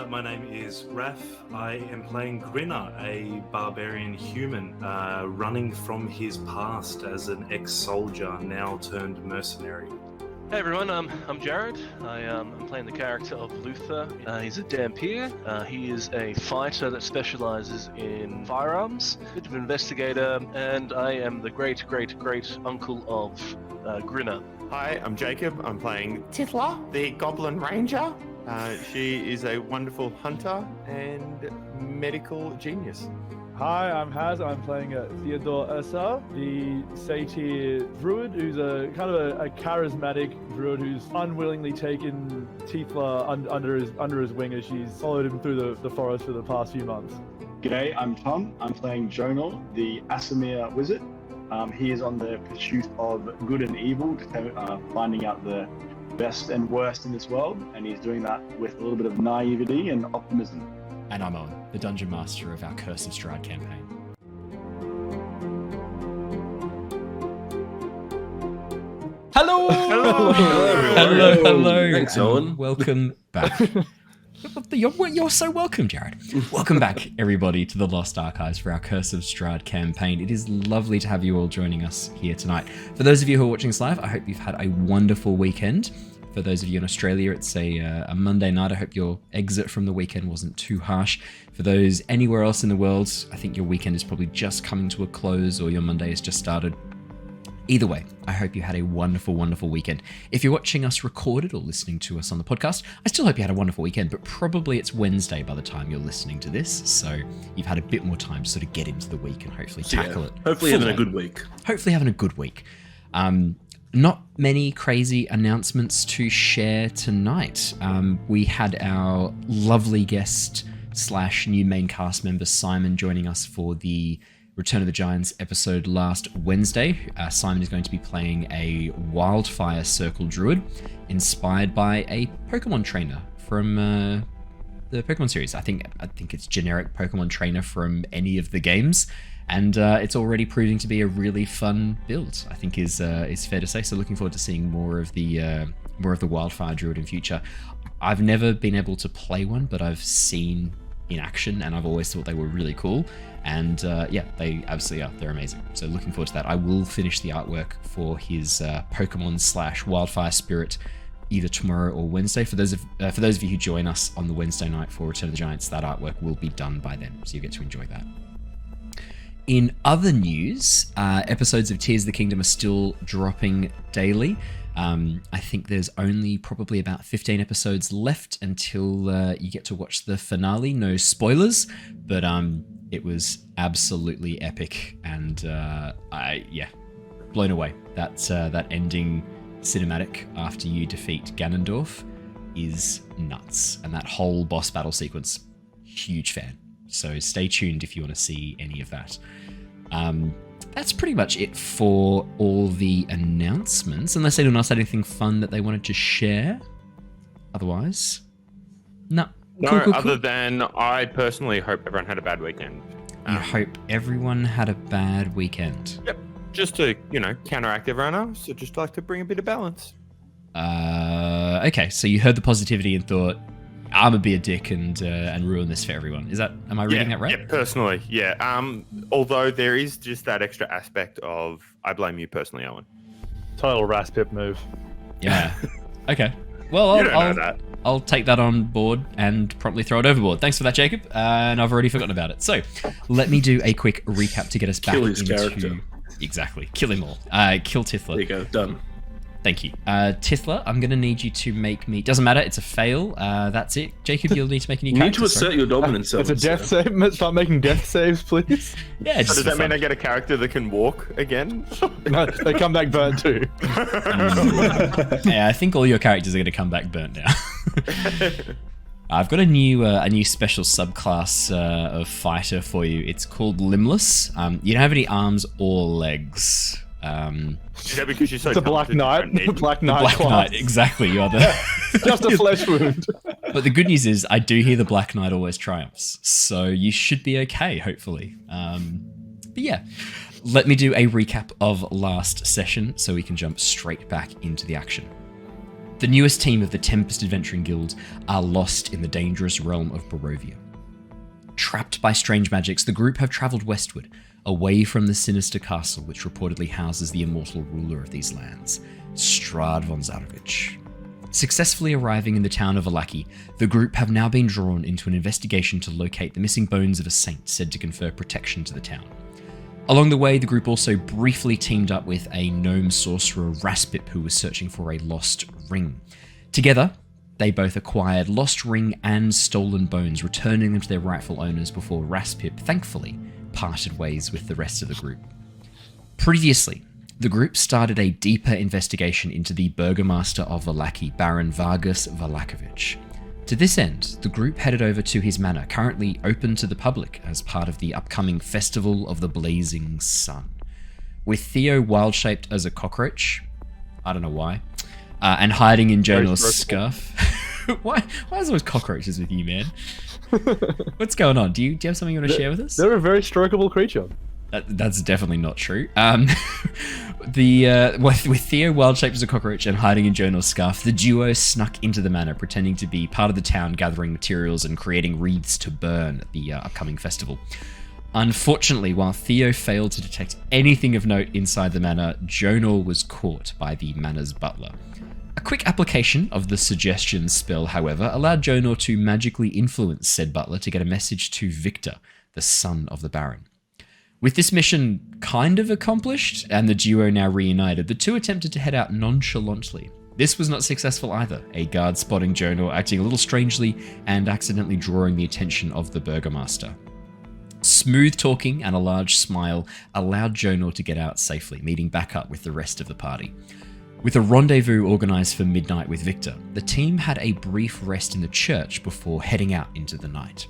My name is Raph. I am playing Grinner, a barbarian human, running from his past as an ex-soldier, now turned mercenary. Hey everyone, I'm Jared. I'm playing the character of Luther. He's a Dhampir. He is a fighter that specializes in firearms, bit of an investigator, and I am the great uncle of Grinner. Hi, I'm Jacob. I'm playing Tithla, the Goblin Ranger. She is a wonderful hunter and medical genius. Hi, I'm Haz. I'm playing Theodore, the Satyr Druid, who's a kind of a charismatic druid who's unwillingly taken Tithla under his wing as she's followed him through the forest for the past few months. G'day, I'm Tom. I'm playing Jonor, the Aasimar Wizard. He is on the pursuit of good and evil, finding out the best and worst in this world, and he's doing that with a little bit of naivety and optimism. And I'm Owen, the Dungeon Master of our Cursed Strahd campaign. Hello! Hello! Thanks, Owen. Welcome back. You're so welcome, Jared. Welcome back, everybody, to the Lost Archives for our Curse of Strahd campaign. It is lovely to have you all joining us here tonight. For those of you who are watching this live, I hope you've had a wonderful weekend. For those of you in Australia, it's a Monday night. I hope your exit from the weekend wasn't too harsh. For those anywhere else in the world, I think your weekend is probably just coming to a close or your Monday has just started. Either way, I hope you had a wonderful, wonderful weekend. If you're watching us recorded or listening to us on the podcast, I still hope you had a wonderful weekend, but probably it's Wednesday by the time you're listening to this, so you've had a bit more time to sort of get into the week and hopefully tackle it. Hopefully having a good week. Hopefully having a good week. Not many crazy announcements to share tonight. We had our lovely guest / new main cast member Simon joining us for the Return of the Giants episode last Wednesday. Simon is going to be playing a Wildfire Circle Druid inspired by a Pokemon trainer from the Pokemon series. I think it's generic Pokemon trainer from any of the games. And it's already proving to be a really fun build, I think is fair to say. So looking forward to seeing more of the Wildfire Druid in future. I've never been able to play one, but I've seen in action, and I've always thought they were really cool. And yeah, they absolutely are. They're amazing. So looking forward to that. I will finish the artwork for his Pokemon / Wildfire Spirit either tomorrow or Wednesday. For those of you who join us on the Wednesday night for Return of the Giants, that artwork will be done by then, so you get to enjoy that. In other news, episodes of Tears of the Kingdom are still dropping daily. I think there's only probably about 15 episodes left until you get to watch the finale. No spoilers, but it was absolutely epic, and blown away. That ending cinematic after you defeat Ganondorf is nuts, and that whole boss battle sequence, huge fan. So stay tuned if you want to see any of that. That's pretty much it for all the announcements, unless anyone else had anything fun that they wanted to share. Otherwise, no. No, other than I personally hope everyone had a bad weekend. You hope everyone had a bad weekend. Yep. Just to, counteract everyone else, I'd just like to bring a bit of balance. Okay, so you heard the positivity and thought, I'm gonna be a dick and ruin this for everyone. Am I reading that right? Yeah, personally, yeah. Although there is just that extra aspect of I blame you personally, Owen. Total Raspip move. Yeah. Okay. Well, I'll take that on board and promptly throw it overboard. Thanks for that, Jacob. And I've already forgotten about it. So let me do a quick recap to get us back into character. Exactly. Kill him all. Kill Tithla. There you go. Done. Thank you. Tithla, I'm going to need you to make me... Doesn't matter, it's a fail. That's it. Jacob, you'll need to make a new character. You need to assert your dominance. It's a death save. Start making death saves, please. Yeah, so does that mean I get a character that can walk again? No, they come back burnt too. Yeah, I think all your characters are going to come back burnt now. I've got a new special subclass of fighter for you. It's called Limbless. You don't have any arms or legs. Is that because you're so it's a Black Knight. Black Knight, exactly. You are the just a flesh wound. But the good news is, I do hear the Black Knight always triumphs, so you should be okay, hopefully. But yeah, let me do a recap of last session so we can jump straight back into the action. The newest team of the Tempest Adventuring Guild are lost in the dangerous realm of Barovia. Trapped by strange magics, the group have travelled westward, away from the sinister castle which reportedly houses the immortal ruler of these lands, Strahd von Zarovich. Successfully arriving in the town of Vallaki, the group have now been drawn into an investigation to locate the missing bones of a saint said to confer protection to the town. Along the way, the group also briefly teamed up with a gnome sorcerer, Raspip, who was searching for a lost ring. Together, they both acquired lost ring and stolen bones, returning them to their rightful owners before Raspip, thankfully, parted ways with the rest of the group. Previously, the group started a deeper investigation into the Burgomaster of Vallaki, Baron Vargas Valakovich. To this end, the group headed over to his manor, currently open to the public as part of the upcoming Festival of the Blazing Sun. With Theo wild-shaped as a cockroach, I don't know why, and hiding in Jonor's scarf. Why is there always cockroaches with you, man? What's going on? Do you have something you want to share with us? They're a very strokable creature. That's definitely not true. With Theo wild-shaped as a cockroach and hiding in Jonor's scarf, the duo snuck into the manor, pretending to be part of the town, gathering materials and creating wreaths to burn at the upcoming festival. Unfortunately, while Theo failed to detect anything of note inside the manor, Jonor was caught by the manor's butler. A quick application of the suggestion spell, however, allowed Jonor to magically influence said butler to get a message to Victor, the son of the Baron. With this mission kind of accomplished, and the duo now reunited, the two attempted to head out nonchalantly. This was not successful either, a guard spotting Jonor acting a little strangely and accidentally drawing the attention of the Burgomaster. Smooth talking and a large smile allowed Jonor to get out safely, meeting back up with the rest of the party. With a rendezvous organised for midnight with Victor, the team had a brief rest in the church before heading out into the night.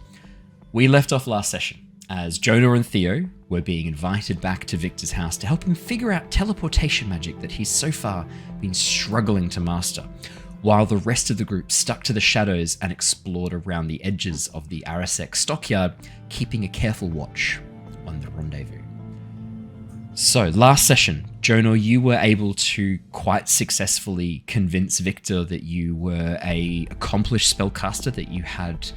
We left off last session as Jonor and Theo were being invited back to Victor's house to help him figure out teleportation magic that he's so far been struggling to master, while the rest of the group stuck to the shadows and explored around the edges of the Aasimar stockyard, keeping a careful watch on the rendezvous. So, last session, Jonor, you were able to quite successfully convince Victor that you were an accomplished spellcaster, that you had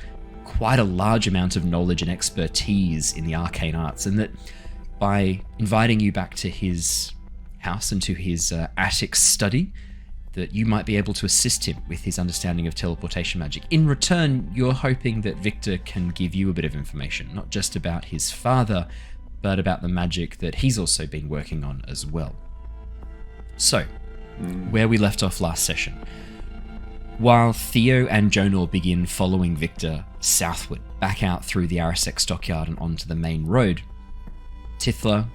quite a large amount of knowledge and expertise in the arcane arts, and that by inviting you back to his house and to his attic study, that you might be able to assist him with his understanding of teleportation magic. In return, you're hoping that Victor can give you a bit of information, not just about his father, but about the magic that he's also been working on as well. So, where we left off last session, while Theo and Jonor begin following Victor southward, back out through the Aasimar stockyard and onto the main road, Tithla,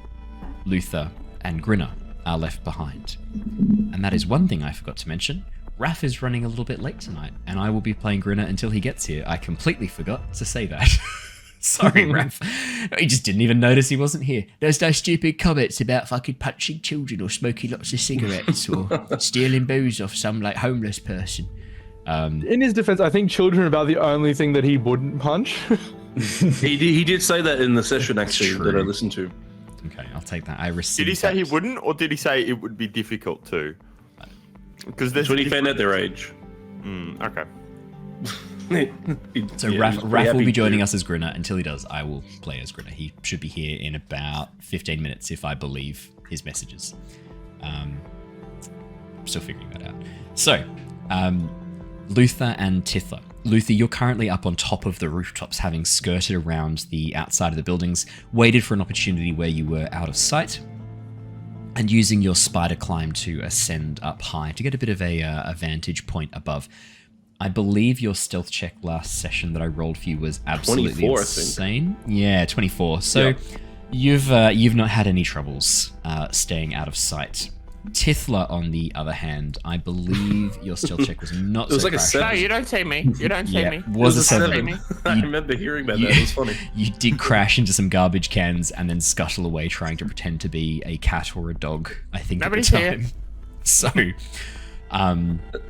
Luther, and Grinner are left behind. And that is one thing I forgot to mention. Raph is running a little bit late tonight, and I will be playing Grinner until he gets here. I completely forgot to say that. Sorry, Raph. He just didn't even notice he wasn't here. There's those stupid comments about fucking punching children or smoking lots of cigarettes or stealing booze off some like homeless person. In his defense, I think children are about the only thing that he wouldn't punch. He did say that in the session actually that I listened to. Okay, I'll take that. I received. Did he say that. he wouldn't, or did he say it would be difficult to? Because That's when he found out their age. Okay. So Raph will be joining us as Grinner. Until he does, I will play as Grinner. He should be here in about 15 minutes if I believe his messages. Still figuring that out. So, Luther and Tithla. Luther, you're currently up on top of the rooftops, having skirted around the outside of the buildings, waited for an opportunity where you were out of sight, and using your spider climb to ascend up high to get a bit of a vantage point above. I believe your stealth check last session that I rolled for you was absolutely 24, insane. Yeah, 24. So you've not had any troubles staying out of sight. Tithla, on the other hand, I believe your stealth check was not. It was so like a crashed. 7. No, you don't see me. You don't see me. Was a 7. I remember hearing about that. It was funny. You did crash into some garbage cans and then scuttle away trying to pretend to be a cat or a dog, I think, Nobody's at the time. here. So,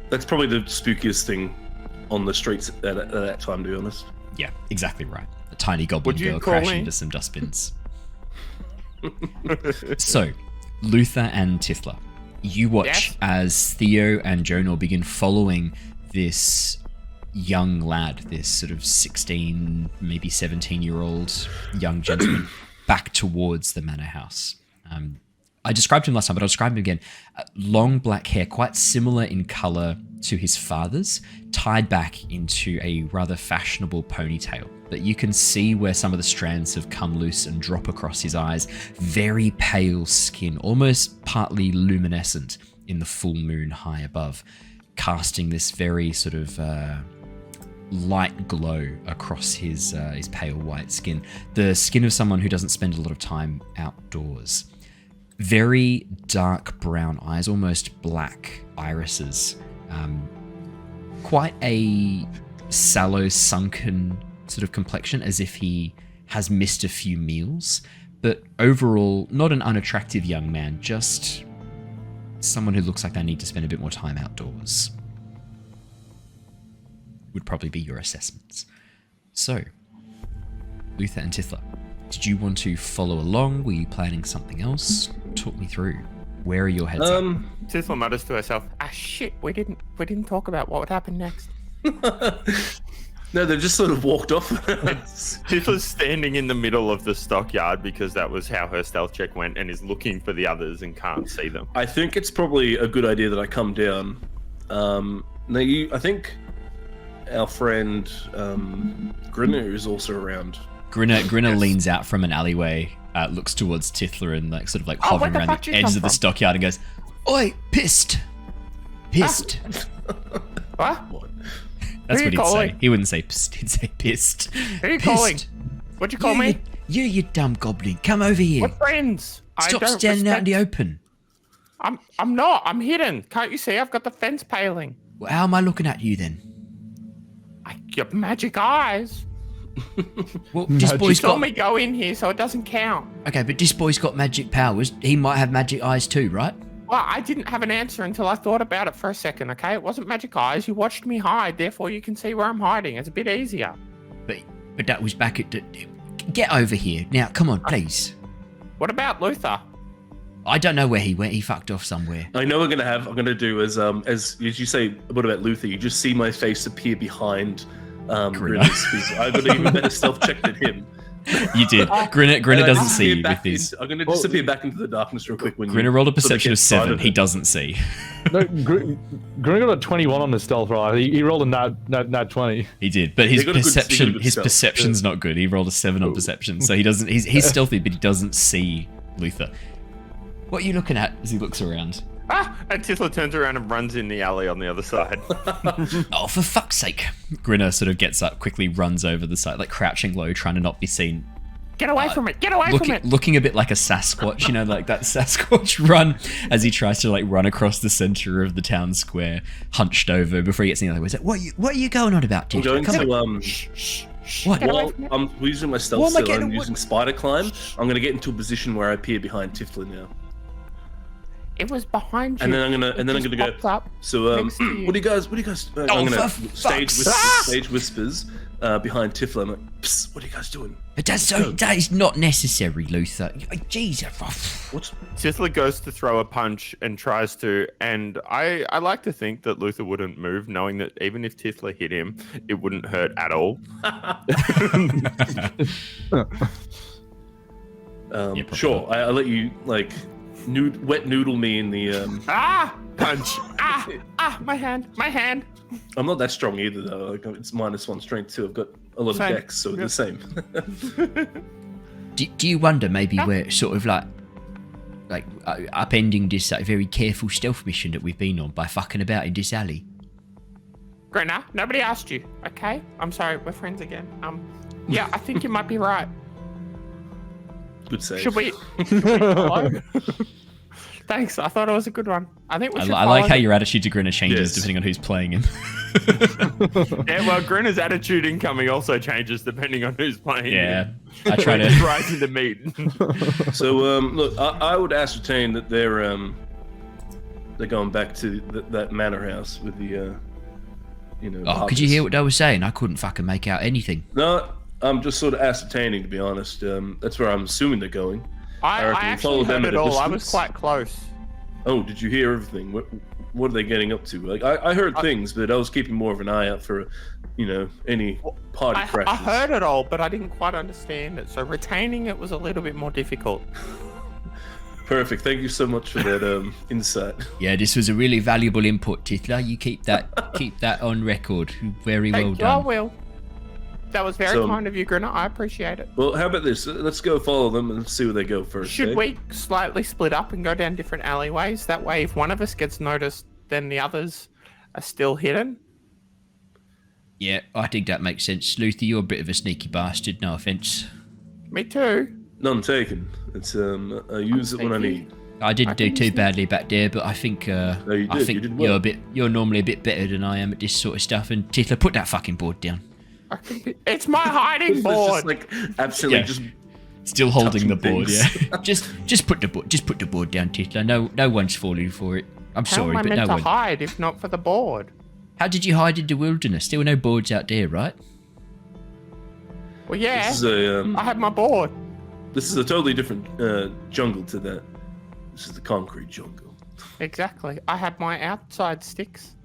That's probably the spookiest thing on the streets at that time, to be honest. yeah, exactly right. A tiny goblin Would you girl call crashing me? into some dustbins. So, Luther and Tithla, You watch Yes? as Theo and Jonor begin following this young lad, this sort of 16, maybe 17-year-old young gentleman, back towards the manor house. I described him last time, but I'll describe him again. Long black hair, quite similar in colour to his father's, tied back into a rather fashionable ponytail. But you can see where some of the strands have come loose and drop across his eyes. Very pale skin, almost partly luminescent in the full moon high above, casting this very sort of light glow across his pale white skin. The skin of someone who doesn't spend a lot of time outdoors. Very dark brown eyes, almost black irises. Quite a sallow, sunken sort of complexion, as if he has missed a few meals. But overall, not an unattractive young man, just someone who looks like they need to spend a bit more time outdoors. Would probably be your assessments. So, Luther and Tithla, did you want to follow along? Were you planning something else? Talk me through. Where are your heads at? Tithla mutters to herself, shit, we didn't talk about what would happen next. No, they've just sort of walked off. Tithla's standing in the middle of the stockyard because that was how her stealth check went, and is looking for the others and can't see them. I think it's probably a good idea that I come down. I think our friend Grinner is also around. Grinner leans out from an alleyway, looks towards Tithla and like hovering where the around fuck the you edge come of the from? stockyard and goes, "Oi, pissed." What? That's Who what you he'd calling? say. He wouldn't say pissed, he'd say pissed. Who are you Pissed. calling? What'd you call me? You dumb goblin. Come over here. What friends? Stop I don't standing out in the respect- open. I'm not. I'm hidden. Can't you see? I've got the fence paling. Well, how am I looking at you then? Your magic eyes. Well, this Magic. boy's Saw got... me go in here, so it doesn't count. Okay, but this boy's got magic powers. He might have magic eyes too, right? Well, I didn't have an answer until I thought about it for a second, okay? It wasn't magic eyes. You watched me hide, therefore you can see where I'm hiding. It's a bit easier. But that was back at the... Get over here. Now, come on, please. What about Luther? I don't know where he went. He fucked off somewhere. I know I'm gonna do as you say. What about Luther? You just see my face appear behind Grinner's. I've got an even better stealth check than him. You did. Grinner And I doesn't see you disappear with this. I'm gonna disappear back into the darkness real quick when Grinner rolled a sort perception get of sight 7. He it. doesn't see. No, Grinner got a 21 on the stealth roll. He rolled a nat 20. He did, but his They got a good stealth. perception's not good. He rolled a 7 on perception, so he doesn't. He's stealthy, but he doesn't see Luther. What are you looking at as he looks around? And Tithla turns around and runs in the alley on the other side. Oh, for fuck's sake! Grinner sort of gets up, quickly runs over the side, like crouching low, trying to not be seen. Get away from it! Get away from it! Looking a bit like a Sasquatch, like that Sasquatch run as he tries to run across the center of the town square, hunched over before he gets in the other way. He's like, what are you going on about, I'm dude? going Come on. to What? while I'm using my stealth, What am I so getting- I'm using spider climb. I'm going to get into a position where I appear behind Tithla now, It was behind you. and then I'm gonna Just go. popped up So next to you. what do you guys? I'm gonna for stage fuck's whispers behind Tithla. I'm like, psst, what are you guys doing? But that is not necessary, Luther. Jesus. What's Tithla goes to throw a punch and tries to, and I like to think that Luther wouldn't move, knowing that even if Tithla hit him, it wouldn't hurt at all. probably Sure, I'll let you wet noodle me in the. Punch! My hand! I'm not that strong either though. It's -1 strength too. I've got a lot Same. of dex, so the same. Do you wonder maybe we're sort of upending this very careful stealth mission that we've been on by fucking about in this alley? Grinner, nobody asked you, okay? I'm sorry, we're friends again. Yeah, I think you might be right. Good save. Should we follow? Thanks, I thought it was a good one. I think we should I like follow how him. your attitude to Grinner changes Yes. depending on who's playing him. Yeah, well, Grinner's attitude incoming also changes depending on who's playing. Yeah, I try Just to. rising to meet. So look, I would ascertain that they're going back to that manor house with the Oh, could you hear what they were saying? I couldn't fucking make out anything. No, I'm just sort of ascertaining, to be honest. That's where I'm assuming they're going. I reckon we actually follow them heard at it a all. I was distance. quite close. Oh, did you hear everything? What are they getting up to? Like, I heard things, but I was keeping more of an eye out for, any party crashes. I heard it all, but I didn't quite understand it. So retaining it was a little bit more difficult. Perfect. Thank you so much for that insight. Yeah, this was a really valuable input, Tithla. You keep that on record. Very well Thank you, done. I will. That was very kind of you, Grinner. I appreciate it. Well, how about this? Let's go follow them and see where they go first. Should we slightly split up and go down different alleyways? That way, if one of us gets noticed, then the others are still hidden. Yeah, I think that makes sense. Luther, you're a bit of a sneaky bastard, no offense. Me too. None taken. It's I use it when I need. I didn't do too badly back there, but I think No, you did. I think You did well. you're normally a bit better than I am at this sort of stuff. And Tithla, put that fucking board down. It's my hiding It's board. just like absolutely Yeah. just Still holding the touching board, things. yeah. just put the board down, Tithla. No one's falling for it. I'm How sorry, am I but meant no to one. hide if not for the board? How did you hide in the wilderness? There were no boards out there, right? Well, yeah. This is a I have my board. this is a totally different jungle to that. This is the concrete jungle. Exactly. I have my outside sticks.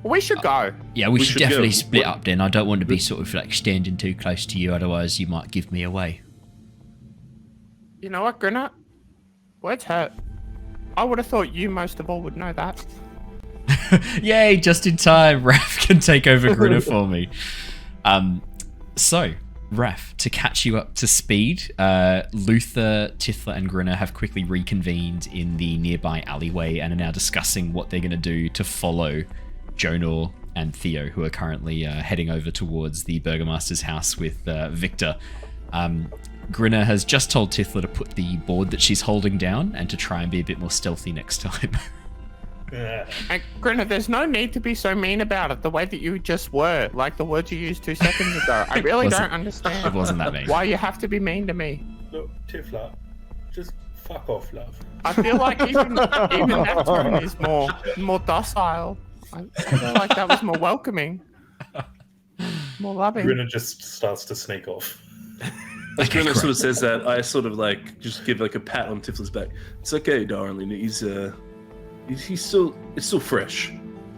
We should go. Yeah, we should should definitely go. split up then. I don't want to be sort of like standing too close to you, otherwise you might give me away. You know what, Grinner? Words hurt. I would have thought you most of all would know that. Yay, just in time. Raph can take over Grinner for me. So, Raph, to catch you up to speed, Luther, Tithla, and Grinner have quickly reconvened in the nearby alleyway and are now discussing what they're going to do to follow Jonor and Theo, who are currently heading over towards the Burgomaster's house with Victor. Grinner has just told Tithla to put the board that she's holding down and to try and be a bit more stealthy next time. And Grinner, there's no need to be so mean about it the way that you just were, like the words you used 2 seconds ago. I really Wasn't- don't understand It wasn't that mean. why you have to be mean to me. Look, Tithla, just fuck off, love. I feel like even that tone is more docile. I feel like that was more welcoming. More loving. Grinner just starts to sneak off. As Grinner sort of says that, I sort of like just give like a pat on Tifla's back. It's okay, darling. He's still, it's still fresh.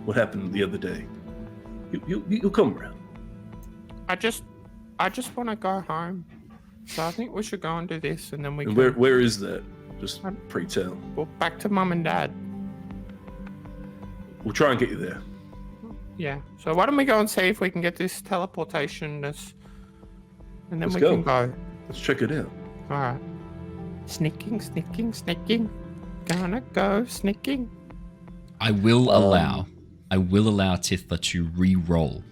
What happened the other day? You'll come around. I just want to go home. So I think we should go and do this, and then we And can where is that? Just pray tell. go back to Mum and Dad. We'll try and get you there. Yeah. So why don't we go and see if we can get this teleportation, and then Let's we go. can go. Let's check it out. All right. Sneaking. Gonna go sneaking. I will allow Tithla to re-roll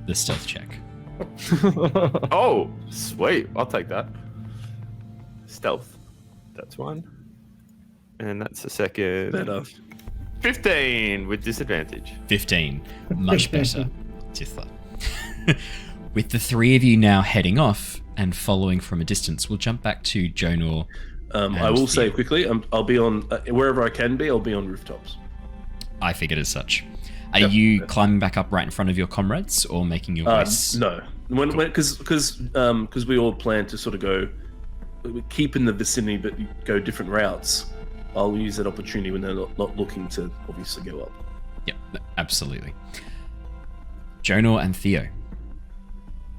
the stealth check. Oh, sweet. I'll take that. Stealth. That's one. And that's the second. Better. 15 with disadvantage. 15. Much better, Tithla. With the three of you now heading off and following from a distance, we'll jump back to Jonor. I will say quickly, I'll be on wherever I can be. I'll be on rooftops. I figured as such. Are Yep. you climbing back up right in front of your comrades or making your way? No, because we all plan to sort of go, keep in the vicinity but go different routes. I'll use that opportunity when they're not looking to obviously go up. Yeah, absolutely. Jonor and Theo.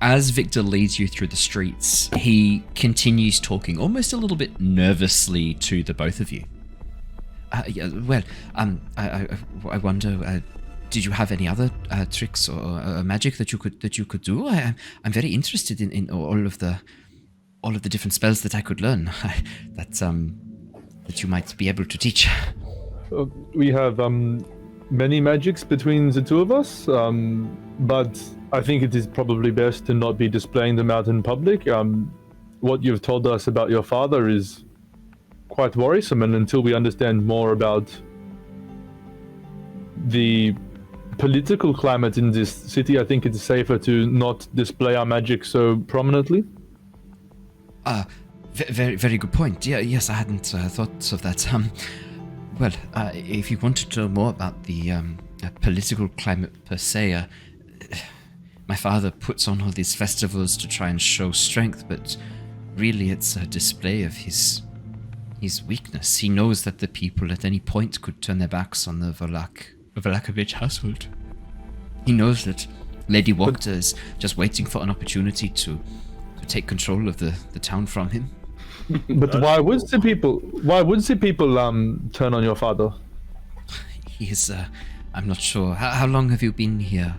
As Victor leads you through the streets, he continues talking almost a little bit nervously to the both of you. I wonder, did you have any other tricks or magic that you could do? I'm very interested in all of the different spells that I could learn. That you might be able to teach. We have many magics between the two of us, but I think it is probably best to not be displaying them out in public. What you've told us about your father is quite worrisome, and until we understand more about the political climate in this city, I think it's safer to not display our magic so prominently. Very, very good point. Yeah, yes, I hadn't thought of that. Well, if you wanted to know more about the political climate per se, my father puts on all these festivals to try and show strength, but really it's a display of his his weakness. He knows that the people at any point could turn their backs on the Valakovich household. He knows that Lady Wachter is just waiting for an opportunity to take control of the town from him. But why would the people turn on your father? He is, I'm not sure. How long have you been here?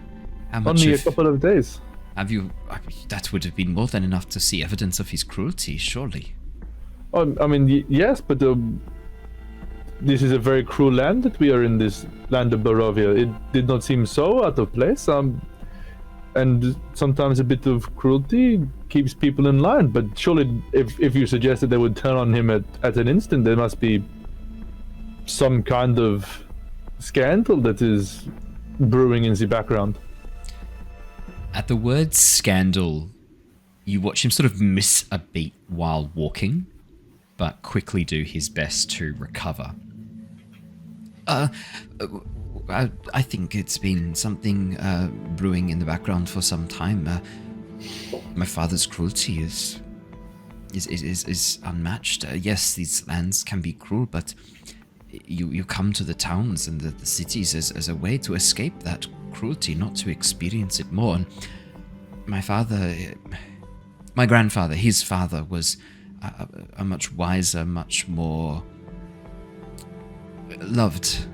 How much Only a couple of days. Have you... that would have been more than enough to see evidence of his cruelty, surely. I mean, yes, but this is a very cruel land that we are in, this land of Barovia. It did not seem so out of place. And sometimes a bit of cruelty keeps people in line. But surely, if you suggest that they would turn on him at an instant, there must be some kind of scandal that is brewing in the background. At the word scandal, you watch him sort of miss a beat while walking, but quickly do his best to recover. I think it's been something brewing in the background for some time. My father's cruelty is unmatched. Yes, these lands can be cruel, but you come to the towns and the cities as a way to escape that cruelty, not to experience it more. And my grandfather, his father, was a much wiser, much more loved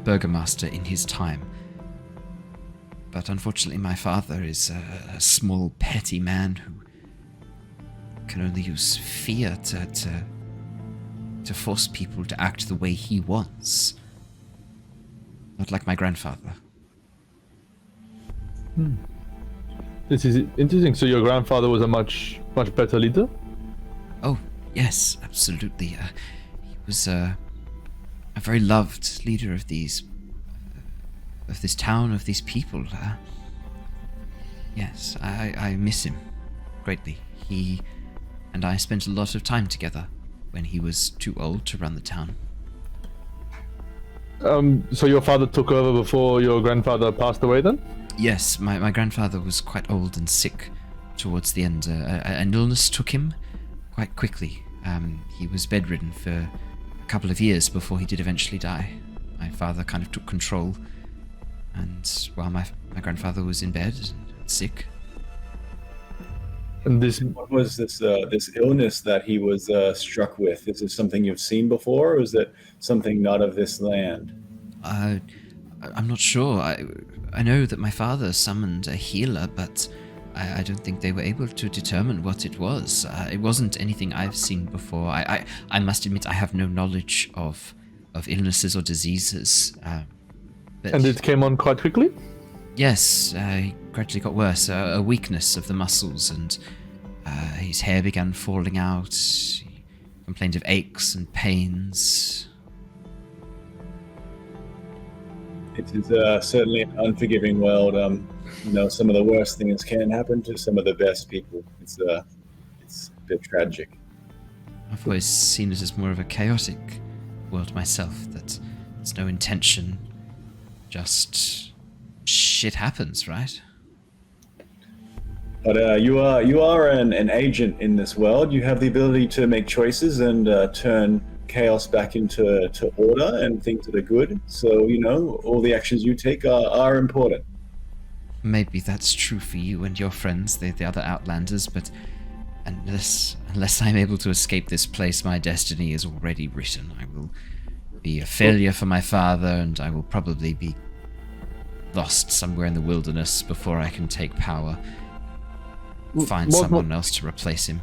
burgomaster in his time. But unfortunately, my father is a small, petty man who can only use fear to force people to act the way he wants. Not like my grandfather. This is interesting. So your grandfather was a much better leader? Oh, yes, absolutely. He was a very loved leader of this town, of these people. Yes, I miss him greatly. He and I spent a lot of time together when he was too old to run the town. So your father took over before your grandfather passed away then? Yes, my grandfather was quite old and sick towards the end. An illness took him quite quickly. He was bedridden for a couple of years before he did eventually die. My father kind of took control, and while my grandfather was in bed and sick. And what was this illness that he was struck with? Is this something you've seen before, or is it something not of this land? I'm not sure. I know that my father summoned a healer, but I don't think they were able to determine what it was. It wasn't anything I've seen before. I must admit I have no knowledge of illnesses or diseases. And it came on quite quickly? Yes, he gradually got worse. A weakness of the muscles, and his hair began falling out. He complained of aches and pains. It is certainly an unforgiving world. Some of the worst things can happen to some of the best people. It's a bit tragic. I've always seen it as more of a chaotic world myself, that there's no intention, just shit happens, right? But you are an agent in this world. You have the ability to make choices and turn chaos back into order and things that are good. So, all the actions you take are important. Maybe that's true for you and your friends, the other Outlanders, but unless I'm able to escape this place, my destiny is already written. I will be a failure for my father, and I will probably be lost somewhere in the wilderness before I can take power. Find someone else to replace him.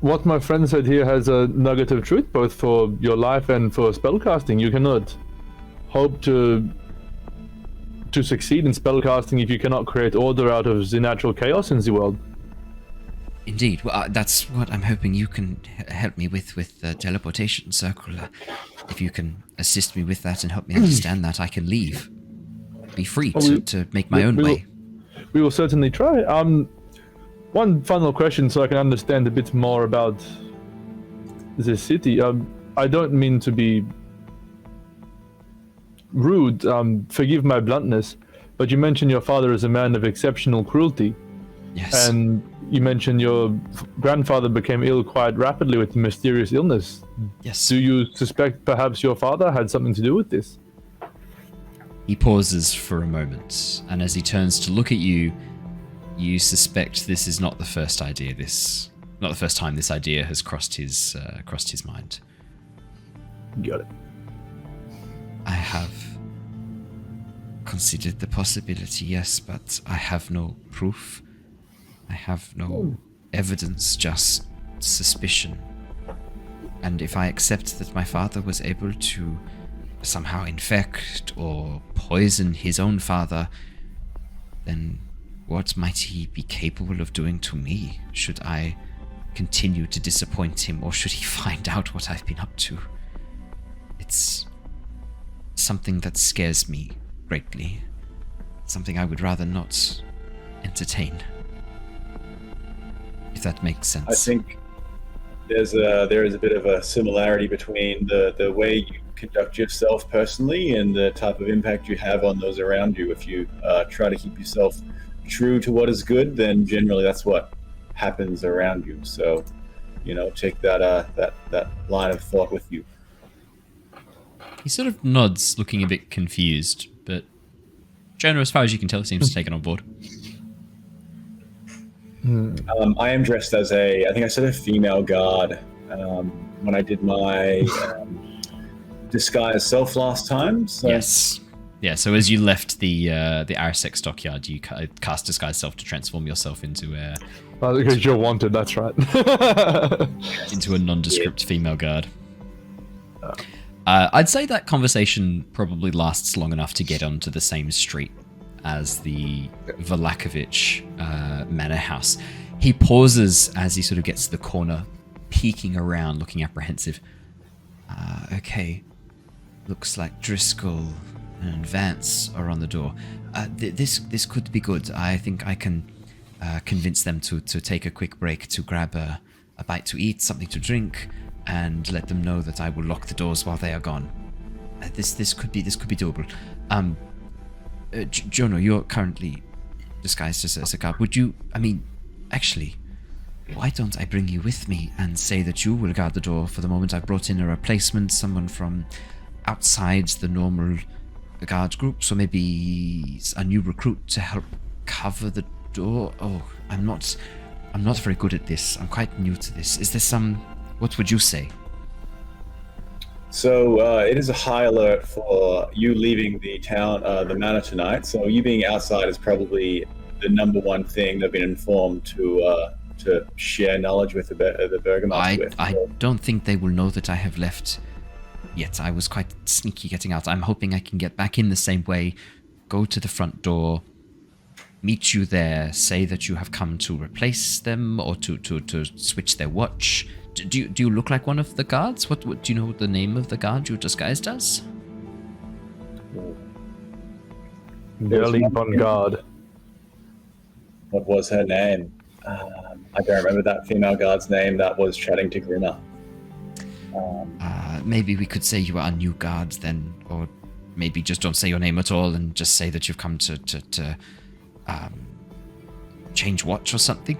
What my friend said here has a nugget of truth, both for your life and for spellcasting. You cannot hope to succeed in spellcasting if you cannot create order out of the natural chaos in the world. Indeed. Well, that's what I'm hoping you can help me with the teleportation circle. If you can assist me with that and help me understand that, I can leave. Be free to make my own way. We will certainly try. One final question so I can understand a bit more about the city. I don't mean to be rude, forgive my bluntness, but you mentioned your father is a man of exceptional cruelty. Yes. And you mentioned your grandfather became ill quite rapidly with mysterious illness. Yes. Do you suspect perhaps your father had something to do with this? He pauses for a moment, and as he turns to look at you, you suspect this is not the first time this idea has crossed his mind. Got it. I have considered the possibility, yes, but I have no proof. I have no evidence, just suspicion. And if I accept that my father was able to somehow infect or poison his own father, then what might he be capable of doing to me? Should I continue to disappoint him, or should he find out what I've been up to? It's something that scares me greatly. Something I would rather not entertain. If that makes sense. I think there is a bit of a similarity between the way you conduct yourself personally and the type of impact you have on those around you. If you try to keep yourself true to what is good, then generally that's what happens around you. So, take that line of thought with you. He sort of nods, looking a bit confused, but Jonor, as far as you can tell, seems to take it on board. I am dressed as I think I said a female guard when I did my disguise self last time. So. Yes. Yeah, so as you left the Arsec stockyard, you cast disguise self to transform yourself into a... because you're wanted, that's right. into a nondescript female guard. I'd say that conversation probably lasts long enough to get onto the same street as the Vlakovic manor house. He pauses as he sort of gets to the corner, peeking around, looking apprehensive. Okay, looks like Driscoll and Vance are on the door. This could be good. I think I can convince them to take a quick break to grab a bite to eat, something to drink, and let them know that I will lock the doors while they are gone. This could be doable. Jonor, you're currently disguised as a guard. Would you? Actually, why don't I bring you with me and say that you will guard the door for the moment? I've brought in a replacement, someone from outside the normal guard group, so maybe a new recruit to help cover the door. Oh, I'm not very good at this. I'm quite new to this. Is there what would you say? So it is a high alert for you leaving the town, the manor tonight. So you being outside is probably the number one thing they've been informed to share knowledge with the Burgomaster. I don't think they will know that I have left yet. I was quite sneaky getting out. I'm hoping I can get back in the same way, go to the front door, meet you there, say that you have come to replace them or to switch their watch. Do you look like one of the guards? What do you know the name of the guard you disguised as? Nearly on guard. What was her name? I don't remember that female guard's name that was chatting to Grinner. Maybe we could say you are a new guard then, or maybe just don't say your name at all and just say that you've come to change watch or something.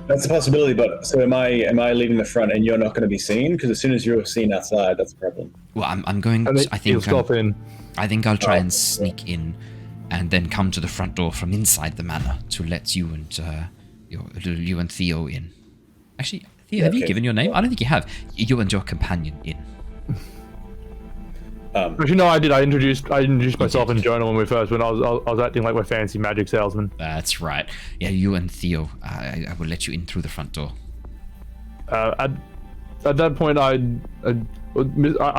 That's a possibility, but so am I leaving the front and you're not going to be seen? Because as soon as you're seen outside, that's a problem. Well, I'm going. I think I'll try and sneak in, and then come to the front door from inside the manor to let you and you and Theo in. Actually, Theo, have you given your name? I don't think you have. You and your companion in. Actually, no, I did. I introduced myself and Jonor when I was acting like my fancy magic salesman. That's right. Yeah, you and Theo. I will let you in through the front door. At that point, I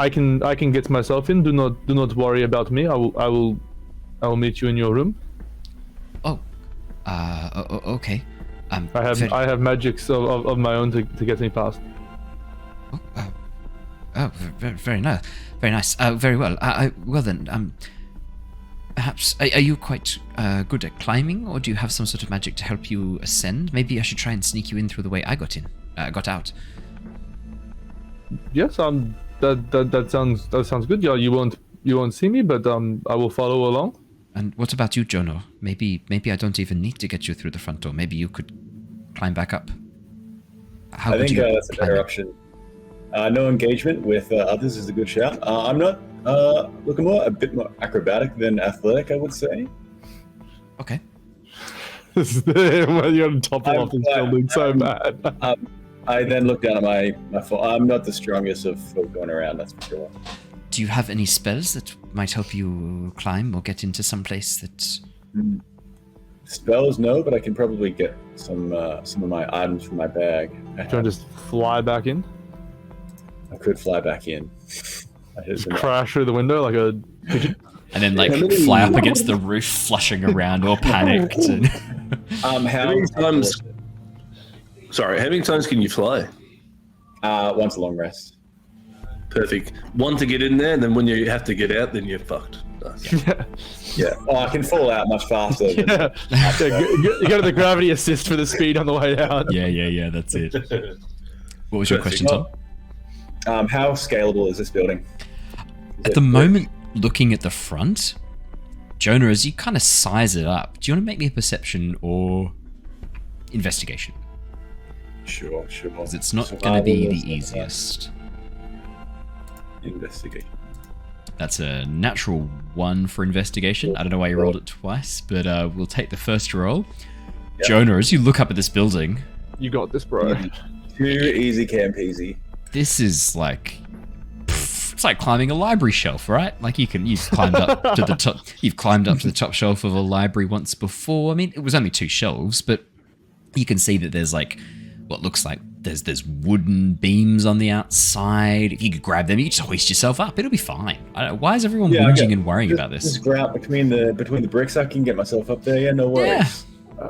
can get myself in. Do not worry about me. I will meet you in your room. Oh, okay. I have magics of my own to get me past. Very nice. Very nice. Very well. Well then, perhaps are you quite good at climbing, or do you have some sort of magic to help you ascend? Maybe I should try and sneak you in through the way I got out. Yes, that sounds good. Yeah, you won't see me, but I will follow along. And what about you, Jonor? Maybe I don't even need to get you through the front door. Maybe you could climb back up. How I would think you that's a climb better up? option. No engagement with others is a good shout. I'm not looking a bit more acrobatic than athletic, I would say. Okay. Well, you're on top of this building so bad. I then look down at my phone. I'm not the strongest of folk going around, that's for sure. Do you have any spells that might help you climb or get into some place that... Spells, no, but I can probably get some of my items from my bag. Trying to just fly back in? I could fly back in. Just crash through the window like a pigeon? And then, like, fly up against the roof, flushing around, all panicked. And... How many times can you fly? Once a long rest. Perfect. One to get in there, and then when you have to get out, then you're fucked. Yeah. Oh, I can fall out much faster. You got the gravity assist for the speed on the way out. Yeah, that's it. What was your question, Tom? How scalable is this building? At the moment, looking at the front, Jonor, as you kind of size it up, do you want to make me a perception or investigation? Sure. Because it's not going to be the easiest. Investigation. That's a natural 1 for investigation. I don't know why you rolled it twice, but we'll take the first roll. Yep. Jonor, as you look up at this building... You got this, bro. Too easy, camp easy. This is like... It's like climbing a library shelf, right? Like you've climbed up to the top. You've climbed up to the top shelf of a library once before. I mean, it was only 2 shelves, but you can see that there's like what looks like there's wooden beams on the outside. If you could grab them, you just hoist yourself up. It'll be fine. Why is everyone whinging and worrying about this? Just grout between the bricks. I can get myself up there. Yeah, no worries. Yeah.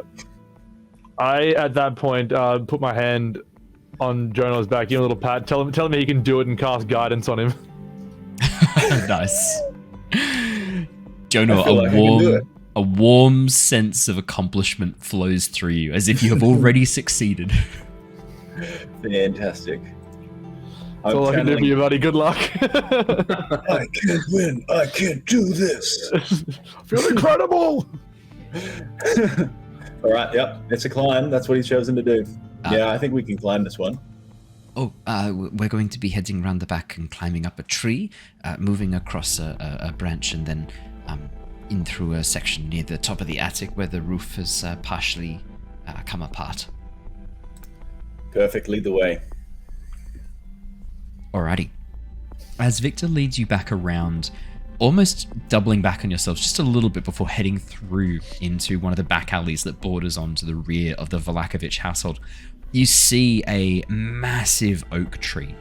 I at that point put my hand on Jonor's back, give him a little pat, tell him he can do it, and cast guidance on him. Nice. Jonor, a warm sense of accomplishment flows through you, as if you have already succeeded. Fantastic. That's all I can do for you, buddy. Good luck. I can't win. I can't do this. I feel incredible. All right. Yep. It's a climb. That's what he's chosen to do. Yeah, I think we can climb this one. We're going to be heading around the back and climbing up a tree, moving across a branch, and then in through a section near the top of the attic where the roof has partially come apart. Perfect. Lead the way. Alrighty. As Victor leads you back around, almost doubling back on yourselves just a little bit before heading through into one of the back alleys that borders onto the rear of the Vlakovich household, you see a massive oak tree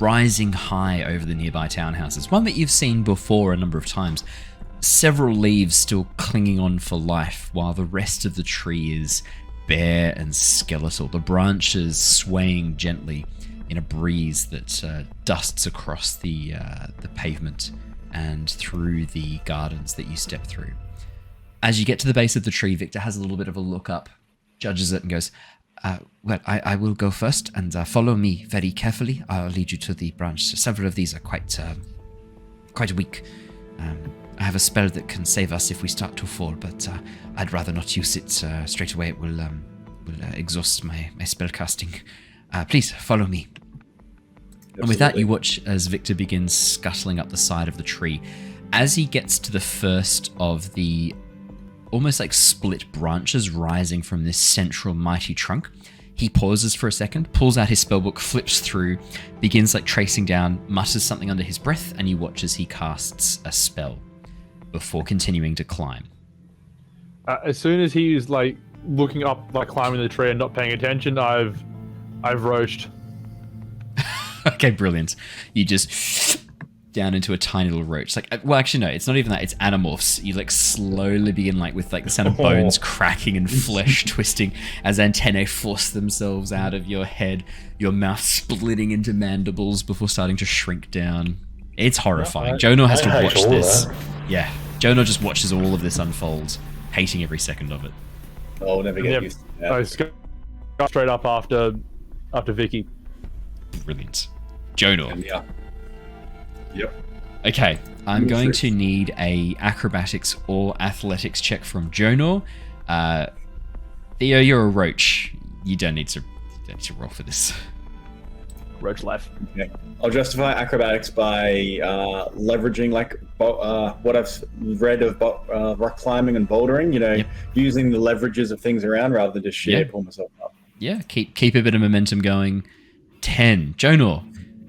rising high over the nearby townhouses, one that you've seen before a number of times. Several leaves still clinging on for life, while the rest of the tree is bare and skeletal, the branches swaying gently in a breeze that dusts across the pavement and through the gardens that you step through. As you get to the base of the tree, Victor has a little bit of a look up, judges it, and goes, well, I will go first, and follow me very carefully. I'll lead you to the branch. Several of these are quite weak. I have a spell that can save us if we start to fall, but I'd rather not use it straight away. It will exhaust my spellcasting. Please, follow me. Absolutely. And with that, you watch as Victor begins scuttling up the side of the tree. As he gets to the first of the almost like split branches rising from this central mighty trunk, he pauses for a second, pulls out his spellbook, flips through, begins like tracing down, mutters something under his breath, and you watch as he casts a spell before continuing to climb. As soon as he's like looking up, like climbing the tree and not paying attention, I've roached. Okay, brilliant. You just down into a tiny little roach. Like, well, actually, no, it's not even that. It's animorphs. You like slowly begin like with like the sound of bones cracking and flesh twisting as antennae force themselves out of your head, your mouth splitting into mandibles before starting to shrink down. It's horrifying. Jonor has to watch this. Yeah, Jonor just watches all of this unfold, hating every second of it. I'll never get used to that. I go straight up after Vicky. Brilliant. Jonor. Yeah. Yep. Okay, I'm going to need a acrobatics or athletics check from Jonor. Theo, you're a roach. You don't need to roll for this. Roach life. Okay. I'll justify acrobatics by leveraging what I've read of rock climbing and bouldering. Using the leverages of things around rather than just sheer pull myself up. Yeah, keep a bit of momentum going. 10. Jonor,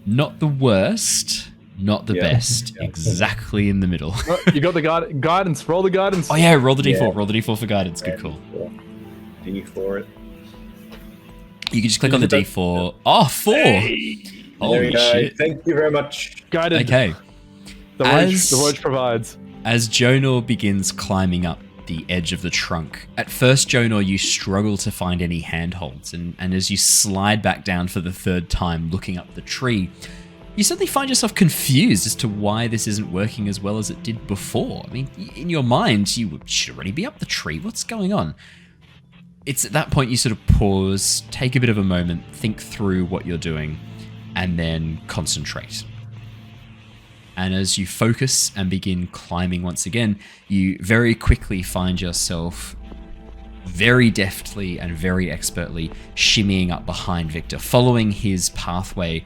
not the worst, not the best. Exactly in the middle. You got the guidance. Roll the guidance. Oh yeah, roll the d4. Yeah. Roll the d4 for guidance. Good call. D4 it. You can just click on the D4. Oh, 4! Hey. Holy shit. Thank you very much. Guided. Okay. The roach provides. As Jonor begins climbing up the edge of the trunk, at first, Jonor, you struggle to find any handholds, and as you slide back down for the third time looking up the tree, you suddenly find yourself confused as to why this isn't working as well as it did before. I mean, in your mind, you should already be up the tree. What's going on? It's at that point you sort of pause, take a bit of a moment, think through what you're doing, and then concentrate. And as you focus and begin climbing once again, you very quickly find yourself very deftly and very expertly shimmying up behind Victor, following his pathway.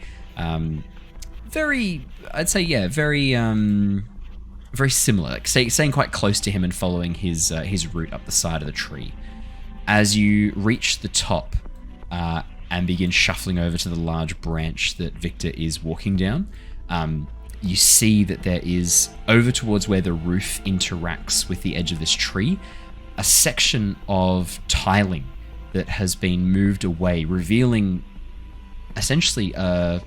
Very similar, like staying quite close to him and following his route up the side of the tree. As you reach the top and begin shuffling over to the large branch that Victor is walking down, you see that there is, over towards where the roof interacts with the edge of this tree, a section of tiling that has been moved away, revealing essentially an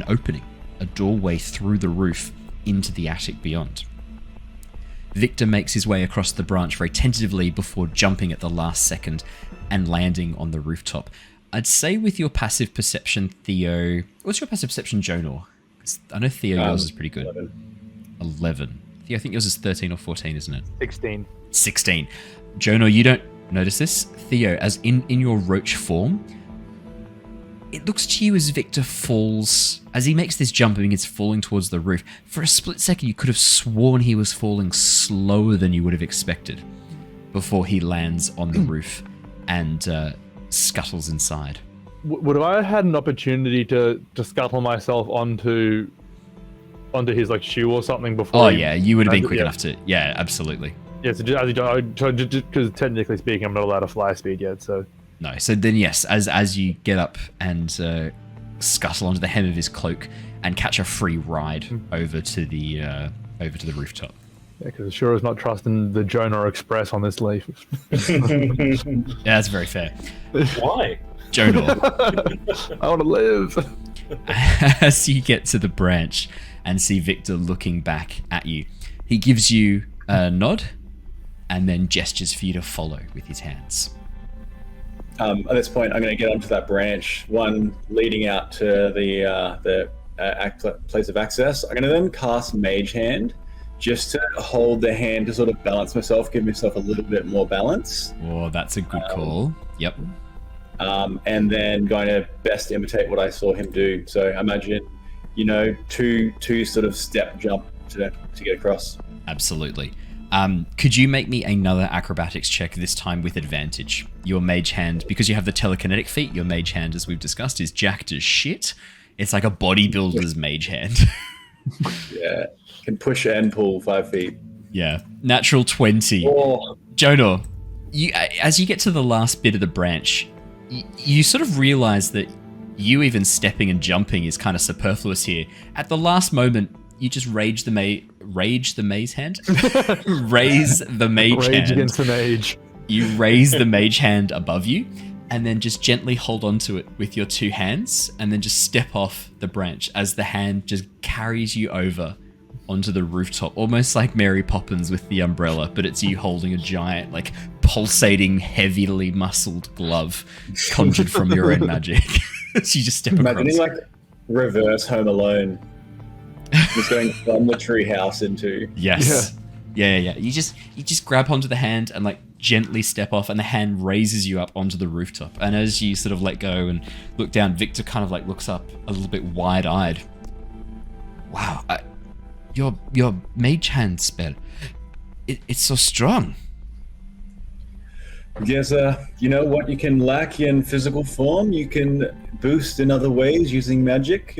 opening, a doorway through the roof into the attic beyond. Victor makes his way across the branch very tentatively before jumping at the last second and landing on the rooftop. I'd say with your passive perception, Theo... What's your passive perception, Jonor? I know Theo, yours is pretty good. 11. Theo, I think yours is 13 or 14, isn't it? 16. Jonor, you don't notice this. Theo, as in your roach form, it looks to you as Victor falls, as he makes this jump and begins falling towards the roof. For a split second, you could have sworn he was falling slower than you would have expected before he lands on the roof and scuttles inside. Would I have had an opportunity to scuttle myself onto his shoe or something before? Oh yeah, you would have been quick enough to. Yeah, absolutely. Yeah, so because technically speaking, I'm not allowed to fly speed yet, so. No, so then yes, as you get up and scuttle onto the hem of his cloak and catch a free ride over to the rooftop. Yeah, because it sure is not trusting the Jonor Express on this leaf. Yeah, that's very fair. Why? Jonor. I want to live. As you get to the branch and see Victor looking back at you, he gives you a nod and then gestures for you to follow with his hands. At this point, I'm going to get onto that branch, one leading out to the place of access. I'm going to then cast Mage Hand, just to hold the hand to sort of balance myself, give myself a little bit more balance. Oh, that's a good call. Yep. And then going to best imitate what I saw him do. So imagine, two sort of step jump to get across. Absolutely. Could you make me another acrobatics check, this time with advantage? Your mage hand, because you have the telekinetic feat, your mage hand, as we've discussed, is jacked as shit. It's like a bodybuilder's mage hand. Yeah, can push and pull 5 feet. Yeah, natural 20. Oh. Jonor, as you get to the last bit of the branch, you sort of realize that you even stepping and jumping is kind of superfluous here. At the last moment, you just raise the mage hand. Raise the mage hand. Rage against the mage. You raise the mage hand above you, and then just gently hold onto it with your 2 hands, and then just step off the branch as the hand just carries you over onto the rooftop, almost like Mary Poppins with the umbrella, but it's you holding a giant, pulsating, heavily muscled glove conjured from your own magic. So you just step across. Imagining reverse Home Alone. Just going from the tree house into... Yes. Yeah. You just grab onto the hand and gently step off, and the hand raises you up onto the rooftop. And as you sort of let go and look down, Victor kind of looks up a little bit wide-eyed. Wow, your mage hand spell. It's so strong. Yes, you know what you can lack in physical form, you can boost in other ways using magic.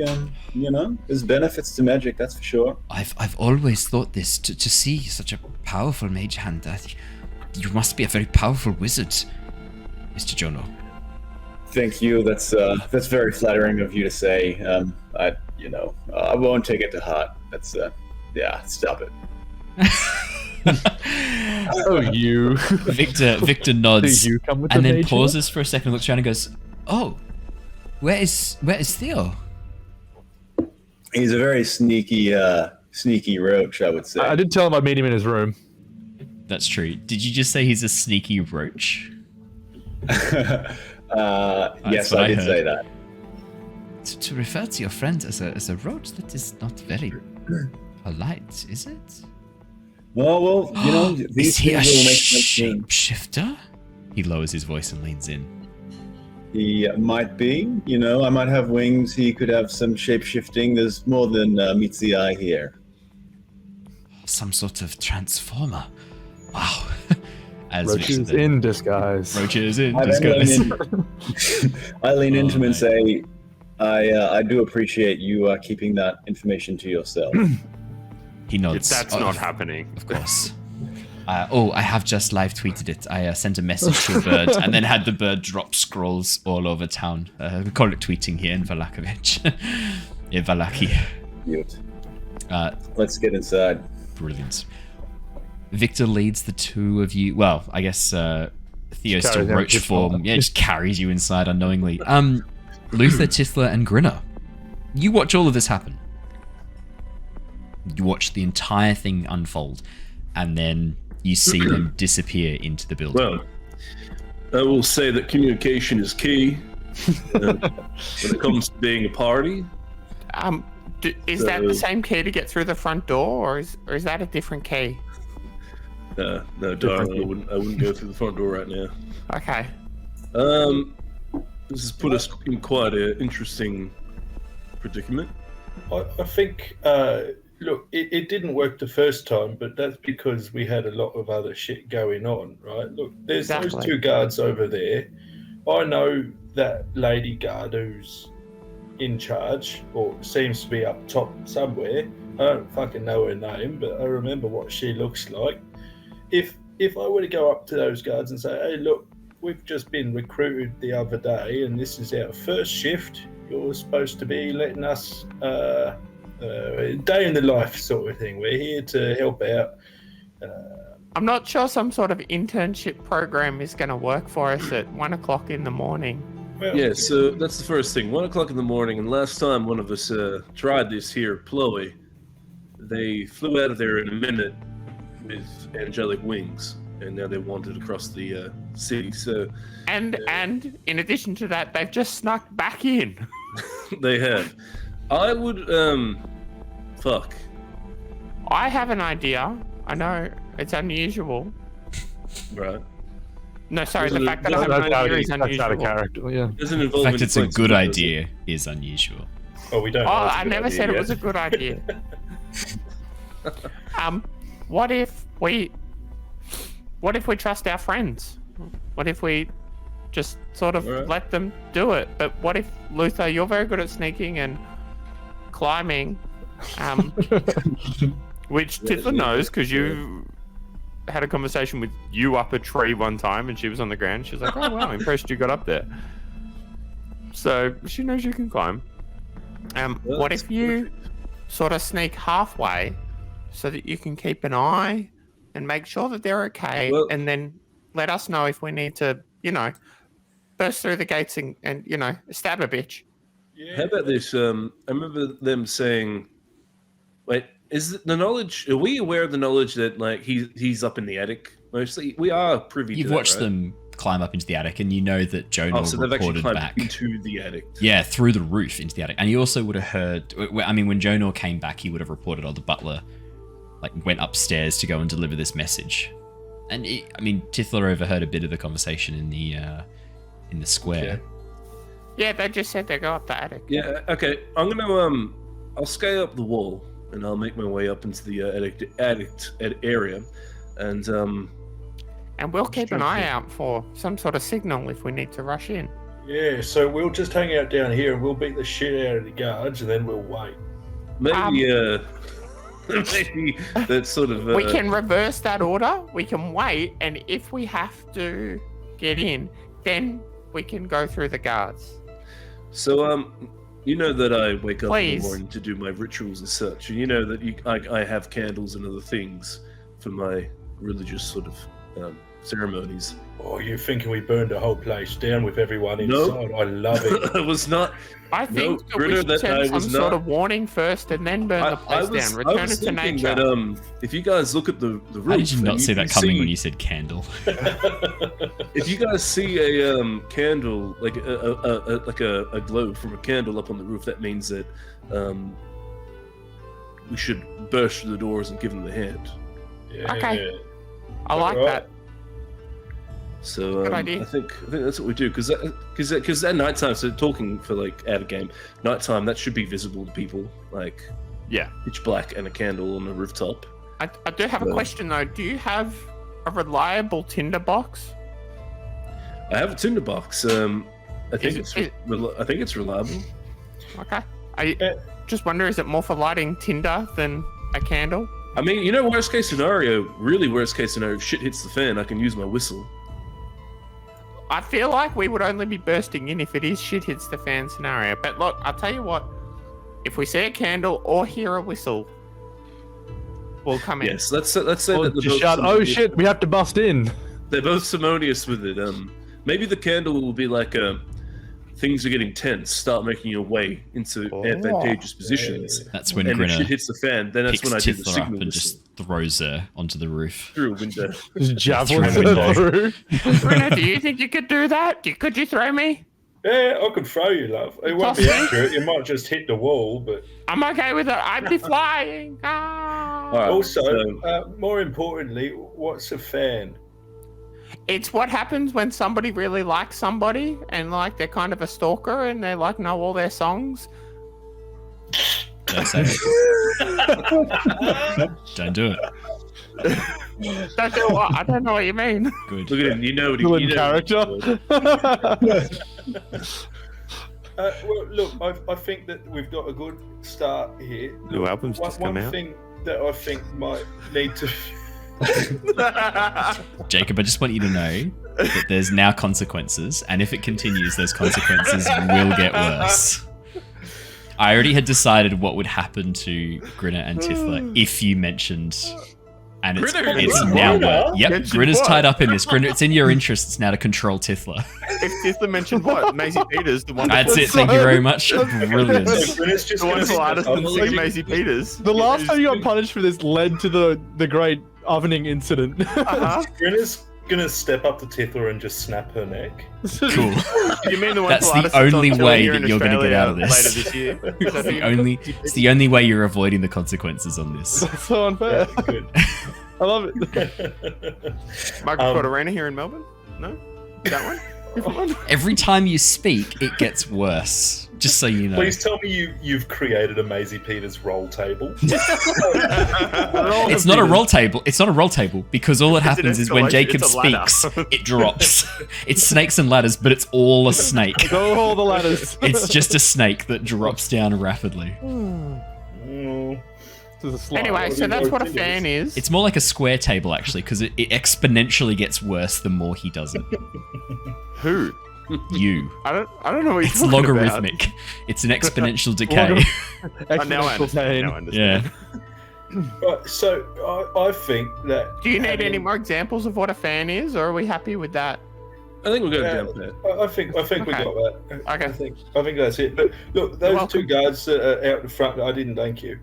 You know, there's benefits to magic, that's for sure. I've always thought this. To see such a powerful mage hand, you must be a very powerful wizard, Mr. Jonor. Thank you. That's very flattering of you to say. I won't take it to heart. That's stop it. Oh, you. Victor nods You come with and the then mage pauses for a second, looks around and goes, "Oh, where is Theo?" He's a very sneaky roach, I would say. I did tell him I'd meet him in his room. That's true. Did you just say he's a sneaky roach? Yes, what I I did heard. say that. To refer to your friend as a roach, that is not very polite, is it? Well, you know, these Is he a things will make sense. shifter? He lowers his voice and leans in. He might be, you know, I might have wings. He could have some shape shifting. There's more than meets the eye here. Some sort of transformer. Wow. As Roaches in disguise. Roaches in I disguise. lean into him and nice. say, I do appreciate you keeping that information to yourself. He nods. That's not happening. Of course. I have just live tweeted it. I sent a message to a bird and then had the bird drop scrolls all over town. We call it tweeting here in Valakovich. In Valaki. Cute. Let's get inside. Brilliant. Victor leads the two of you. Well, I guess Theo's still Carries him roach with form. fun. Yeah, just carries you inside unknowingly. Luther, Tithla, and Grinner. You watch all of this happen. You watch the entire thing unfold, and then you see them disappear into the building. Well, I will say that communication is key when it comes to being a party. Is that the same key to get through the front door, or is that a different key? No, darling, I wouldn't go through the front door right now. Okay. This has put us in quite an interesting predicament. I think, look, it didn't work the first time, but that's because we had a lot of other shit going on, right? Look, there's those Exactly. two guards over there. I know that lady guard who's in charge, or seems to be up top somewhere. I don't fucking know her name, but I remember what she looks like. If I were to go up to those guards and say, hey, look, we've just been recruited the other day, and this is our first shift. You're supposed to be letting us day in the life sort of thing. We're here to help out. I'm not sure some sort of internship program is going to work for us at 1 o'clock in the morning. Well, Yeah, so that's the first thing. 1 o'clock in the morning, and last time one of us tried this here, Chloe, they flew out of there in a minute with angelic wings, and now they wandered across the city. So And in addition to that, they've just snuck back in. they have. I would fuck. I have an idea. I know it's unusual. Right. No, sorry, the Doesn't it- fact that I have an idea is That's out of unusual. character. Yeah. Doesn't The involve fact any it's a flexibility, good does it? idea is unusual. Oh, we don't Oh, know. it's a I good never idea said it yet. was a good idea. What if we trust our friends? What if we just sort of Alright. let them do it? But what if, Luther, you're very good at sneaking and climbing, which Tithla knows because you had a conversation with you up a tree one time and she was on the ground. She's like, oh wow, I'm impressed you got up there. So she knows you can climb. What that's if you perfect. sort of sneak halfway so that you can keep an eye and make sure that they're okay, Well- and then let us know if we need to, burst through the gates and stab a bitch. How about this? I remember them saying, "Wait, is it the knowledge? Are we aware of the knowledge that like he's up in the attic? Mostly, we are privy. You've to watched that, right? them climb up into the attic, and you know that Jonor Oh, so they've actually reported climbed back. into the attic. Yeah, through the roof into the attic. And he also would have heard, I mean, when Jonor came back, he would have reported, the butler went upstairs to go and deliver this message. And Tithla overheard a bit of the conversation in the square. Yeah, they just said they go up the attic. Yeah. Okay. I'm gonna I'll scale up the wall and I'll make my way up into the addict area, and we'll keep an eye out for some sort of signal if we need to rush in. Yeah, so we'll just hang out down here and we'll beat the shit out of the guards, and then we'll wait. maybe maybe that sort of. We can reverse that order. We can wait, and if we have to get in, then we can go through the guards. So you know that I wake up in Please. the morning to do my rituals and such, and you know that I have candles and other things for my religious sort of ceremonies. Oh, you're thinking we burned the whole place down with everyone inside? No. I love it. I was not. I think that we Grinner, should that send I some was sort not- of warning first and then burn the place down. Return I was it to thinking nature. that if you guys look at the roof, How did you and not see that coming when see- you said candle? If you guys see a candle, like a glow from a candle up on the roof, that means that we should burst through the doors and give them the hand. Yeah. Okay. I like Alright. that. So Good idea. I think that's what we do because at nighttime, so talking for like out of game, nighttime that should be visible to people, like Yeah. pitch black and a candle on the rooftop. I do have a Well- question though. Do you have a reliable tinderbox? I have a tinderbox. I think Is- I think it's reliable. Okay. I just wonder, is it more for lighting tinder than a candle? I mean, you know, worst case scenario, really worst case scenario, if shit hits the fan, I can use my whistle. I feel like we would only be bursting in if it is shit hits the fan scenario. But look, I'll tell you what. If we see a candle or hear a whistle, we'll come in. Yes, let's say Or that they're just both shout, "Oh simonious- shit, we have to bust in." They're both simonious with it. Maybe the candle will be like things are getting tense. Start making your way into advantageous positions. That's when And if shit Grinner hits the fan, then that's picks when I do the Tithla up signal and whistle just throws her onto the roof. through a window. Just javelin Through a window. through. Bruno, do you think you could do that? Could you throw me? Yeah, I could throw you, love. It won't be Possibly. accurate. You might just hit the wall, but I'm okay with it. I'd be flying. Ah. All right, also, so- more importantly, what's a fan? It's what happens when somebody really likes somebody and like they're kind of a stalker and they like know all their songs. Don't say it. Don't do it. Don't do what? I don't know what you mean. Good. Look at him. You know what he Still in you know character. Well, look, I think that we've got a good start here. New albums One, just come one out. thing that I think might need to. Jacob, I just want you to know that there's now consequences, and if it continues, those consequences will get worse. I already had decided what would happen to Grinner and Tithla if you mentioned, and it's now Grinner? yep, Mentioned Grinner's what? tied up in this. Grinner, it's in your interests now to control Tithla. If Tithla mentioned what? Maisie Peters, the wonderful, That's it. Thank you very much. Brilliant. It's just the wonderful artist and I'm singer like- Maisie Peters. The last time you got punished for this led to the great ovening incident. Uh-huh. Grinner's gonna step up to Tithla and just snap her neck. Cool. You mean the That's wonderful the artist only on tour way here that in you're gonna get Australia out of this. later this year? It's the only way you're avoiding the consequences on this. That's so unfair. Good. I love it. Michael Arena here in Melbourne? No? That one? Different one? Every time you speak, it gets worse. Just so you know. Please tell me you've created a Maisie Peters roll table. It's not a roll table. It's not a roll table because all that It's an happens is when escalation. Jacob It's a ladder. speaks, it drops. It's snakes and ladders, but it's all a snake. Go all the ladders. It's just a snake that drops down rapidly. This is a slide. Anyway, so that's what a fan is. It's more like a square table actually, because it exponentially gets worse the more he does it. Who? You. I don't know what you're It's talking logarithmic. It's an exponential decay. About. Now I Exponential understand. pain. Now I understand. Yeah. Right, so I think that. Do you need having- any more examples of what a fan is, or are we happy with that? I think we're going Yeah, down there. I think we Okay. got that. Okay. I think that's it. But look, those welcome. two guards that are out in front, I didn't thank you.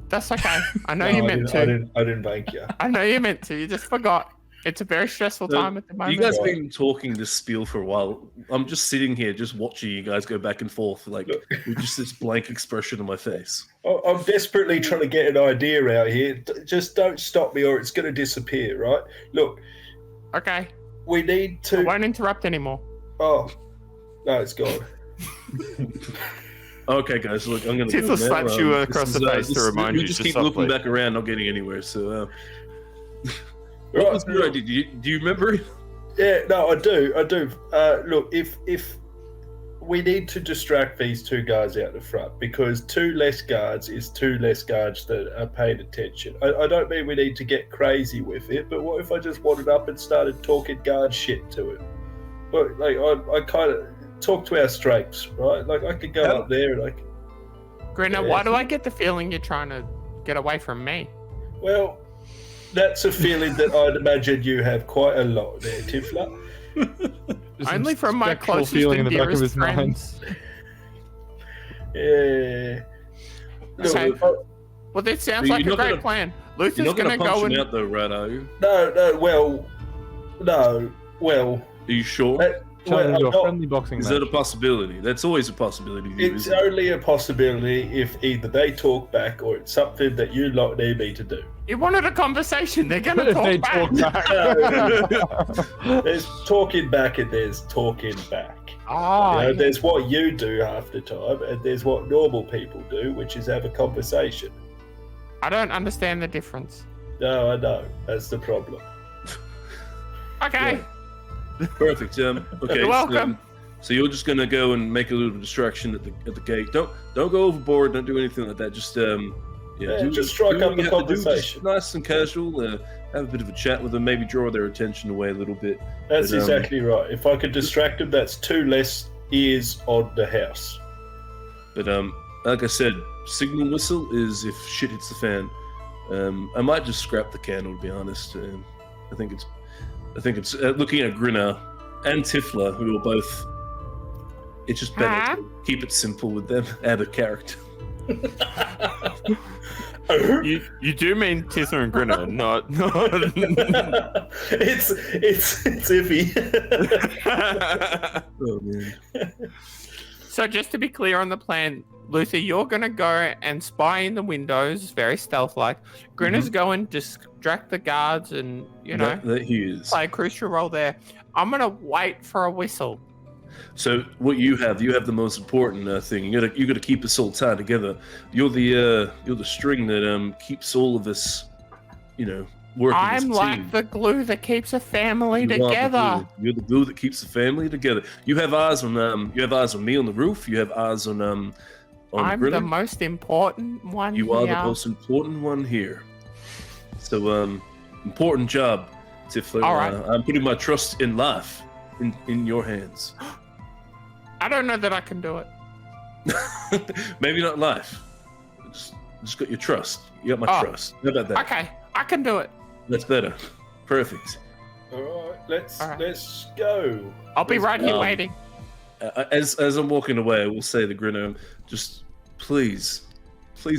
That's okay. I know No, you meant to. I didn't thank you. I know you meant to. You just forgot. It's a very stressful So, time at the moment. You guys been talking this spiel for a while. I'm just sitting here, just watching you guys go back and forth, like with just this blank expression on my face. I'm desperately trying to get an idea out here. Just don't stop me, or it's going to disappear. Right? Look, Okay. we need I to. won't interrupt anymore. Oh, no, it's gone. Okay, guys, look, I'm gonna. Tithla slaps you across the face to remind you. Just keep looking back around, not getting anywhere. So, what was your idea? Do you remember? Yeah, no, I do. Look, if we need to distract these two guards out the front, because two less guards is two less guards that are paying attention. I don't mean we need to get crazy with it, but what if I just wandered up and started talking guard shit to him? But like, I kind of talk to our strengths, right? Like, I could go up there and Grinner, why do I get the feeling you're trying to get away from me? Well, that's a feeling that I'd imagine you have quite a lot there, Tithla. Only from my closest feeling and in the back of dearest his mind. friends. Yeah. Okay. Well, this sounds like a great plan. Luther's You're not gonna punch go him and out though, right? Are you? No. Are you sure? Challenge your I'm not- friendly boxing Is match. that a possibility? That's always a possibility. It's only a possibility if either they talk back or it's something that you lot need me to do. you wanted a conversation. They're gonna If talk they back. talk back. There's talking back and there's talking back. Oh, You know, there's what you do half the time, and there's what normal people do, which is have a conversation. I don't understand the difference. No, I know. That's the problem. Okay. Perfect. Okay. You're welcome. So you're just gonna go and make a little distraction at the gate. Don't go overboard. Don't do anything like that. Just Just strike up what you the have to do, just conversation. nice and casual. Have a bit of a chat with them. Maybe draw their attention away a little bit. That's But, exactly right. If I could distract them, that's two less ears on the house. But like I said, signal whistle is if shit hits the fan. I might just scrap the candle, to be honest. I think it's looking at Grinner and Tithla, who are both. It's just better to keep it simple with them. Add a character. You do mean Tithla and Grinner, not. It's iffy. Oh man. So just to be clear on the plan, Luther, you're gonna go and spy in the windows, very stealth-like. Grinner's going to distract the guards, and That he is. play a crucial role there. I'm gonna wait for a whistle. So what you have the most important thing. You gotta keep us all tied together. You're the string that keeps all of us, working as a I'm like team. the glue that keeps a family You are the together. glue. You're the glue that keeps the family together. You have eyes on me on the roof. You have eyes on I'm Grinner. the most important one You here. are the most important one here. So important job, Tithla. All right. I'm putting my trust in life in your hands. I don't know that I can do it. Maybe not life. Just got your trust. You got my trust. How about that? Okay, I can do it. That's better. Perfect. All right, All right. let's go. I'll be right here Um, waiting. As I'm walking away, I will say to Grinner, just please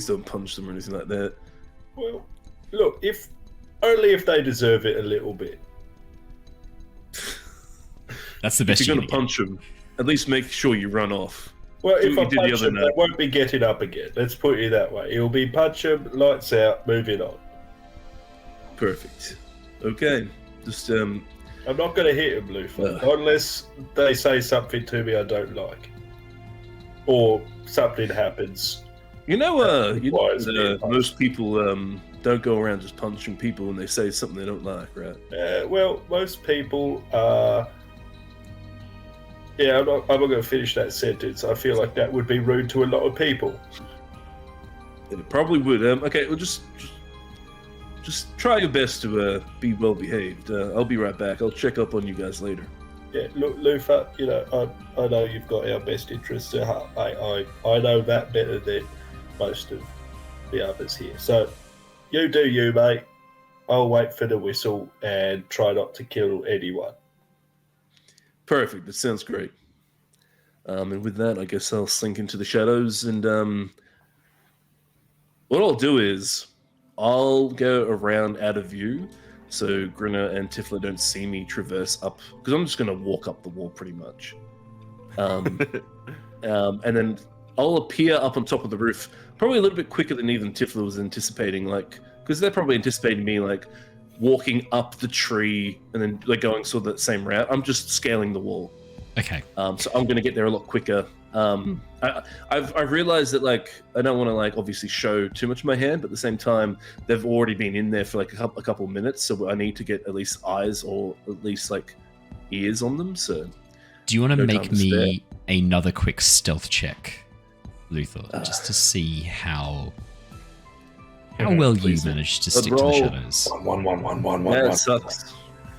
don't punch them or anything like that. Well, look, only if they deserve it a little bit. That's the If best you're you gonna can punch them, at least make sure you run off. Well, Do if what I you did the punch other him, they night. won't be getting up again. Let's put it that way. It'll be punch him, lights out, moving on. Perfect. Okay. Just I'm not going to hit him, Luther, unless they say something to me I don't like. Or something happens. most people don't go around just punching people when they say something they don't like, right? Well, most people are... Yeah, I'm not going to finish that sentence. I feel like that would be rude to a lot of people. It probably would. Okay, well, just try your best to be well behaved. I'll be right back. I'll check up on you guys later. Yeah, look, Luther, I know you've got our best interests at heart. I know that better than most of the others here. So, you do you, mate. I'll wait for the whistle and try not to kill anyone. Perfect. That sounds great. And with that, I guess I'll slink into the shadows. And what I'll do is I'll go around out of view, so Grinner and Tithla don't see me traverse up, because I'm just going to walk up the wall pretty much. And then I'll appear up on top of the roof, probably a little bit quicker than even Tithla was anticipating, because they're probably anticipating me walking up the tree and then going sort of that same route. I'm just scaling the wall. Okay. So I'm going to get there a lot quicker I've realized that like I don't want to like obviously show too much of my hand, but at the same time they've already been in there for like a couple of minutes, so I need to get at least eyes or at least like ears on them. So do you want to make me another quick stealth check, Luthor, just to see how well you managed to stick to the shadows? One. Yeah, it sucks.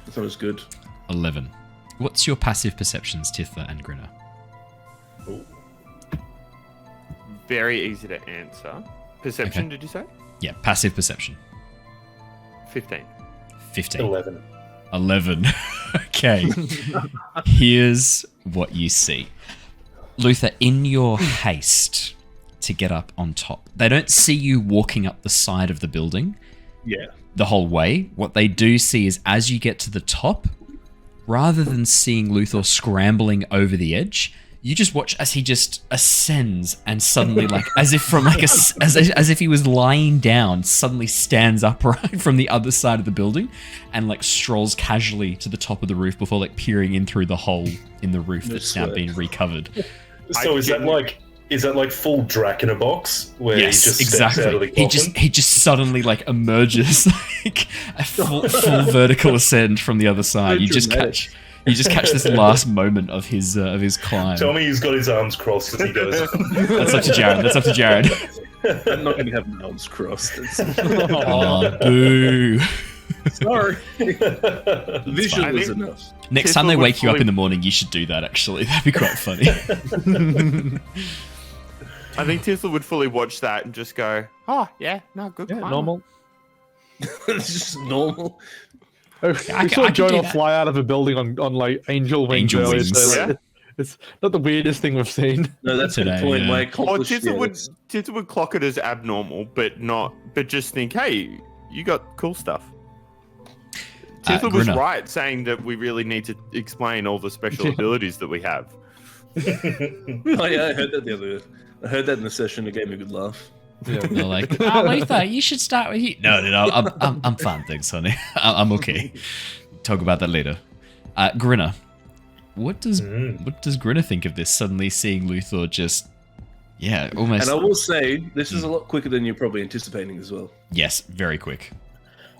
That was good. 11. What's your passive perceptions, Tithla and Grinner? Very easy to answer. Perception, Okay. did you say? Yeah, passive perception. 15. 15. 11. Okay. Here's what you see. Luther, in your haste to get up on top, they don't see you walking up the side of the building the whole way. What they do see is as you get to the top, rather than seeing Luthor scrambling over the edge, you just watch as he just ascends and suddenly, like, as if from like as if he was lying down, suddenly stands upright from the other side of the building and like strolls casually to the top of the roof before like peering in through the hole in the roof that's now been recovered. So is that like full Drac in a box where he just steps out of the coffin? He just suddenly like emerges like a full vertical ascend from the other side. You just catch this last moment of his climb. Tell me he's got his arms crossed as he goes. That's up to Jared. I'm not going to have my arms crossed. Oh, boo. Sorry. Visual is enough. Next time they wake you up in the morning, you should do that, actually. That'd be quite funny. I think Tithla would fully watch that and just go, oh, yeah, no, good climber. Normal. It's just normal. We saw Jonor fly out of a building on like angel wings. So, like, it's not the weirdest thing we've seen. No, that's a good point. Tithla would clock it as abnormal, but just think, hey, you got cool stuff. Tithla was right saying that we really need to explain all the special abilities that we have. Oh yeah, I heard that I heard that in the session. It gave me a good laugh. Yeah, they're like, Luther, you should start with you. No, I'm fine, thanks, honey. I'm okay. Talk about that later. Grinner, what does Grinner think of this? Suddenly seeing Luthor just, almost. And I will say, this is a lot quicker than you're probably anticipating as well. Yes, very quick.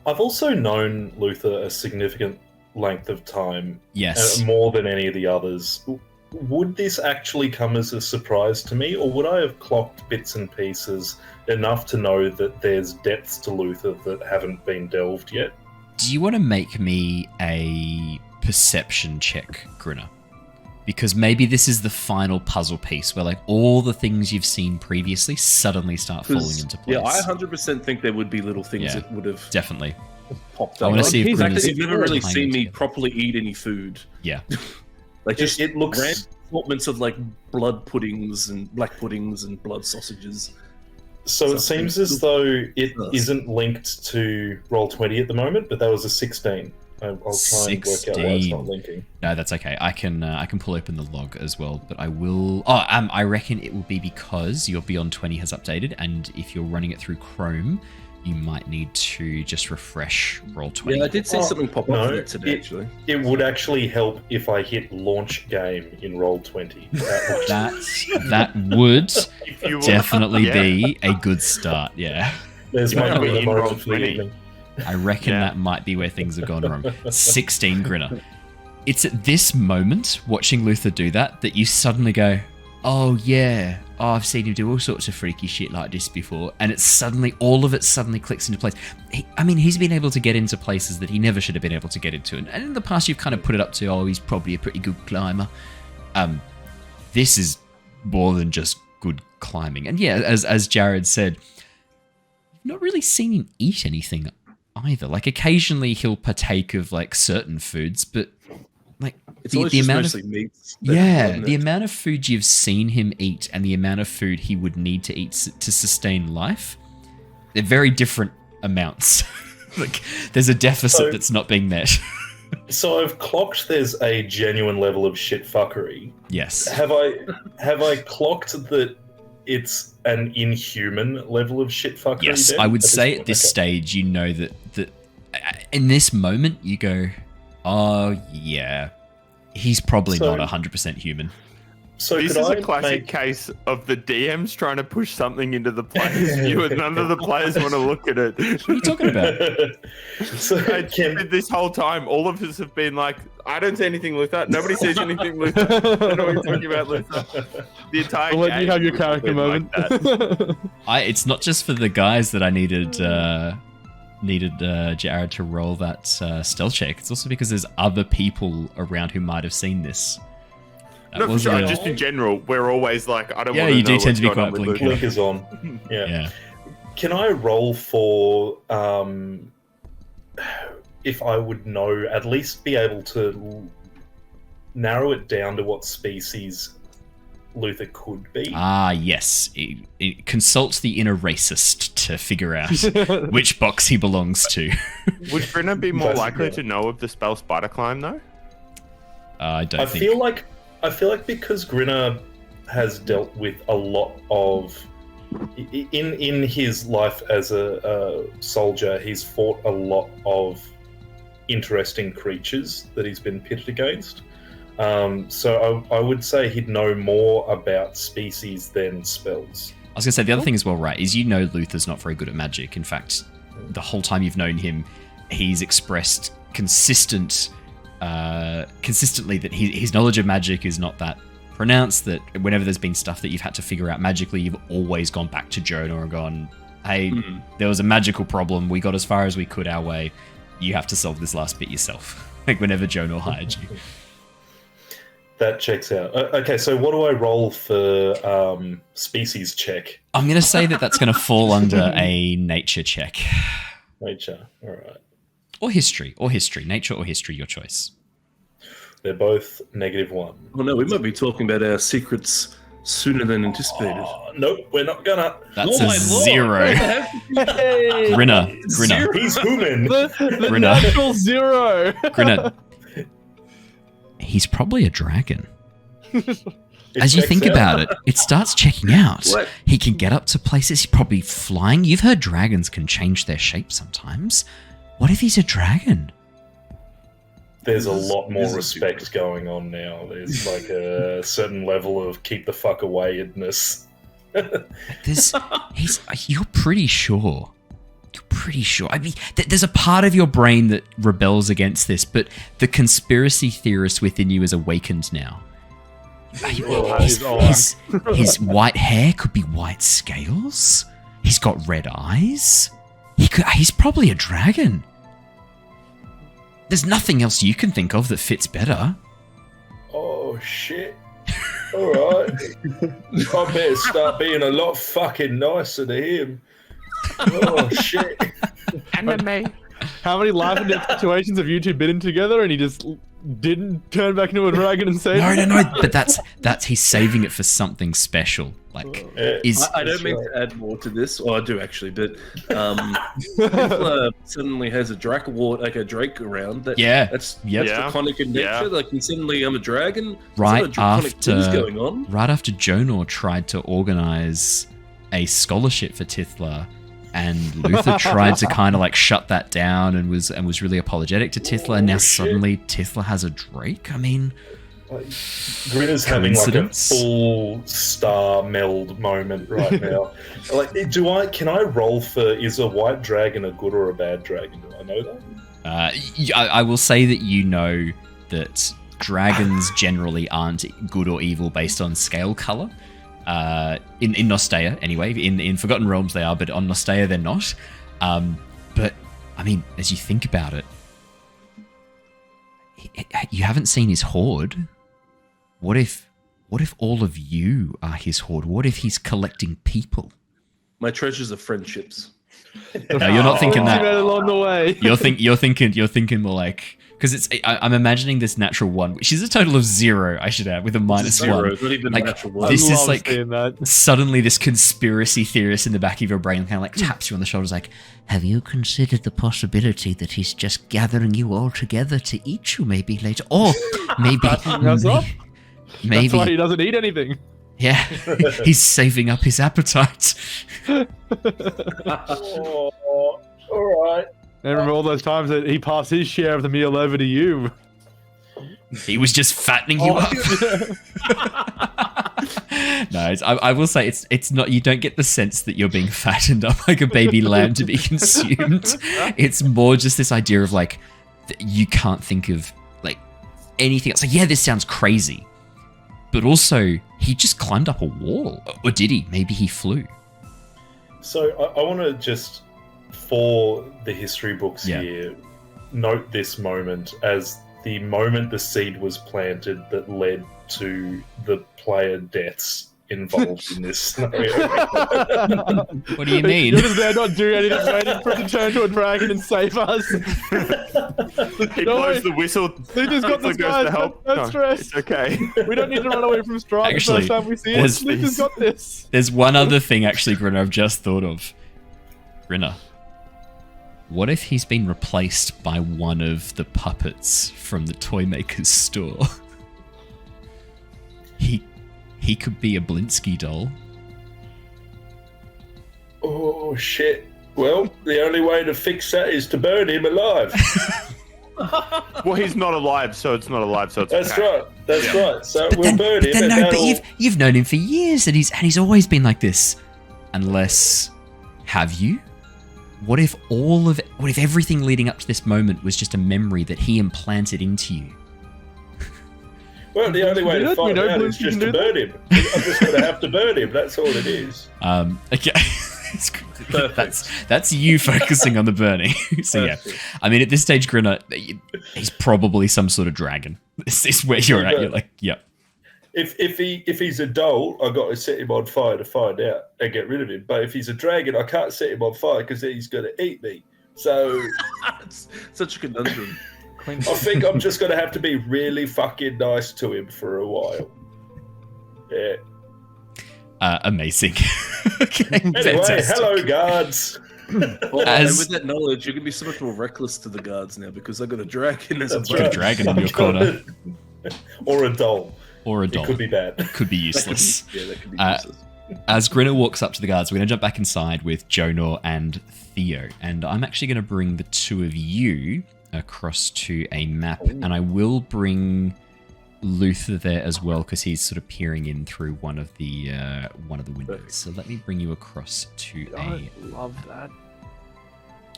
I've also known Luthor a significant length of time. Yes, more than any of the others. Would this actually come as a surprise to me, or would I have clocked bits and pieces enough to know that there's depths to Luthor that haven't been delved yet? Do you want to make me a perception check, Grinner? Because maybe this is the final puzzle piece where like all the things you've seen previously suddenly start falling into place. Yeah, I 100% think there would be little things that would have definitely popped up. I want to see if Grinner's you've never really seen me properly eat any food. Yeah. Like just it looks random assortments of like blood puddings and black puddings and blood sausages. So it seems as though it isn't linked to Roll20 at the moment, but that was a 16. I'll try and work out why it's not linking. No, that's okay. I can pull open the log as well, but I will. I reckon it will be because your Beyond 20 has updated, and if you're running it through Chrome, you might need to just refresh Roll20. Yeah, I did see something pop up there today, actually. It would actually help if I hit launch game in Roll20. That would definitely be a good start, yeah. There's my good moment for the evening. I reckon that might be where things have gone wrong. 16 Grinner. It's at this moment, watching Luthor do that, that you suddenly go, oh yeah, I've seen him do all sorts of freaky shit like this before, and all of it suddenly clicks into place. He's been able to get into places that he never should have been able to get into, and in the past you've kind of put it up to, oh, he's probably a pretty good climber. This is more than just good climbing. And yeah, as Jared said, you've not really seen him eat anything either. Like occasionally he'll partake of like certain foods, but like it's the amount of meats. the amount of food you've seen him eat and the amount of food he would need to eat to sustain life, they're very different amounts. Like there's a deficit that's not being met. So I've clocked there's a genuine level of shit fuckery. Yes. Have I clocked that it's an inhuman level of shit fuckery? Yes, then? I would say at this stage, you know that in this moment you go, oh yeah, he's probably not 100% human. So This could is I a classic make- case of the DMs trying to push something into the players' view, and none of the players want to look at it. What are you talking about? So This whole time, all of us have been like, I don't see anything, Luther. Nobody sees anything, Luther. I don't know what you're talking about, Luther. The entire I'll let you game have your would have character been moment. like that. It's not just for the guys that I needed Jared to roll that stealth check. It's also because there's other people around who might have seen this. That No, for was sure. a- Just in general, we're always like, I don't Yeah, want to you know do what's tend to be going quite on with blinky. Luther. Blinkers on. Yeah. yeah. Can I roll for if I would know, at least be able to narrow it down to what species Luther could be? Ah, yes. It consults the inner racist to figure out which box he belongs to. Would Grinner be more That's- likely yeah. to know of the spell Spider Climb, though? I don't I think. feel like because Grinner has dealt with a lot of in his life as a soldier, he's fought a lot of interesting creatures that he's been pitted against. So I would say he'd know more about species than spells. I was going to say, the other thing as well, right, is Luther's not very good at magic. In fact, the whole time you've known him, he's expressed consistently that his knowledge of magic is not that pronounced, that whenever there's been stuff that you've had to figure out magically, you've always gone back to Jonor and gone, hey, there was a magical problem, we got as far as we could our way, you have to solve this last bit yourself. Like whenever Jonor hired you. That checks out. Okay, so what do I roll for species check? I'm going to say that that's going to fall under a nature check. Nature, all right. Or history. Nature or history, your choice. They're both -1. Oh no, we might be talking about our secrets sooner than anticipated. Oh, nope, we're not gonna. That's Oh a my lord. 0. Hey! Grinner. He's human. The Grinner. natural 0. Grinner. He's probably a dragon. It As you checks think out. about it, it starts checking out. What? He can get up to places. He's probably flying. You've heard dragons can change their shape sometimes. What if he's a dragon? There's a lot more This is respect going on now. There's like a certain level of keep the fuck away-edness. You're pretty sure. You're pretty sure. I mean, there's a part of your brain that rebels against this, but the conspiracy theorist within you is awakened now. His white hair could be white scales. He's got red eyes. He's probably a dragon. There's nothing else you can think of that fits better. Oh shit. Alright. I better start being a lot fucking nicer to him. Oh shit. Anime. How many life and death situations have you two been in together and he just didn't turn back into a dragon and save you? No. But that's he's saving it for something special. Like, I don't mean to add more to this, or I do actually, but Tithla suddenly has a Drakewart, like a Drake around. That's draconic in nature. Yeah. Like, he suddenly, I'm a dragon. Right There's a lot of draconic things after going on. right after Jonor tried to organize a scholarship for Tithla, and Luther tried to kind of like shut that down and was really apologetic to Tithla, and now suddenly Tithla has a Drake. I mean, Grinner's having like a Coincidence? full star meld moment right now. Like, can I roll for, is a white dragon a good or a bad dragon? Do I know that? I will say that you know that dragons generally aren't good or evil based on scale color. In Nostea, anyway. In Forgotten Realms they are, but on Nostea they're not. But, I mean, as you think about it, you haven't seen his horde. What if all of you are his horde? What if he's collecting people? My treasures are friendships. No, you're not thinking that. Along the way. You're thinking more like, because I'm imagining this natural 1, which is a total of 0. I should add with a -1. It's not even Like, natural one. this I is love like seeing that. suddenly this conspiracy theorist in the back of your brain kind of like taps you on the shoulders, like, have you considered the possibility that he's just gathering you all together to eat you maybe later, or maybe That's why he maybe doesn't eat anything. yeah, he's saving up his appetite. Oh, alright. And remember all those times that he passed his share of the meal over to you. He was just fattening you up. No, I will say it's not. You don't get the sense that you're being fattened up like a baby lamb to be consumed. It's more just this idea of like you can't think of like anything else. Like, yeah, this sounds crazy, but also he just climbed up a wall, or did he? Maybe he flew. So I want to just, for the history books here, note this moment as the moment the seed was planted that led to the player deaths involved in this scenario. What do you mean? You're just there not doing anything, waiting for it to turn to a dragon and save us. He blows the whistle. Luther's got this, goes guys. to help. Don't No, stress. it's okay. We don't need to run away from Strahd the first time we see it. Luther's got this. There's one other thing, actually, Grinner, I've just thought of. Grinner, what if he's been replaced by one of the puppets from the toy maker's store? He could be a Blinsky doll. Oh, shit. Well, the only way to fix that is to burn him alive. Well, he's not alive, so it's not alive, so it's That's okay. right. That's right. So But we'll burn him. And that'll... you've known him for years, and he's always been like this. Unless, have you? What if everything leading up to this moment was just a memory that he implanted into you? Well, the only way to find out is just to burn him. I'm just going to have to burn him. That's all it is. Okay. That's you focusing on the burning. So yeah, I mean, at this stage, Grinner, he's probably some sort of dragon. This is where you're at. You're like, yep. If he's a doll, I've got to set him on fire to find out and get rid of him. But if he's a dragon, I can't set him on fire because then he's going to eat me. So It's such a conundrum. I think I'm just going to have to be really fucking nice to him for a while. Yeah. Amazing. Okay, Anyway, fantastic. hello, guards. Well, and with that knowledge, you're going to be so much more reckless to the guards now because they've got a dragon as That's a Got a right. dragon in your corner. Or a doll. Or a doll. It could be bad. Could be useless. That could be useless. As Grinner walks up to the guards, we're going to jump back inside with Jonor and Theo. And I'm actually going to bring the two of you across to a map. And I will bring Luther there as well because he's sort of peering in through one of the windows. Perfect. So let me bring you across to I love that.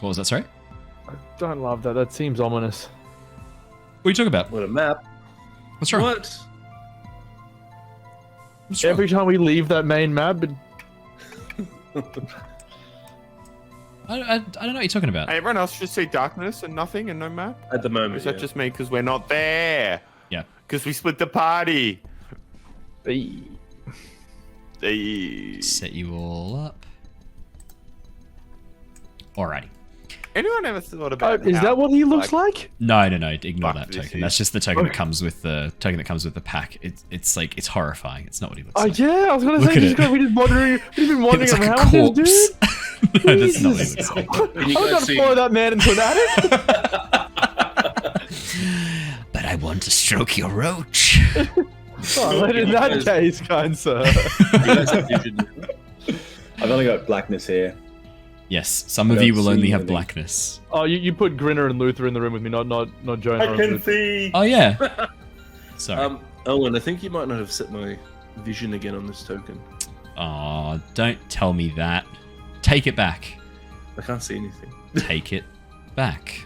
What was that, sorry? I don't love that. That seems ominous. What are you talking about? What a map. What's wrong? What? What's wrong? Every time we leave that main map, I don't know what you're talking about. Hey, everyone else should see darkness and nothing and no map? At the Or moment, is that just me because we're not there? Yeah. Because we split the party. Hey. Set you all up. Alrighty. Anyone ever thought about Is how, that what he looks like? No, ignore Fuck that this token. is- That's just the token that comes with the pack. It's horrifying. It's not what he looks Oh like. yeah, I was gonna Look say at just it. got, we've been wandering It's like a around this corpse. dude. No, that's not what he Jesus. looks like. And you I'm guys gonna see- follow that man into an attic. But I want to stroke your roach. Oh, in that case, kind sir. You guys have vision. I've only got blackness here. Yes, some I of don't you will see only have anything. blackness. Oh, you put Grinner and Luther in the room with me, not Jonor. I can see. Oh yeah. Sorry. Owen, I think you might not have set my vision again on this token. Oh, don't tell me that. Take it back. I can't see anything. Take it back.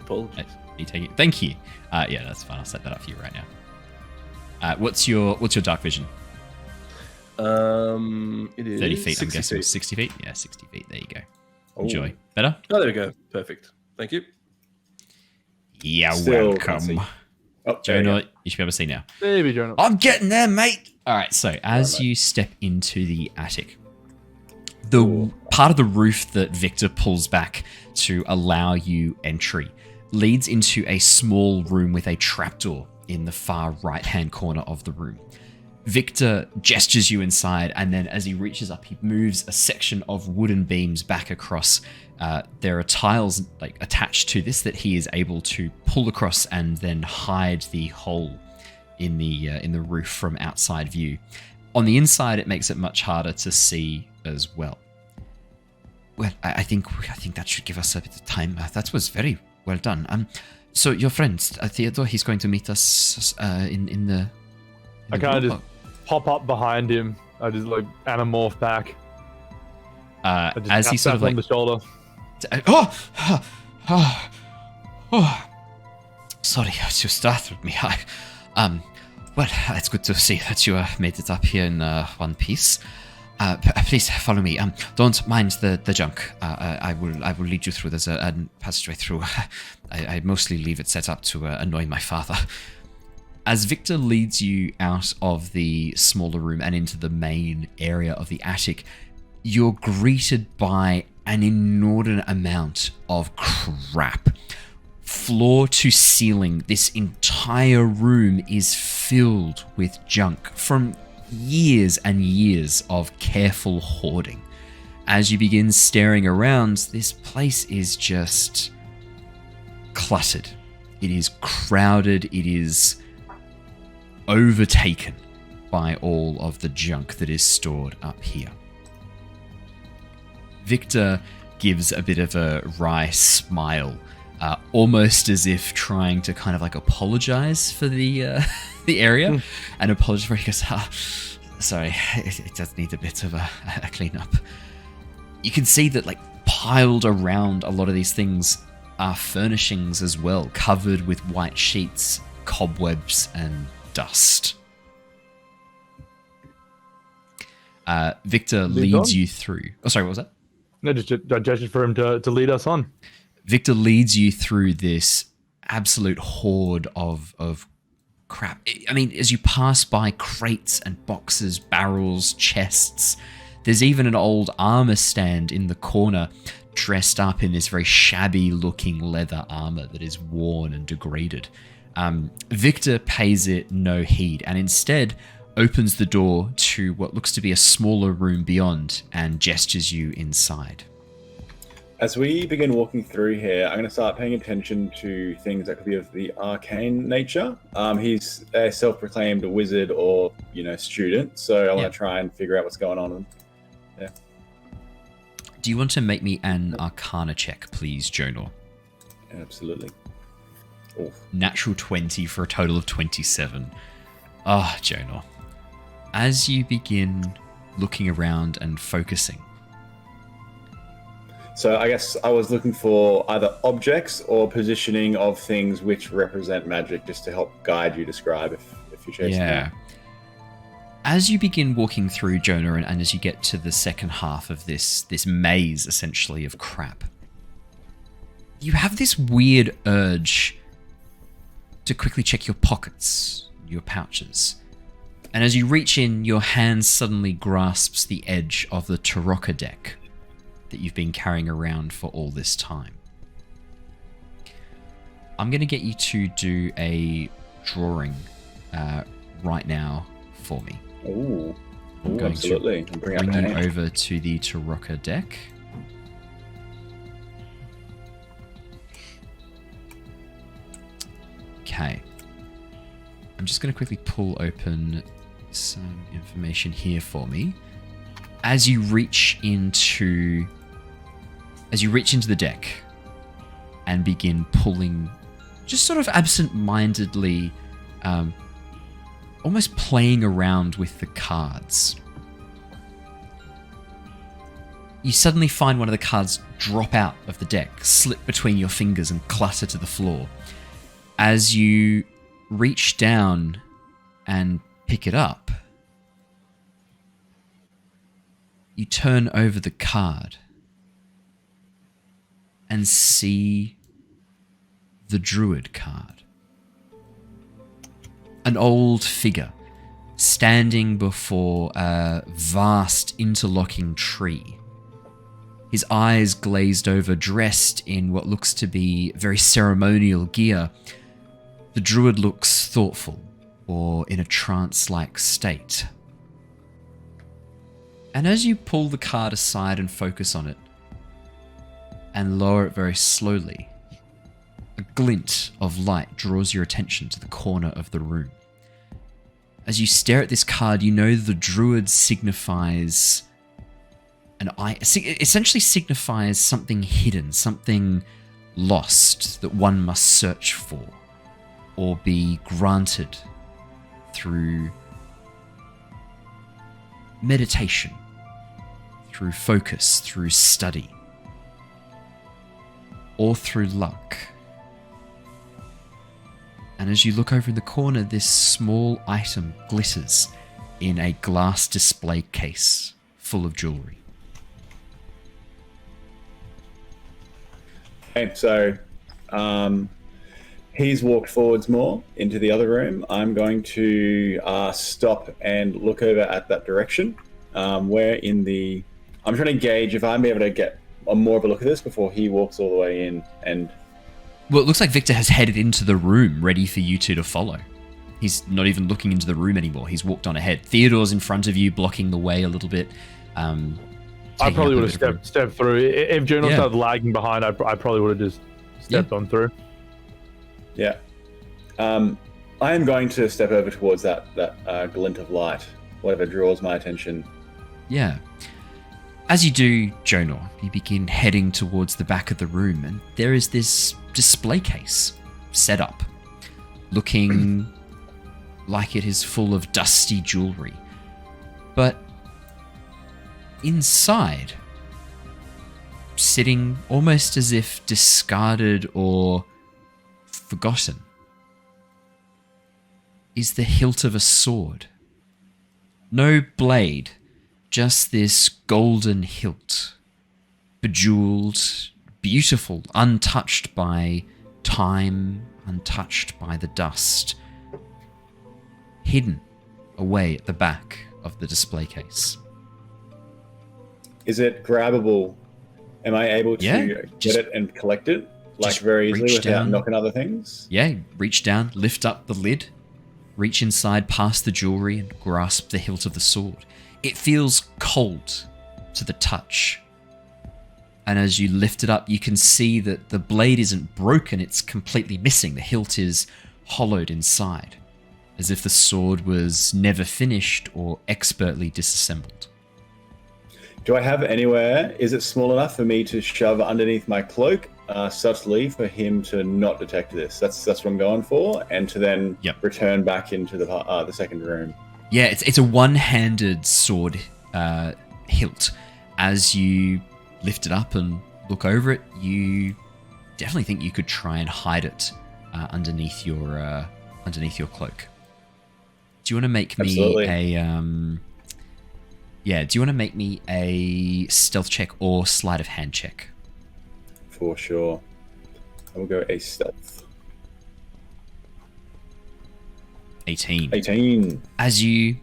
Apologies. You take it. Thank you. Yeah, that's fine. I'll set that up for you right now. What's your dark vision? It is 30 feet, I'm 60 guessing. feet. 60 feet? Yeah, 60 feet. There you go. Oh. Enjoy. Better? Oh, there we go. Perfect. Thank you. Yeah, Still can't see. welcome. Oh, there we go. Jonor, you should be able to see now. Maybe Jonor. I'm getting there, mate. All right, so as you step into the attic, the part of the roof that Victor pulls back to allow you entry leads into a small room with a trapdoor in the far right-hand corner of the room. Victor gestures you inside, and then as he reaches up, he moves a section of wooden beams back across. There are tiles attached to this that he is able to pull across and then hide the hole in the roof from outside view. On the inside, it makes it much harder to see as well. Well, I think that should give us a bit of time. That was very well done. So your friend Theodore, he's going to meet us in I kind of just pop up behind him. I just like anamorph back. As he sort of on like the shoulder. Sorry, you startled me. Well, it's good to see that you made it up here in one piece. Please follow me. Don't mind the junk. I will lead you through. There's a passageway through. I mostly leave it set up to annoy my father. As Victor leads you out of the smaller room and into the main area of the attic, you're greeted by an inordinate amount of crap. Floor to ceiling, this entire room is filled with junk from years and years of careful hoarding. As you begin staring around, this place is just cluttered. It is crowded. It is overtaken by all of the junk that is stored up here. Victor gives a bit of a wry smile, almost as if trying to kind of like apologize for the area and apologize for it. He goes, sorry, it does need a bit of a cleanup. You can see that like piled around a lot of these things are furnishings as well, covered with white sheets, cobwebs, and dust. Victor leads you through. Oh, sorry, what was that? No, just a gesture for him to lead us on. Victor leads you through this absolute horde of crap. I mean, as you pass by crates and boxes, barrels, chests, there's even an old armor stand in the corner dressed up in this very shabby looking leather armor that is worn and degraded. Victor pays it no heed and instead opens the door to what looks to be a smaller room beyond and gestures you inside. As we begin walking through here, I'm going to start paying attention to things that could be of the arcane nature. He's a self-proclaimed wizard or, student, so I want to try and figure out what's going on. Yeah. Do you want to make me an Arcana check, please, Jonor? Absolutely. Oof. Natural 20 for a total of 27. Ah, Jonor. As you begin looking around and focusing. So I guess I was looking for either objects or positioning of things which represent magic, just to help guide you, describe if you're chasing them. As you begin walking through, Jonor, and as you get to the second half of this maze, essentially, of crap, you have this weird urge to quickly check your pockets, your pouches. And as you reach in, your hand suddenly grasps the edge of the Tarokka deck that you've been carrying around for all this time. I'm going to get you to do a drawing right now for me. Ooh, I'm going absolutely. to bring you over to the Tarokka deck. Okay. I'm just going to quickly pull open some information here for me. As you reach into the deck and begin pulling, just sort of absent-mindedly, almost playing around with the cards, you suddenly find one of the cards drop out of the deck, slip between your fingers and clutter to the floor. As you reach down and pick it up, you turn over the card and see the Druid card. An old figure standing before a vast interlocking tree. His eyes glazed over, dressed in what looks to be very ceremonial gear. The Druid looks thoughtful or in a trance-like state. And as you pull the card aside and focus on it, and lower it very slowly, a glint of light draws your attention to the corner of the room. As you stare at this card, you know the Druid signifies essentially signifies something hidden, something lost that one must search for, or be granted through meditation, through focus, through study, or through luck. And as you look over in the corner, this small item glitters in a glass display case full of jewelry. Okay, so he's walked forwards more into the other room. I'm going to stop and look over at that direction. I'm trying to gauge if I'm able to get more of a look at this before he walks all the way in. And well, it looks like Victor has headed into the room, ready for you two to follow. He's not even looking into the room anymore. He's walked on ahead. Theodore's in front of you, blocking the way a little bit. I probably would have stepped through. If Jonor started lagging behind, I probably would have just stepped on through. Yeah. I am going to step over towards that glint of light, whatever draws my attention. Yeah. As you do, Jonor, you begin heading towards the back of the room, and there is this display case set up, looking like it is full of dusty jewelry. But inside, sitting almost as if discarded or forgotten, is the hilt of a sword. No blade, just this golden hilt, bejeweled, beautiful, untouched by time, untouched by the dust, hidden away at the back of the display case. Is it grabbable? Am I able to get it and collect it very easily without knocking other things? Yeah, reach down, lift up the lid, reach inside past the jewelry and grasp the hilt of the sword. It feels cold to the touch. And as you lift it up, you can see that the blade isn't broken, it's completely missing. The hilt is hollowed inside, as if the sword was never finished or expertly disassembled. Do I have anywhere? Is it small enough for me to shove underneath my cloak subtly for him to not detect this? That's what I'm going for, and to then return back into the second room. Yeah, it's a one-handed sword hilt. As you lift it up and look over it, you definitely think you could try and hide it underneath your cloak. Do you want to make me do you want to make me a stealth check or sleight of hand check? For sure. I will go a stealth. 18. As you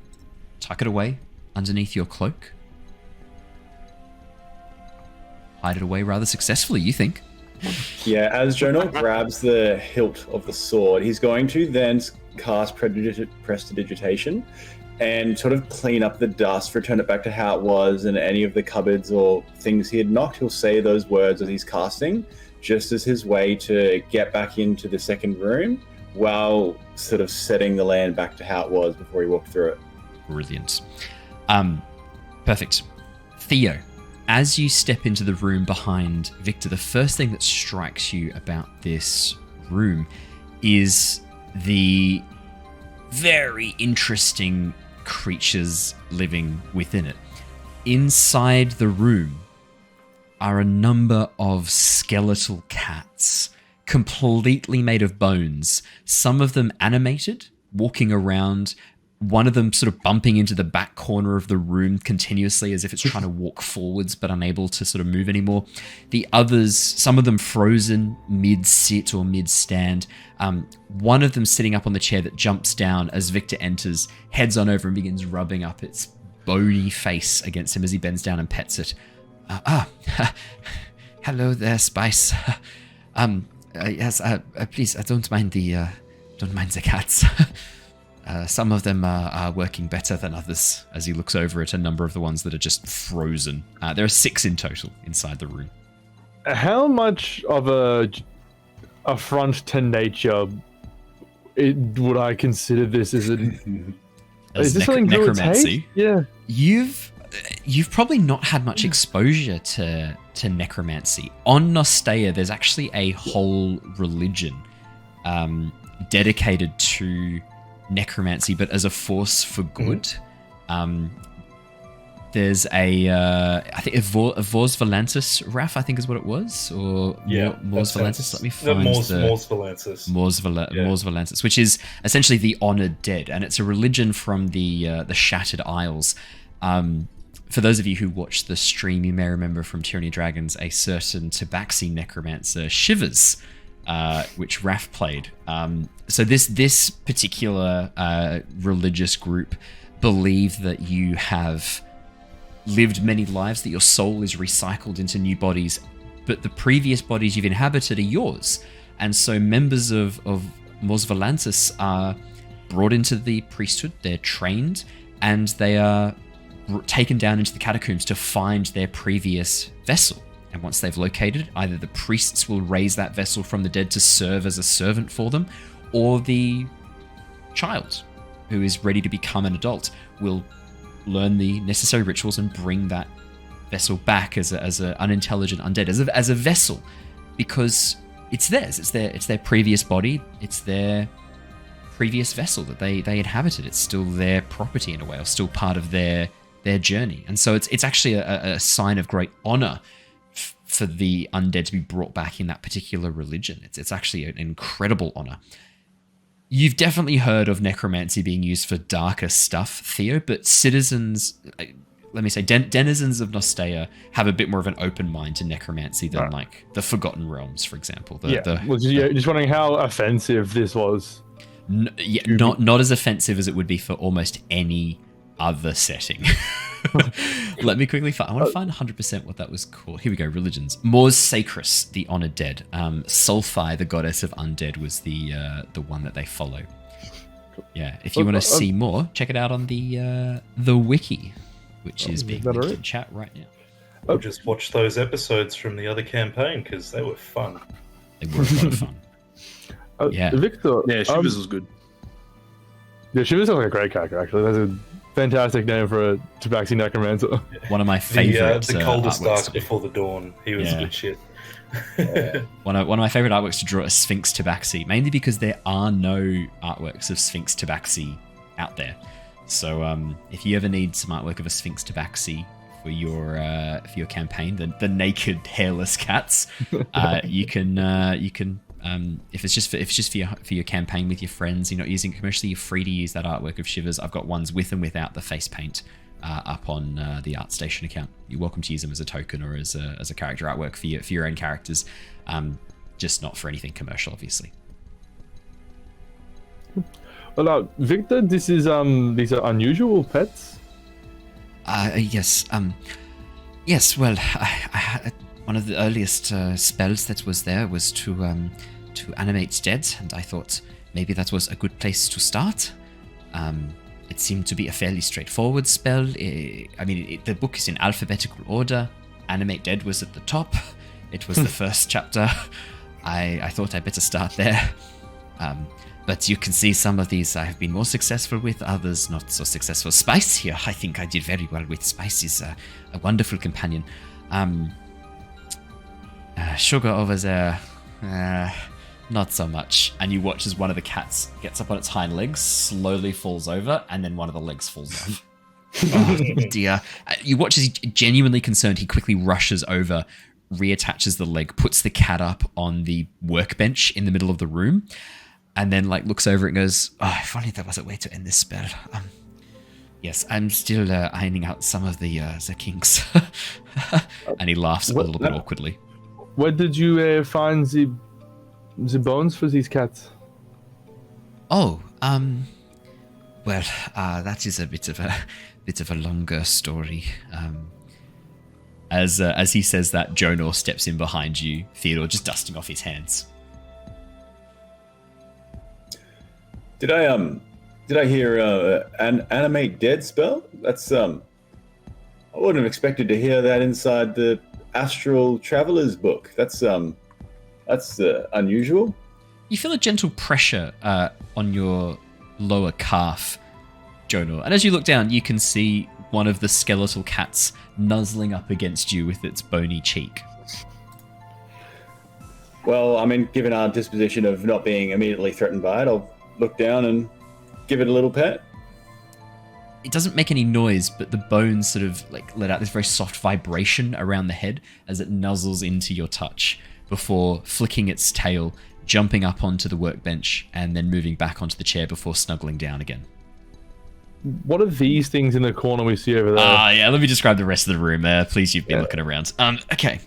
tuck it away underneath your cloak, hide it away rather successfully, you think. Yeah, as Jonor grabs the hilt of the sword, he's going to then cast Prestidigitation and sort of clean up the dust, return it back to how it was, and any of the cupboards or things he had knocked, he'll say those words as he's casting, just as his way to get back into the second room while sort of setting the land back to how it was before he walked through it. Brilliant. Perfect. Theo, as you step into the room behind Victor, the first thing that strikes you about this room is the very interesting creatures living within it. Inside the room are a number of skeletal cats, completely made of bones, some of them animated, walking around, one of them sort of bumping into the back corner of the room continuously as if it's trying to walk forwards but unable to sort of move anymore. The others, some of them frozen mid-sit or mid-stand. One of them sitting up on the chair that jumps down as Victor enters, heads on over and begins rubbing up its bony face against him as he bends down and pets it. Hello there, Spice. Yes, please, don't mind the cats. Some of them are working better than others, as he looks over at a number of the ones that are just frozen. There are 6 in total inside the room. How much of a affront to nature would I consider this as is this something necromancy? Yeah. You've probably not had much exposure to necromancy. On Nostea, there's actually a whole religion dedicated to necromancy, but as a force for good. There's I think a Vors Valantis Raph, I think is what it was, or Mors Valantis. Let me find Mors Valantis. Mors Valantis, which is essentially the honored dead, and it's a religion from the Shattered Isles. For those of you who watched the stream, you may remember from Tyranny of Dragons a certain Tabaxi necromancer, Shivers, which Raph played. So this particular religious group believe that you have lived many lives, that your soul is recycled into new bodies, but the previous bodies you've inhabited are yours. And so members of Mors Valantis are brought into the priesthood, they're trained, and they are taken down into the catacombs to find their previous vessel. And once they've located, either the priests will raise that vessel from the dead to serve as a servant for them, or the child who is ready to become an adult will learn the necessary rituals and bring that vessel back as an unintelligent undead, as a vessel, because it's theirs. It's their previous body. It's their previous vessel that they inhabited. It's still their property in a way, or still part of their journey. And so it's actually a sign of great honor for the undead to be brought back in that particular religion. It's actually an incredible honor. You've definitely heard of necromancy being used for darker stuff, Theo, but citizens, let me say, denizens of Nostea have a bit more of an open mind to necromancy than like the Forgotten Realms, for example. Just wondering how offensive this was. Not as offensive as it would be for almost any other setting. Let me quickly find. I want to find 100% what that was called. Here we go. Religions. Mors Sacris, the honored dead. Sulfi, the goddess of undead, was the one that they follow. Yeah. If you want to see more, check it out on the wiki, which is being linked in chat right now. I'll just watch those episodes from the other campaign because they were fun. They were a lot of fun. Yeah. Victor. Yeah, Shivers was good. Yeah, Shivers sounds like a great character. Actually, that's a fantastic name for a Tabaxi necromancer. One of my favorite. The coldest dark before the dawn. He was good shit. One of my favorite artworks to draw is Sphinx Tabaxi, mainly because there are no artworks of Sphinx Tabaxi out there. So if you ever need some artwork of a Sphinx Tabaxi for your campaign, the naked hairless cats, you can. If it's just for your campaign with your friends, you're not using it commercially, you're free to use that artwork of Shivers. I've got ones with and without the face paint up on the ArtStation account. You're welcome to use them as a token or as a character artwork for your own characters, just not for anything commercial, obviously. Well, Victor, these are unusual pets. Yes. Yes. Well, I one of the earliest spells that was there was to animate dead, and I thought maybe that was a good place to start. It seemed to be a fairly straightforward spell. The book is in alphabetical order. Animate dead was at the top. It was the first chapter. I thought I'd better start there. But you can see some of these I have been more successful with, others not so successful. Spice here, I think I did very well with. Spice is a wonderful companion. Sugar over there, not so much. And you watch as one of the cats gets up on its hind legs, slowly falls over, and then one of the legs falls off. Oh dear. You watch as he's genuinely concerned. He quickly rushes over, reattaches the leg, puts the cat up on the workbench in the middle of the room, and then looks over and goes, "Oh, if only there was a way to end this spell." Yes, I'm still ironing out some of the kinks. And he laughs a little bit awkwardly. Where did you find the bones for these cats? Oh, well, that is a bit of a longer story. As he says that, Jonor steps in behind you, Theodore just dusting off his hands. Did I hear an animate dead spell? That's I wouldn't have expected to hear that inside the Astral Traveler's book. That's unusual. You feel a gentle pressure on your lower calf, Jonor, and as you look down, you can see one of the skeletal cats nuzzling up against you with its bony cheek. Well, I mean, given our disposition of not being immediately threatened by it, I'll look down and give it a little pet. it doesn't make any noise, but the bones sort of like let out this very soft vibration around the head as it nuzzles into your touch before flicking its tail, jumping up onto the workbench, and then moving back onto the chair before snuggling down again. What are these things in the corner we see over there? Yeah, let me describe the rest of the room. Please, you've been looking around. Okay.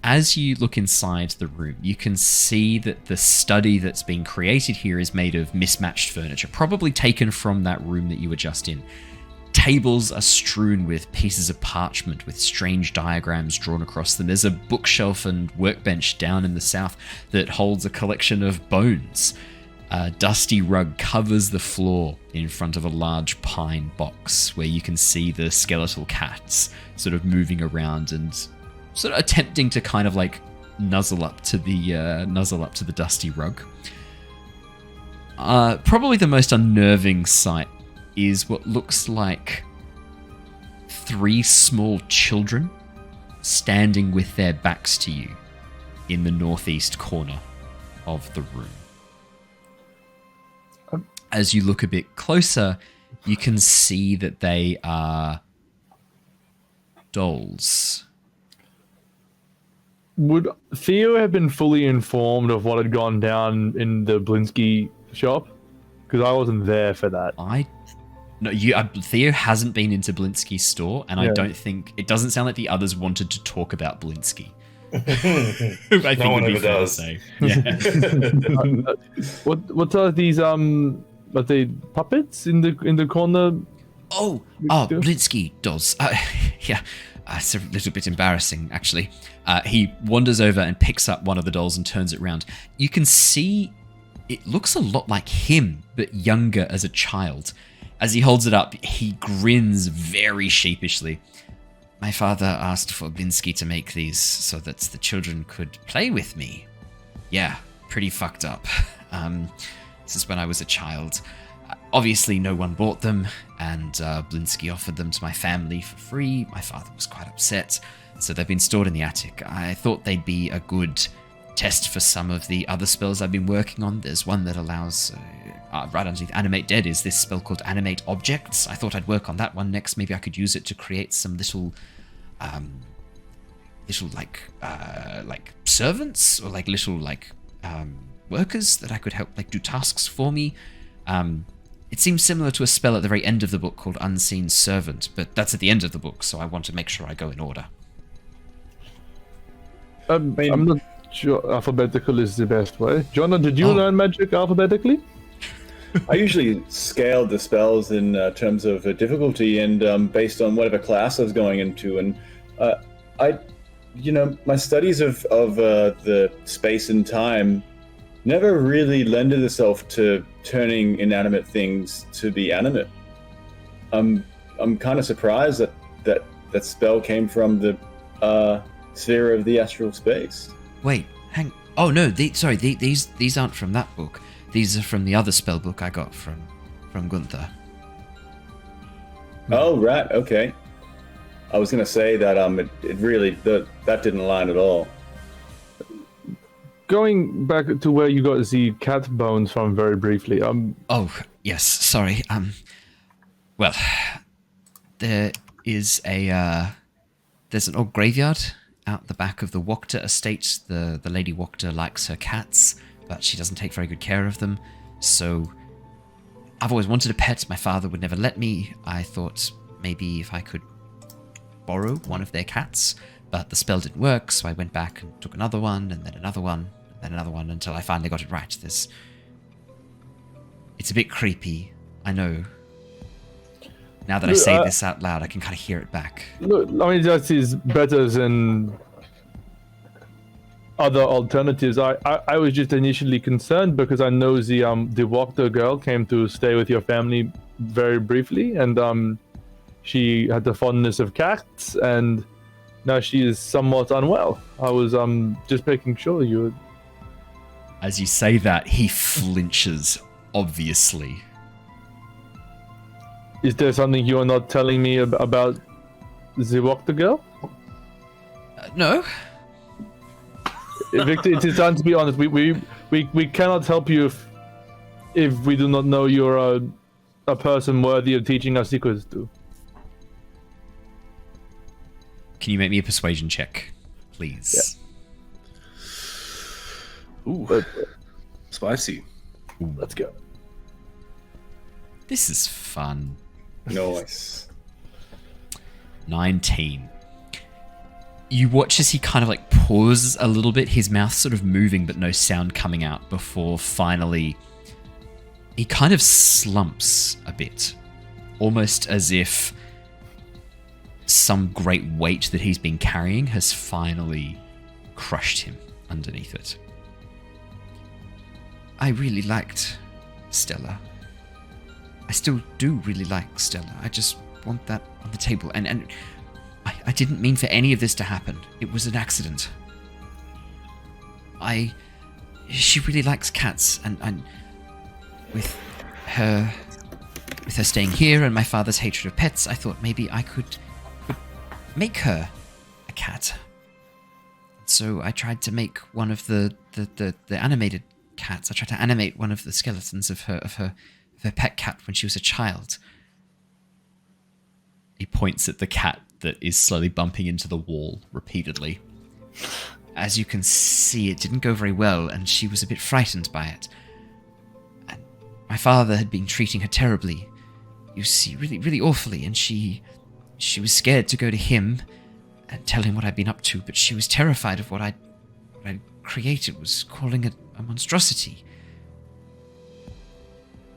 As you look inside the room, you can see that the study that's being created here is made of mismatched furniture, probably taken from that room that you were just in. Tables are strewn with pieces of parchment with strange diagrams drawn across them. There's a bookshelf and workbench down in the south that holds a collection of bones. A dusty rug covers the floor in front of a large pine box where you can see the skeletal cats sort of moving around and sort of attempting to kind of like nuzzle up to the dusty rug. Probably the most unnerving sight is what looks like 3 small children standing with their backs to you in the northeast corner of the room. As you look a bit closer, you can see that they are dolls. Would Theo have been fully informed of what had gone down in the Blinsky shop? Because I wasn't there for that. Theo hasn't been into Blinsky's store, and I don't think it doesn't sound like the others wanted to talk about Blinsky. I think No one would be ever fair to does. say. Yeah. What are these? Are they puppets in the corner? Blinsky dolls. It's a little bit embarrassing, actually. He wanders over and picks up one of the dolls and turns it around. You can see it looks a lot like him, but younger as a child. As he holds it up, he grins very sheepishly. My father asked for Blinsky to make these so that the children could play with me. Yeah, pretty fucked up. This is when I was a child. Obviously, no one bought them, and Blinsky offered them to my family for free. My father was quite upset, so they've been stored in the attic. I thought they'd be a good test for some of the other spells I've been working on. There's one that allows, right underneath Animate Dead is this spell called Animate Objects. I thought I'd work on that one next. Maybe I could use it to create some little servants, or like little workers that I could help do tasks for me. It seems similar to a spell at the very end of the book called Unseen Servant, but that's at the end of the book, so I want to make sure I go in order. I'm not sure alphabetical is the best way. Jonah, did you learn magic alphabetically? I usually scaled the spells in terms of difficulty and based on whatever class I was going into. And my studies of the space and time never really lended itself to turning inanimate things to be animate. I'm kind of surprised that spell came from the sphere of the astral space. Wait, hang. Oh no, these aren't from that book. These are from the other spell book I got from Gunther. Oh right, okay. I was gonna say that it really that didn't align at all. Going back to where you got the cat bones from very briefly. Oh yes, sorry. Well, there is there's an old graveyard out the back of the Wachter estate. The Lady Wachter likes her cats, but she doesn't take very good care of them. So I've always wanted a pet. My father would never let me. I thought maybe if I could borrow one of their cats, but the spell didn't work, so I went back and took another one, and then another one, and then another one, until I finally got it right. It's a bit creepy, I know. Now that I say this out loud, I can kind of hear it back. Look, I mean, that is better than other alternatives. I was just initially concerned because I know the Wachter girl came to stay with your family very briefly, and she had the fondness of cats, and now she is somewhat unwell. I was just making sure you would... As you say that, he flinches, obviously. Is there something you're not telling me about the Wachter girl? No. Victor, it is time to be honest. We cannot help you if we do not know your a person worthy of teaching us secrets to. Can you make me a persuasion check, please? Ooh, spicy. Ooh. Let's go. This is fun. Nice. 19. You watch as he kind of like pauses a little bit, his mouth sort of moving but no sound coming out, before finally he kind of slumps a bit, almost as if some great weight that he's been carrying has finally crushed him underneath it. I really liked Stella. I still do really like Stella. I just want that on the table. And I didn't mean for any of this to happen. It was an accident. She really likes cats, and with her staying here and my father's hatred of pets, I thought maybe I could make her a cat. So I tried to make one of the animated cats. I tried to animate one of the skeletons of her pet cat when she was a child. He points at the cat that is slowly bumping into the wall repeatedly. As you can see, it didn't go very well, and she was a bit frightened by it. And my father had been treating her terribly, you see, really, really awfully, and she was scared to go to him and tell him what I'd been up to, but she was terrified of what I'd created, was calling it a monstrosity.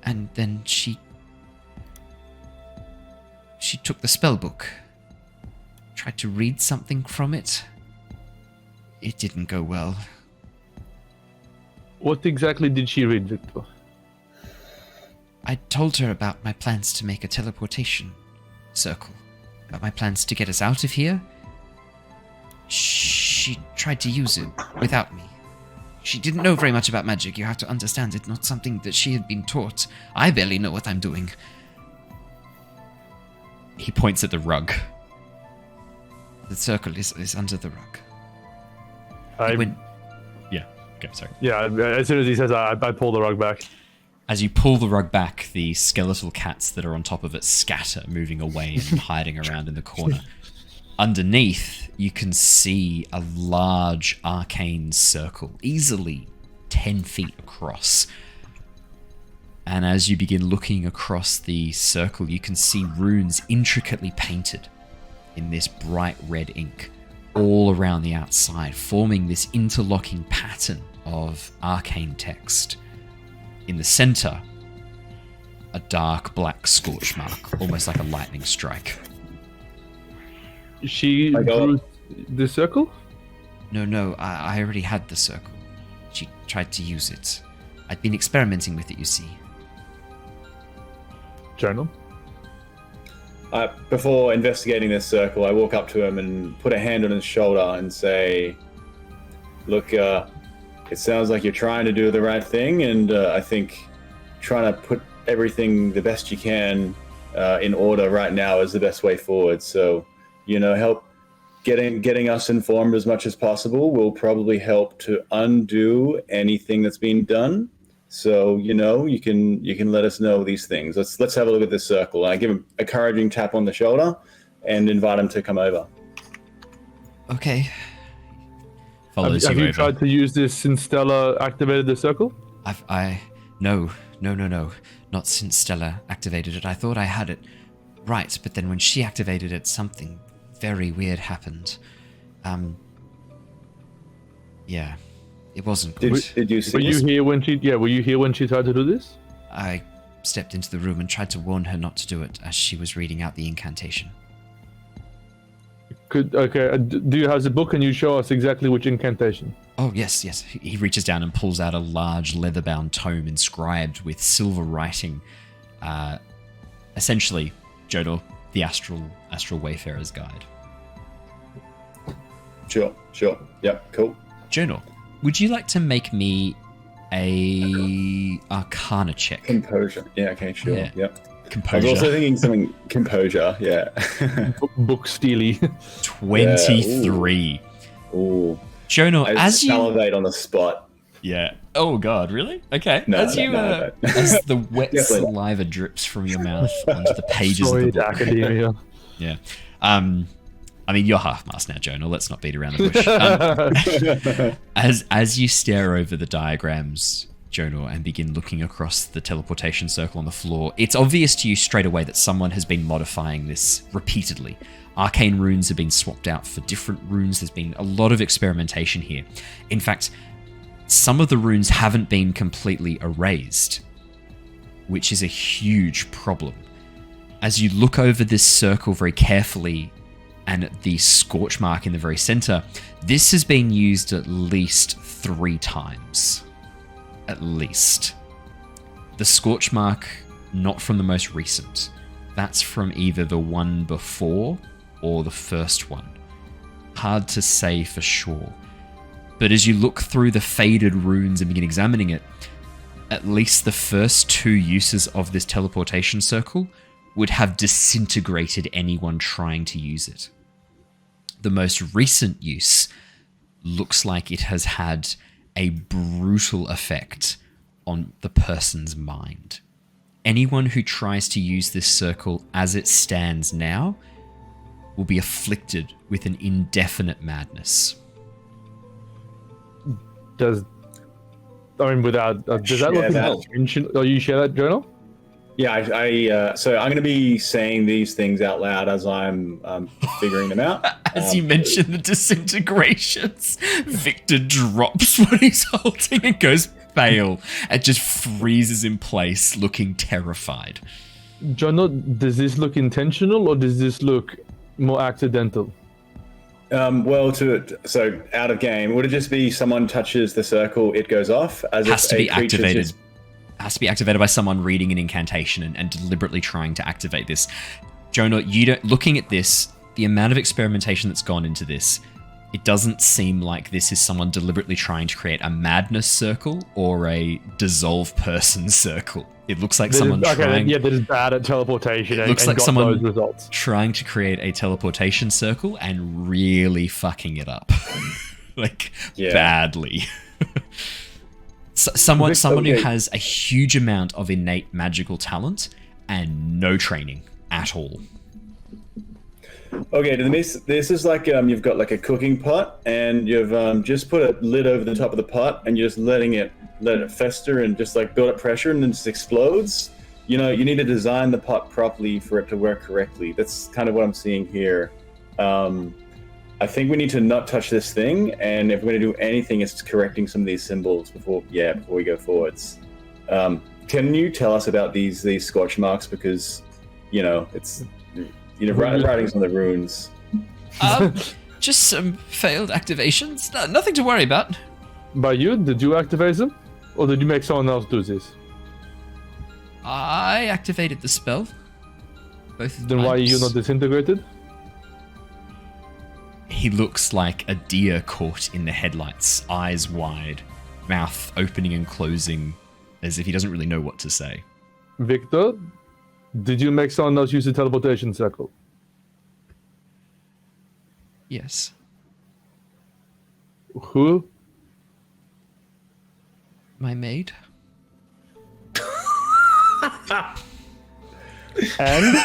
And then she took the spell book, tried to read something from it. It didn't go well. What exactly did she read, Victor? I told her about my plans to make a teleportation circle, about my plans to get us out of here. She tried to use it without me. She didn't know very much about magic, you have to understand. It's not something that she had been taught. I barely know what I'm doing. He points at the rug. The circle is under the rug. Yeah, go, sorry. Yeah, as soon as he says that, I pull the rug back. As you pull the rug back, the skeletal cats that are on top of it scatter, moving away and hiding around in the corner. Underneath, you can see a large arcane circle, easily 10 feet across. And as you begin looking across the circle, you can see runes intricately painted in this bright red ink all around the outside, forming this interlocking pattern of arcane text. In the center, a dark black scorch mark, almost like a lightning strike. She drew the circle? No, I already had the circle. She tried to use it. I'd been experimenting with it, you see. Journal? Before investigating this circle, I walk up to him and put a hand on his shoulder and say, look, it sounds like you're trying to do the right thing, and I think trying to put everything the best you can in order right now is the best way forward. So, help getting us informed as much as possible will probably help to undo anything that's been done. So, you can let us know these things. Let's have a look at this circle. I give him a encouraging tap on the shoulder and invite him to come over. Okay. Have you tried to use this since Stella activated the circle? No. Not since Stella activated it. I thought I had it right, but then when she activated it, something very weird happened. Yeah. It wasn't good. Did you see? Were you here when she tried to do this? I stepped into the room and tried to warn her not to do it as she was reading out the incantation. Do you have the book? Can you show us exactly which incantation? Oh, yes. He reaches down and pulls out a large leather-bound tome inscribed with silver writing. Essentially, Jonor, the Astral Wayfarer's Guide. Sure. Yep, cool. Jonor, would you like to make me a Arcana check? Composure. Yeah, okay, sure. Yeah. Yep. Composure. I was also thinking something composure, yeah. Book steely. 23. Yeah, ooh. Jonor, I salivate on the spot. Yeah. Oh God, really? Okay. No, as as the wet Definitely. saliva drips from your mouth onto the pages of the Sorry, book. academia. Yeah. I mean, you're half masked now, Jonah. Let's not beat around the bush. As you stare over the diagrams, Jonah, and begin looking across the teleportation circle on the floor, it's obvious to you straight away that someone has been modifying this repeatedly. Arcane runes have been swapped out for different runes. There's been a lot of experimentation here. In fact, some of the runes haven't been completely erased, which is a huge problem. As you look over this circle very carefully, and at the scorch mark in the very center, this has been used at least 3 times. At least. The scorch mark, not from the most recent. That's from either the one before or the first one. Hard to say for sure. But as you look through the faded runes and begin examining it, at least the first 2 uses of this teleportation circle would have disintegrated anyone trying to use it. The most recent use looks like it has had a brutal effect on the person's mind. Anyone who tries to use this circle as it stands now will be afflicted with an indefinite madness. Does that look intentional? Oh, you share that, Journal? Yeah, so I'm going to be saying these things out loud as I'm figuring them out. As you mention the disintegrations, Victor drops what he's holding and goes pale and just freezes in place, looking terrified. Journal, does this look intentional or does this look more accidental? So out of game, would it just be someone touches the circle, it goes off? Has to be activated. Has to be activated by someone reading an incantation and deliberately trying to activate this. Jonah, looking at this, the amount of experimentation that's gone into this, it doesn't seem like this is someone deliberately trying to create a madness circle or a dissolve person circle. It looks like someone trying... Yeah, that is bad at teleportation. It looks like someone those results. Trying to create a teleportation circle and really fucking it up. Badly. Someone who has a huge amount of innate magical talent and no training at all. Okay, this is like you've got like a cooking pot and you've just put a lid over the top of the pot and you're just let it fester and just like build up pressure and then it just explodes. You know, you need to design the pot properly for it to work correctly. That's kind of what I'm seeing here. I think we need to not touch this thing, and if we're going to do anything, it's correcting some of these symbols before we go forwards. Can you tell us about these scorch marks? Because, it's writing some of the runes. Just some failed activations. Nothing to worry about. By you? Did you activate them? Or did you make someone else do this? I activated the spell. Both Then why are you not disintegrated? He looks like a deer caught in the headlights, eyes wide, mouth opening and closing, as if he doesn't really know what to say. Victor, did you make someone else use the teleportation circle? Yes. Who? My maid. And?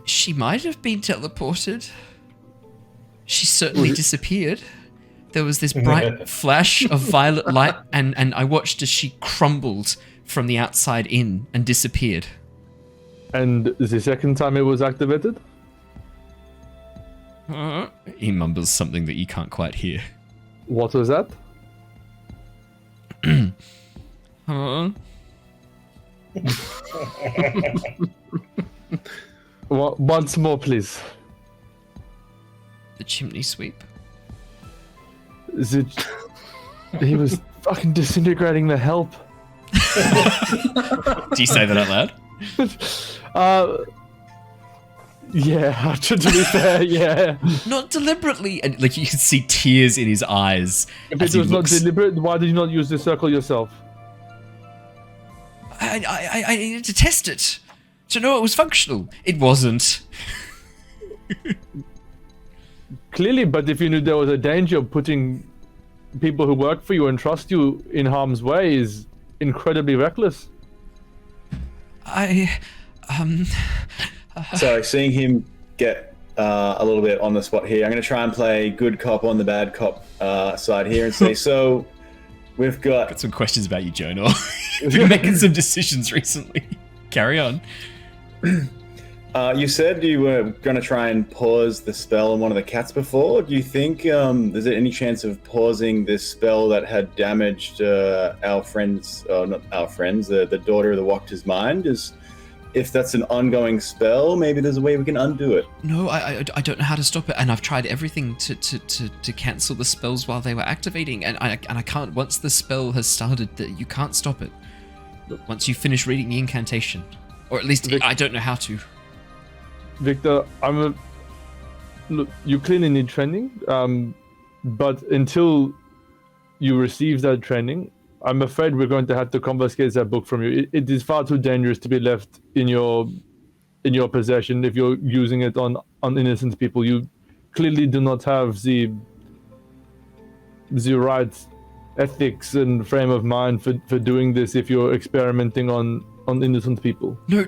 She might have been teleported. She certainly disappeared. There was this bright flash of violet light, and I watched as she crumbled from the outside in and disappeared. And the second time it was activated? He mumbles something that you can't quite hear. What was that? Once more, please. The chimney sweep. Is it? He was fucking disintegrating the help. Do you say that out loud? Yeah, to be fair, yeah. Not deliberately, and like you can see tears in his eyes. If it was not deliberate, why did you not use the circle yourself? I needed to test it to know it was functional. It wasn't. Clearly, but if you knew there was a danger of putting people who work for you and trust you in harm's way is incredibly reckless. So seeing him get a little bit on the spot here, I'm going to try and play good cop on the bad cop side here and say, so we've got some questions about you, Jonor. You've been making some decisions recently. Carry on. You said you were going to try and pause the spell on one of the cats before. Do you think there's any chance of pausing this spell that had damaged our friends, not our friends, the daughter of the Wachter's mind? If that's an ongoing spell, maybe there's a way we can undo it. No, I don't know how to stop it, and I've tried everything to cancel the spells while they were activating, and I can't. Once the spell has started, you can't stop it. Once you finish reading the incantation, or at least I don't know how to. Victor, look, you clearly need training, but until you receive that training, I'm afraid we're going to have to confiscate that book from you. It is far too dangerous to be left in your possession if you're using it on innocent people. You clearly do not have the right ethics and frame of mind for doing this if you're experimenting on innocent people. No,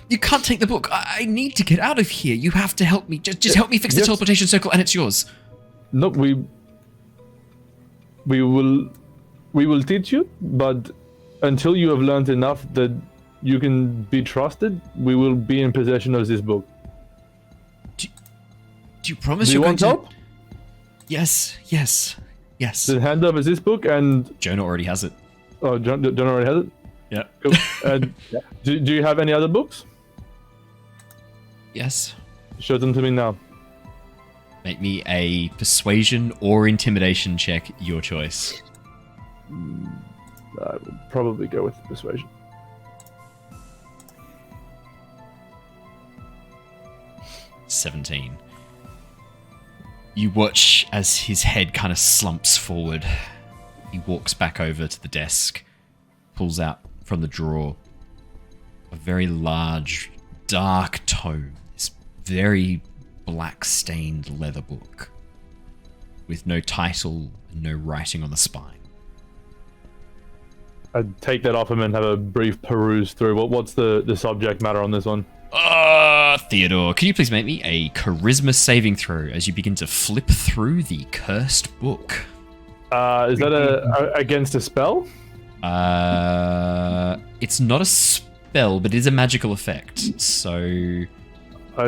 you can't take the book. I need to get out of here. You have to help me. Just help me fix the teleportation circle, and it's yours. No, we will teach you, but until you have learned enough that you can be trusted, we will be in possession of this book. Do you promise you're going to... help? Yes. Then hand over this book and... Jonor already has it. Oh, Jonor already has it? Yeah. Cool. And do you have any other books? Yes. Show them to me now. Make me a persuasion or intimidation check, your choice. I will probably go with persuasion. $17. You watch as his head kind of slumps forward. He walks back over to the desk, pulls out from the drawer a very large, dark tome. This very black-stained leather book with no title and no writing on the spine. I'd take that off him and have a brief peruse through. What's the subject matter on this one? Theodore, can you please make me a charisma saving throw as you begin to flip through the cursed book? Is that against a spell? It's not a spell, but it is a magical effect. So...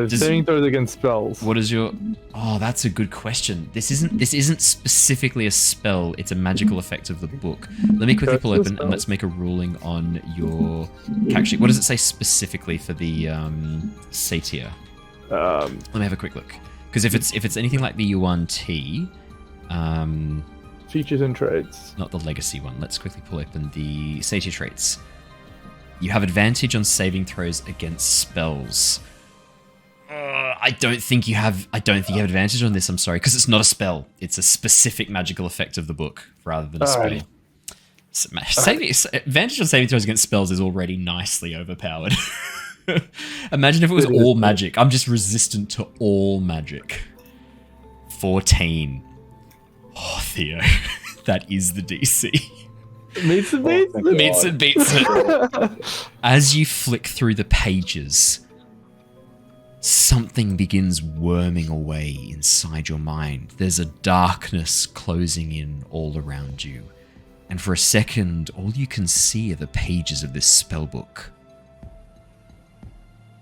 saving throws against spells. What is your... Oh, that's a good question. This isn't specifically a spell. It's a magical effect of the book. Let me quickly pull open and let's make a ruling on your... Actually, what does it say specifically for the Satyr? Let me have a quick look. Because if it's anything like the UNT... Features and traits. Not the legacy one. Let's quickly pull open the Satyr traits. You have advantage on saving throws against spells. I don't think you have advantage on this, I'm sorry, because it's not a spell. It's a specific magical effect of the book rather than a spell. Advantage on saving throws against spells is already nicely overpowered. Imagine if it was all magic. I'm just resistant to all magic. 14. Oh, Theo, that is the DC. Meets and beats it. Meets and beats it. As you flick through the pages, something begins worming away inside your mind. There's a darkness closing in all around you. And for a second, all you can see are the pages of this spellbook.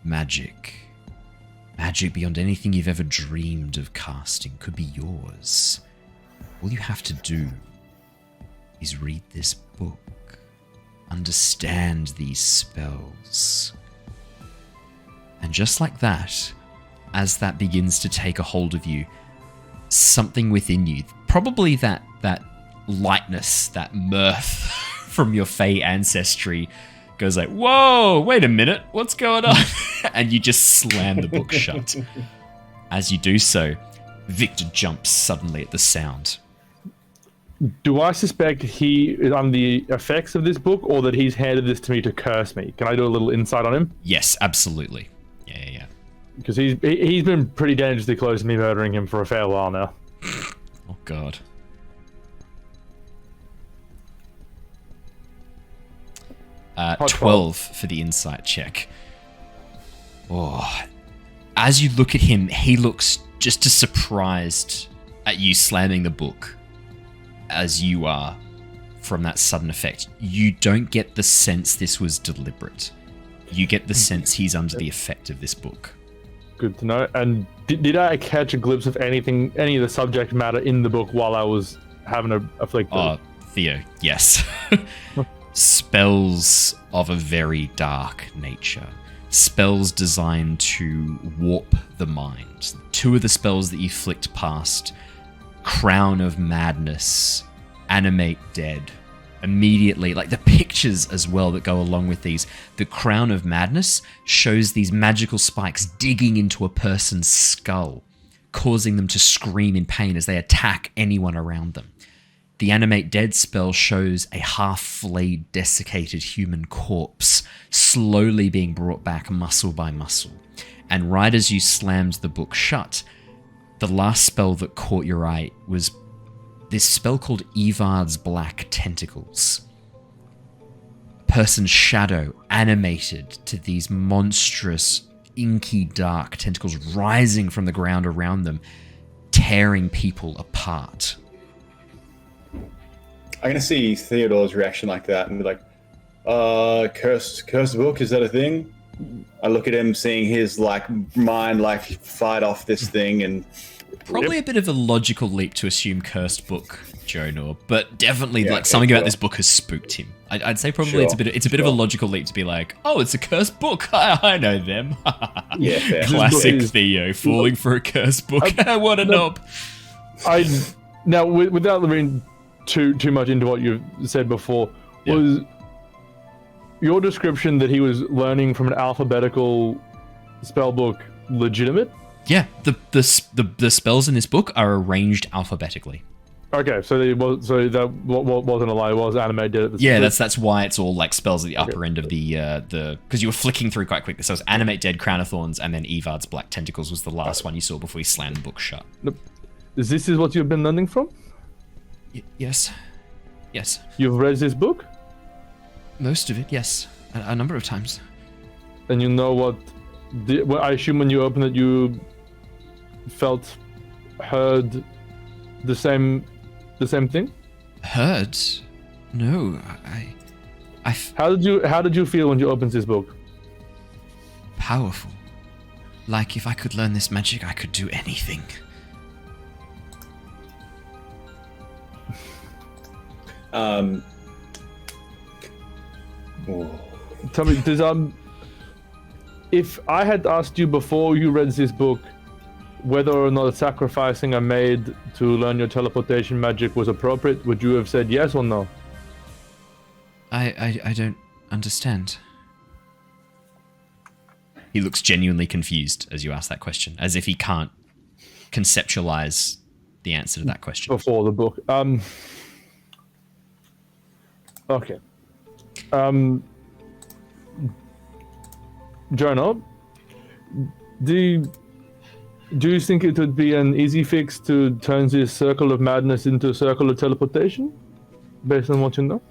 Magic. Magic beyond anything you've ever dreamed of casting could be yours. All you have to do is read this book. Understand these spells. And just like that, as that begins to take a hold of you, something within you, probably that lightness, that mirth from your Fey ancestry, goes like, whoa, wait a minute, what's going on? And you just slam the book shut. As you do so, Victor jumps suddenly at the sound. Do I suspect he is on the effects of this book, or that he's handed this to me to curse me? Can I do a little insight on him? Yes, absolutely. Yeah. Because he's been pretty dangerously close to me murdering him for a fair while now. Oh God. Hot 12 for the insight check. Oh, as you look at him, he looks just as surprised at you slamming the book as you are from that sudden effect. You don't get the sense this was deliberate. You get the sense he's under the effect of this book. Good to know. And did I catch a glimpse of any of the subject matter in the book while I was having a afflicted? Oh, Theo, yes. Spells of a very dark nature. Spells designed to warp the mind. 2 of the spells that you flicked past, Crown of Madness, Animate Dead. Immediately, like the pictures as well that go along with these. The Crown of Madness shows these magical spikes digging into a person's skull, causing them to scream in pain as they attack anyone around them. The Animate Dead spell shows a half-flayed, desiccated human corpse slowly being brought back muscle by muscle. And right as you slammed the book shut, the last spell that caught your eye was this spell called Evard's Black Tentacles. Person's shadow animated to these monstrous, inky dark tentacles rising from the ground around them, tearing people apart. I'm gonna see Theodore's reaction like that and be like, cursed book, is that a thing? I look at him, seeing his mind fight off this thing, and probably a bit of a logical leap to assume cursed book, Jonor, but definitely something about this book has spooked him. I'd say probably it's a bit of a logical leap to be like, oh, it's a cursed book. I know them. Yeah, fair. Classic Theo falling for a cursed book. What a knob. Now, without reading too much into what you've said before, was your description that he was learning from an alphabetical spell book legitimate? Yeah, the spells in this book are arranged alphabetically. Okay, so that wasn't a lie. It was animated. Yeah, that's why it's all like spells at the upper end of the because you were flicking through quite quickly. So it's Animate Dead, Crown of Thorns, and then Evard's Black Tentacles was the last one you saw before you slammed the book shut. This is what you've been learning from? Yes. You've read this book? Most of it, yes, a number of times. And you know what? I assume when you opened it, you heard the same thing. Heard? No, I. How did you feel when you opened this book? Powerful. Like if I could learn this magic, I could do anything. Tell me, if I had asked you before you read this book whether or not the sacrificing I made to learn your teleportation magic was appropriate, would you have said yes or no? I don't understand. He looks genuinely confused as you ask that question, as if he can't conceptualize the answer to that question. Before the book. Okay. Jonor, do you think it would be an easy fix to turn this circle of madness into a circle of teleportation, based on what you know?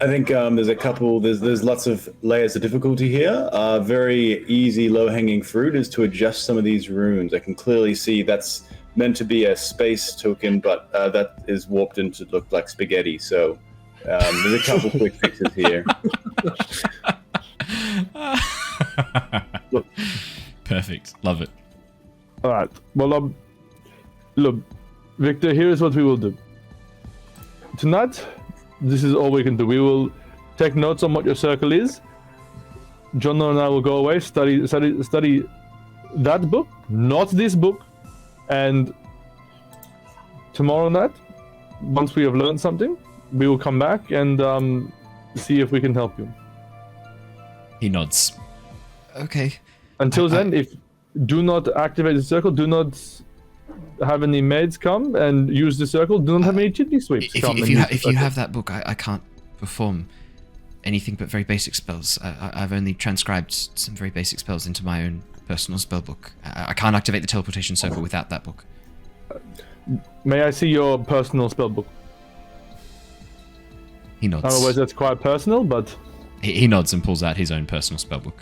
I think there's lots of layers of difficulty here. Very easy, low-hanging fruit is to adjust some of these runes. I can clearly see that's meant to be a space token, but that is warped into look like spaghetti. So there's a couple quick fixes here. Look. Perfect. Love it. All right. Well, look, Victor, here's what we will do. Tonight, this is all we can do. We will take notes on what your circle is. Jonor and I will go away, study that book, not this book, and tomorrow night, once we have learned something, we will come back and see if we can help you. He nods. Okay. Until then, do not activate the circle, do not have any maids come and use the circle, do not have any chimney sweeps come. If you have that book, I can't perform anything but very basic spells. I've only transcribed some very basic spells into my own personal spellbook. I can't activate the teleportation circle without that book. May I see your personal spellbook? He nods. Otherwise, that's quite personal, but... He nods and pulls out his own personal spellbook.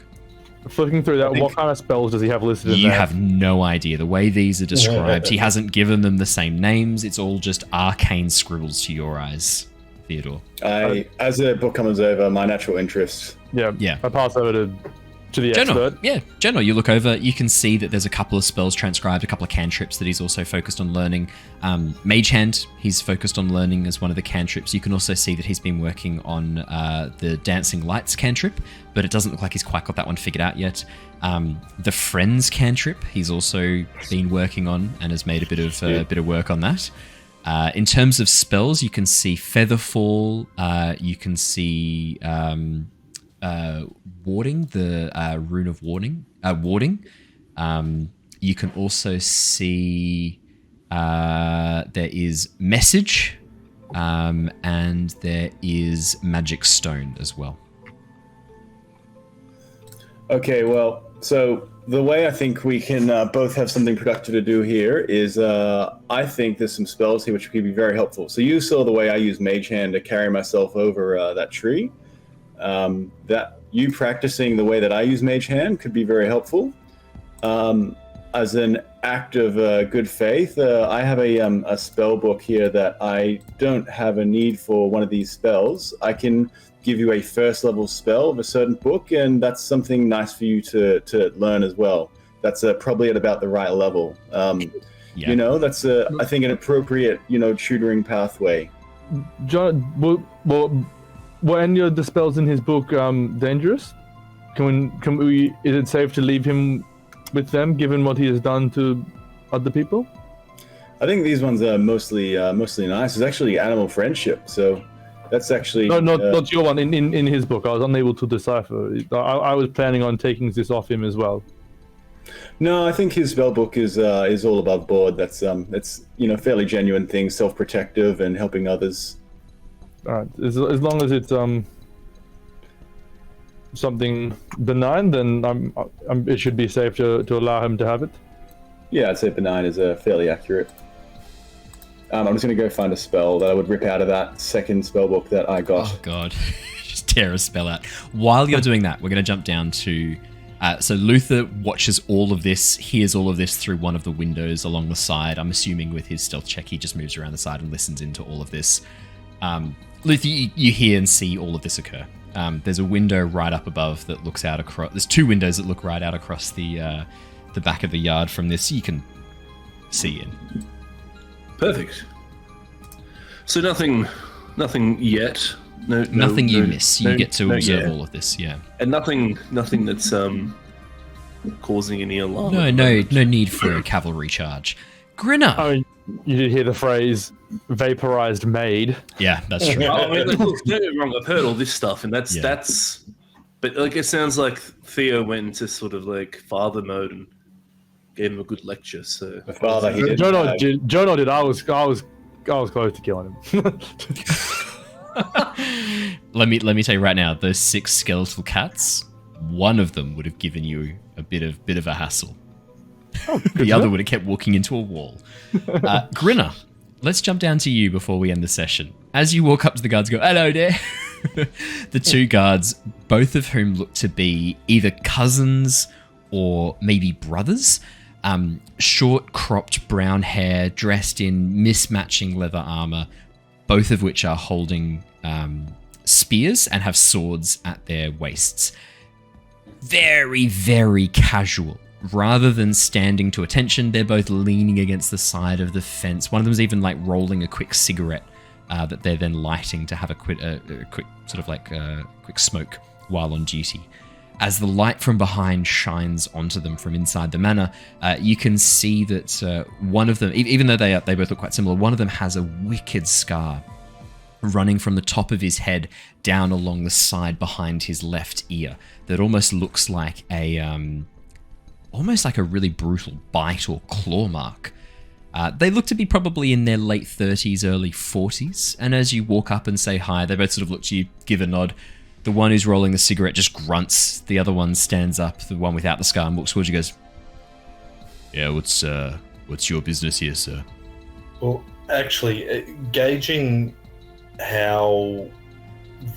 Flicking through that, what kind of spells does he have listed in there? You have no idea. The way these are described, he hasn't given them the same names. It's all just arcane scribbles to your eyes, Theodore. As the book comes over, my natural interest. Yeah. I pass over to the expert. Jonor, you look over, you can see that there's a couple of spells transcribed, a couple of cantrips that he's also focused on learning. Mage Hand, he's focused on learning as one of the cantrips. You can also see that he's been working on the Dancing Lights cantrip, but it doesn't look like he's quite got that one figured out yet. The Friends cantrip, he's also been working on and has made a bit of work on that. In terms of spells, you can see Featherfall, you can see Warding, the Rune of Warding. You can also see there is Message, and there is Magic Stone as well. Okay, well, so the way I think we can both have something productive to do here is I think there's some spells here which could be very helpful. So you saw the way I use Mage Hand to carry myself over that tree. That you practicing the way that I use Mage Hand could be very helpful. As an act of good faith, I have a spell book here that I don't have a need for one of these spells. I can give you a first level spell of a certain book, and that's something nice for you to learn as well. That's probably at about the right level. You know, that's I think an appropriate tutoring pathway. John, were any of the spells in his book dangerous? Can we? Is it safe to leave him with them, given what he has done to other people? I think these ones are mostly nice. It's actually animal friendship, so that's actually not your one. In his book, I was unable to decipher. I was planning on taking this off him as well. No, I think his spell book is all above board. That's it's fairly genuine things, self-protective and helping others. All right, as long as it's something benign, then it should be safe to allow him to have it. Yeah, I'd say benign is fairly accurate. I'm just going to go find a spell that I would rip out of that second spell book that I got. Oh god, just tear a spell out. While you're doing that, we're going to jump down to... so Luther watches all of this, hears all of this through one of the windows along the side. I'm assuming with his stealth check, he just moves around the side and listens into all of this. Luther, you hear and see all of this occur. There's a window right up above that looks out across... There's two windows that look right out across the back of the yard from this. You can see in. Perfect. So nothing yet. Nothing you miss. You get to observe all of this, yeah. And nothing that's causing any alarm. No need for a cavalry charge. Grinner. Oh, you did hear the phrase "vaporized maid." Yeah, that's true. I mean, look, don't get me wrong. I've heard all this stuff, and that's. But like, it sounds like Theo went into sort of like father mode and gave him a good lecture. So the father, he did. Jonor did. I was close to killing him. Let me tell you right now, those 6 skeletal cats, one of them would have given you a bit of a hassle. Oh, the other would have kept walking into a wall. Grinner, let's jump down to you before we end the session. As you walk up to the guards, go, "Hello there." The two guards, both of whom look to be either cousins or maybe brothers. Short, cropped brown hair, dressed in mismatching leather armor, both of which are holding spears and have swords at their waists. Very, very casual. Rather than standing to attention, they're both leaning against the side of the fence. One of them's even like rolling a quick cigarette that they're then lighting to have a quick sort of like quick smoke while on duty. As the light from behind shines onto them from inside the manor, you can see that one of them, even though they both look quite similar, one of them has a wicked scar running from the top of his head down along the side behind his left ear that almost looks like a really brutal bite or claw mark. They look to be probably in their late 30s, early 40s, and as you walk up and say hi, they both sort of look to you, give a nod. The one who's rolling the cigarette just grunts. The other one stands up. The one without the scar and looks towards you, goes, "Yeah, what's your business here, sir?" Well, actually, gauging how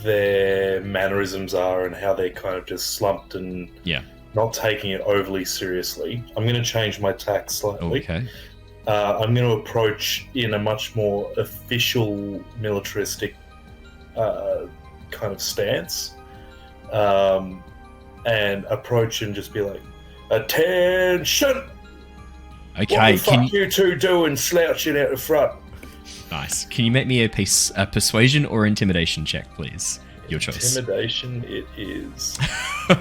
their mannerisms are and how they're kind of just slumped and not taking it overly seriously, I'm going to change my tack slightly. Okay. I'm going to approach in a much more official, militaristic kind of stance, and approach and just be like, "Attention! Okay. What the fuck you two doing slouching out the front?" Nice. Can you make me a persuasion or intimidation check, please? Your choice. Intimidation it is.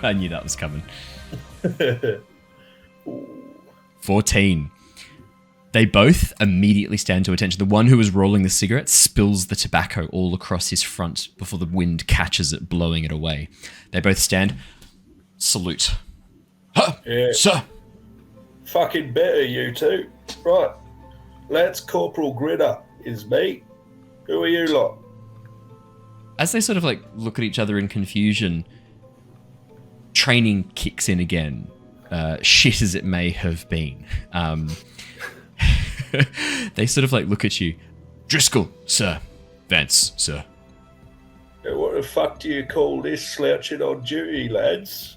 I knew that was coming. 14. They both immediately stand to attention. The one who was rolling the cigarette spills the tobacco all across his front before the wind catches it, blowing it away. They both stand. Salute. Huh, Yeah. sir. Fucking better, you two. Right. Lance Corporal Grinner is me. Who are you lot? As they sort of like look at each other in confusion, training kicks in again. Shit as it may have been. They sort of like look at you. Driscoll, sir. Vance, sir. What the fuck do you call this slouching on duty, lads?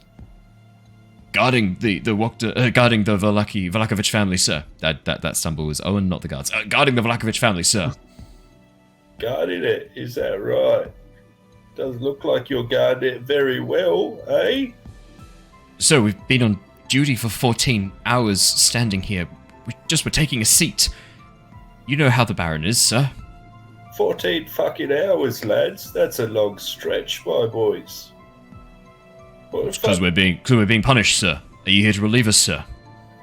Guarding the Vlakovich family, sir. That stumble was Owen, not the guards. Guarding the Vlakovich family, sir. Guarding it, is that right? Does look like you're guarding it very well, eh? So we've been on duty for 14 hours standing here. We just were taking a seat. You know how the Baron is, sir. 14 fucking hours, lads. That's a long stretch, my boys. What the Because fuck? we're being punished, sir. Are you here to relieve us, sir?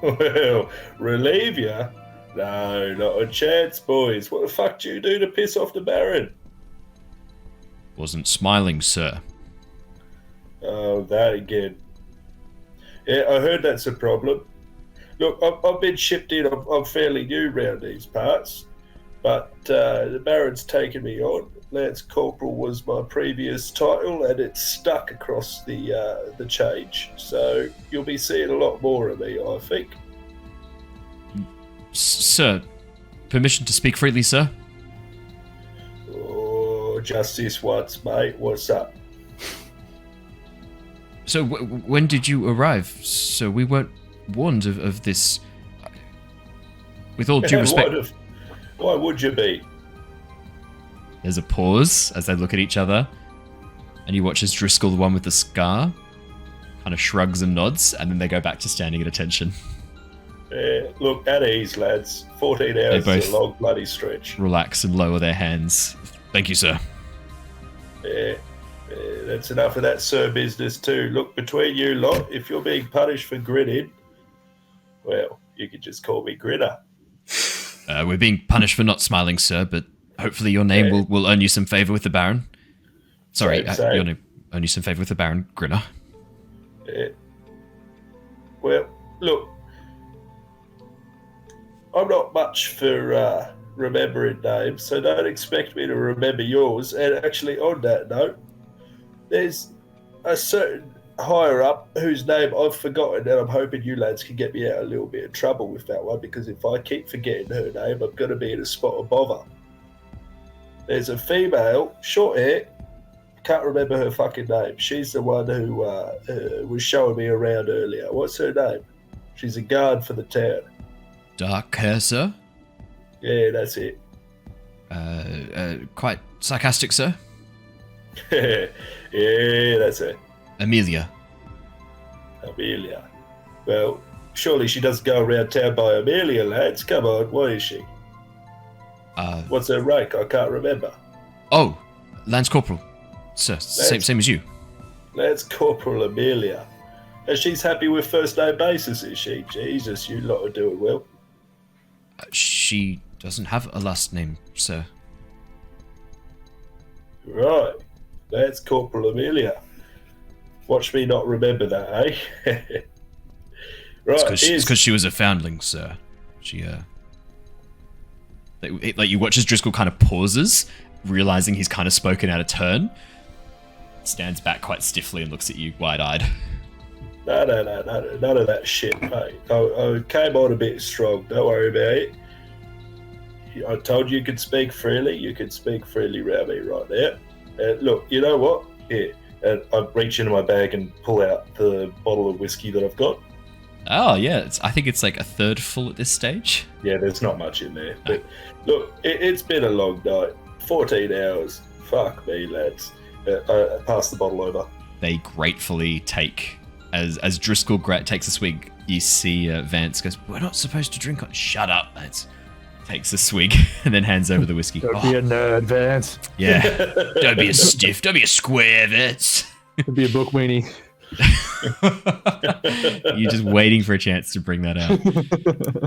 Well, relieve ya? No, not a chance, boys. What the fuck do you do to piss off the Baron? Wasn't smiling, sir. Oh, that again. Yeah, I heard that's a problem. Look, I've been shipped in. I'm fairly new round these parts, but the Baron's taken me on. Lance Corporal was my previous title, and it's stuck across the change. So you'll be seeing a lot more of me, I think. Sir, permission to speak freely, sir? Oh, just this once, mate. What's up? So when did you arrive? So we weren't warned of this. With all due respect... Why would you be? There's a pause as they look at each other, and you watch as Driscoll, the one with the scar, kind of shrugs and nods, and then they go back to standing at attention. Look, at ease, lads. 14 hours is a long bloody stretch. Relax and lower their hands. Thank you, sir. That's enough of that sir business too. Look, between you lot, if you're being punished for grinning, well, you could just call me Grinner. We're being punished for not smiling, sir, but hopefully your name will earn you some favour with the Baron. Sorry, Same. your name earn you some favour with the Baron, Grinner. Well, look, I'm not much for remembering names, so don't expect me to remember yours. And actually, on that note, there's a certain higher up whose name I've forgotten, and I'm hoping you lads can get me out a little bit of trouble with that one, because if I keep forgetting her name, I'm going to be in a spot of bother. There's a female, short hair, can't remember her fucking name. She's the one who was showing me around earlier. What's her name? She's a guard for the town. Dark hair, sir? Yeah, that's it. Quite sarcastic, sir? Yeah, that's it. Amelia. Well, surely she doesn't go around town by Amelia, lads. Come on, what is she? What's her rank? I can't remember. Oh, Lance Corporal. Sir, same as you. Lance Corporal Amelia. And she's happy with first name basis, is she? Jesus, you lot are doing well. She doesn't have a last name, sir. Right. Lance Corporal Amelia. Watch me not remember that, eh? Right. It's because she was a foundling, sir. She, like you watch as Driscoll kind of pauses, realizing he's kind of spoken out of turn. stands back quite stiffly and looks at you wide-eyed. No, none of that shit, mate. I came on a bit strong. Don't worry about it. I told you could speak freely. You could speak freely around me right now. Look, you know what? Here, and I reach into my bag and pull out the bottle of whiskey that I've got. Oh, yeah. I think it's like a third full at this stage. Yeah, there's not much in there. But look, it's been a long night. 14 hours. Fuck me, lads. I pass the bottle over. They gratefully take... As Driscoll takes a swig, you see Vance goes, "We're not supposed to drink on..." "Shut up, Vance." Takes a swig and then hands over the whiskey. Don't be a nerd, Vance. Yeah. Don't be a stiff. Don't be a square, Vance. Don't be a book weenie. You're just waiting for a chance to bring that out.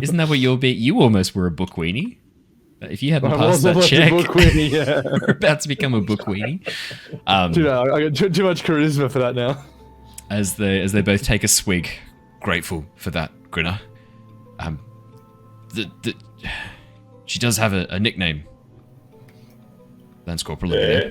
Isn't that what you'll be? You almost were a book weenie. If you hadn't passed that check, book weenie, yeah. you're about to become a book weenie. Dude, I got too much charisma for that now. As they both take a swig, grateful for that, Grinner. She does have a nickname. Lance Corporal. Yeah.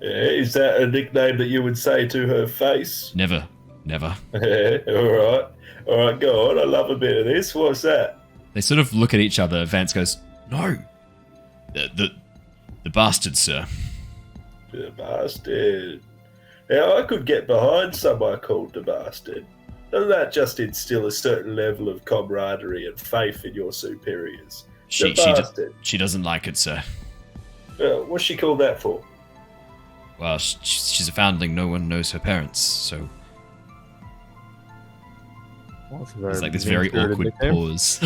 Is that a nickname that you would say to her face? Never. Yeah, all right, go on. I love a bit of this. What's that? They sort of look at each other. Vance goes, "No, the bastard, sir." The bastard. Now, I could get behind someone called the bastard. Doesn't that just instill a certain level of camaraderie and faith in your superiors? She doesn't like it, sir. What's she called that for? Well, she's a foundling. No one knows her parents, so... There's like this very awkward pause.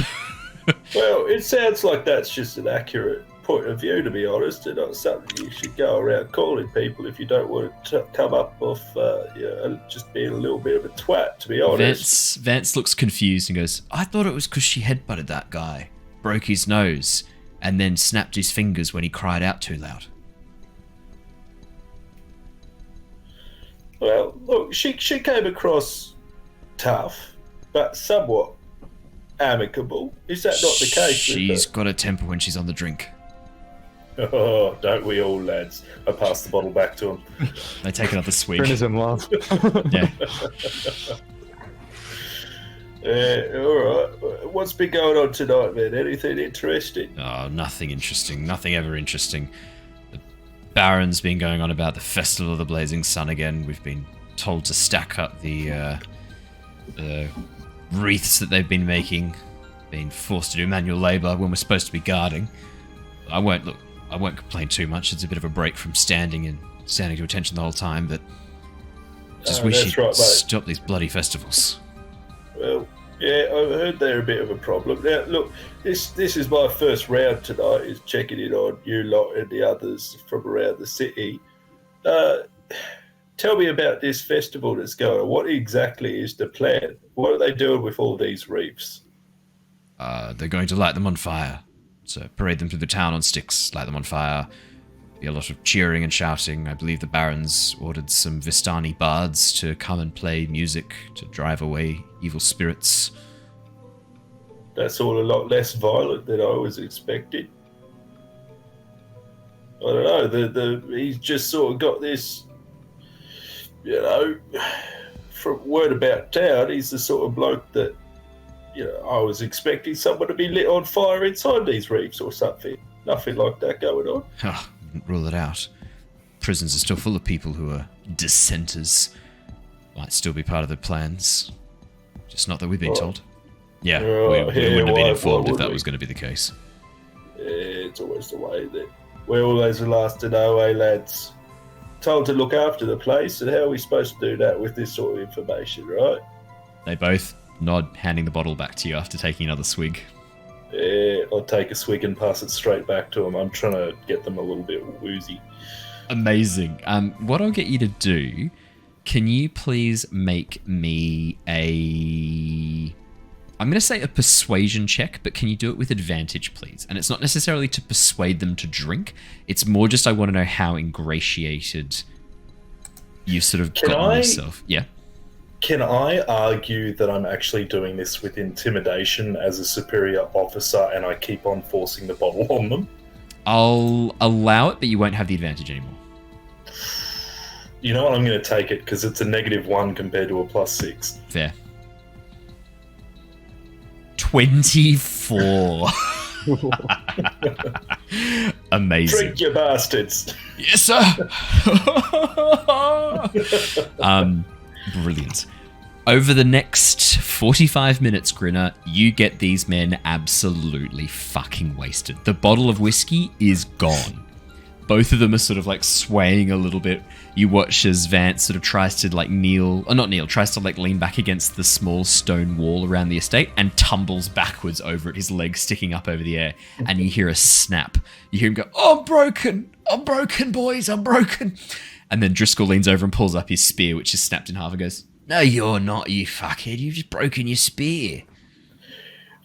Well, it sounds like that's just an accurate point of view, to be honest, and not something you should go around calling people if you don't want to come up off just being a little bit of a twat, to be honest. Vance looks confused and goes, "I thought it was because she headbutted that guy, broke his nose, and then snapped his fingers when he cried out too loud." Well, look, she came across tough, but somewhat amicable. Is that not the case? She's got a temper when she's on the drink. Oh, don't we all, lads? I pass the bottle back to him. They take another swig. Grinner's in love. Yeah. All right. What's been going on tonight, man? Anything interesting? Oh, nothing interesting. Nothing ever interesting. The Baron's been going on about the Festival of the Blazing Sun again. We've been told to stack up the wreaths that they've been making. Being forced to do manual labour when we're supposed to be guarding. I won't complain too much. It's a bit of a break from standing to attention the whole time, but just wish you'd stop these bloody festivals. Well, yeah, I heard they're a bit of a problem. Now, look, this is my first round tonight, is checking in on you lot and the others from around the city. Tell me about this festival that's going on. What exactly is the plan? What are they doing with all these reefs? They're going to light them on fire. So parade them through the town on sticks, light them on fire. Be a lot of cheering and shouting. I believe the Barons ordered some Vistani bards to come and play music to drive away evil spirits. That's all a lot less violent than I was expecting. I don't know, he's just sort of got this, from word about town, he's the sort of bloke that, I was expecting someone to be lit on fire inside these reefs or something. Nothing like that going on. Oh, wouldn't rule it out. Prisons are still full of people who are dissenters. Might still be part of the plans. Just not that we've been told. Yeah, we wouldn't have been informed if that was going to be the case. Yeah, it's always the way that we're always the last to know, lads? Told to look after the place, and how are we supposed to do that with this sort of information, right? They both nod, handing the bottle back to you after taking another swig. Yeah, I'll take a swig and pass it straight back to them. I'm trying to get them a little bit woozy. Amazing. What I'll get you to do, can you please make me I'm going to say a persuasion check, but can you do it with advantage, please? And it's not necessarily to persuade them to drink. It's more just I want to know how ingratiated you've sort of gotten yourself. Yeah. Can I argue that I'm actually doing this with intimidation as a superior officer and I keep on forcing the bottle on them? I'll allow it, but you won't have the advantage anymore. You know what? I'm going to take it because it's a -1 compared to a +6. Fair. 24. Amazing. Drink, you bastards. Yes, sir. Brilliant. Over the next 45 minutes, Grinner, you get these men absolutely fucking wasted. The bottle of whiskey is gone. Both of them are sort of like swaying a little bit. You watch as Vance sort of tries to like tries to like lean back against the small stone wall around the estate and tumbles backwards over it, his legs sticking up over the air. And you hear a snap. You hear him go, "Oh, I'm broken. I'm broken, boys. I'm broken." And then Driscoll leans over and pulls up his spear, which is snapped in half, and goes, "No, you're not, you fuckhead. You've just broken your spear."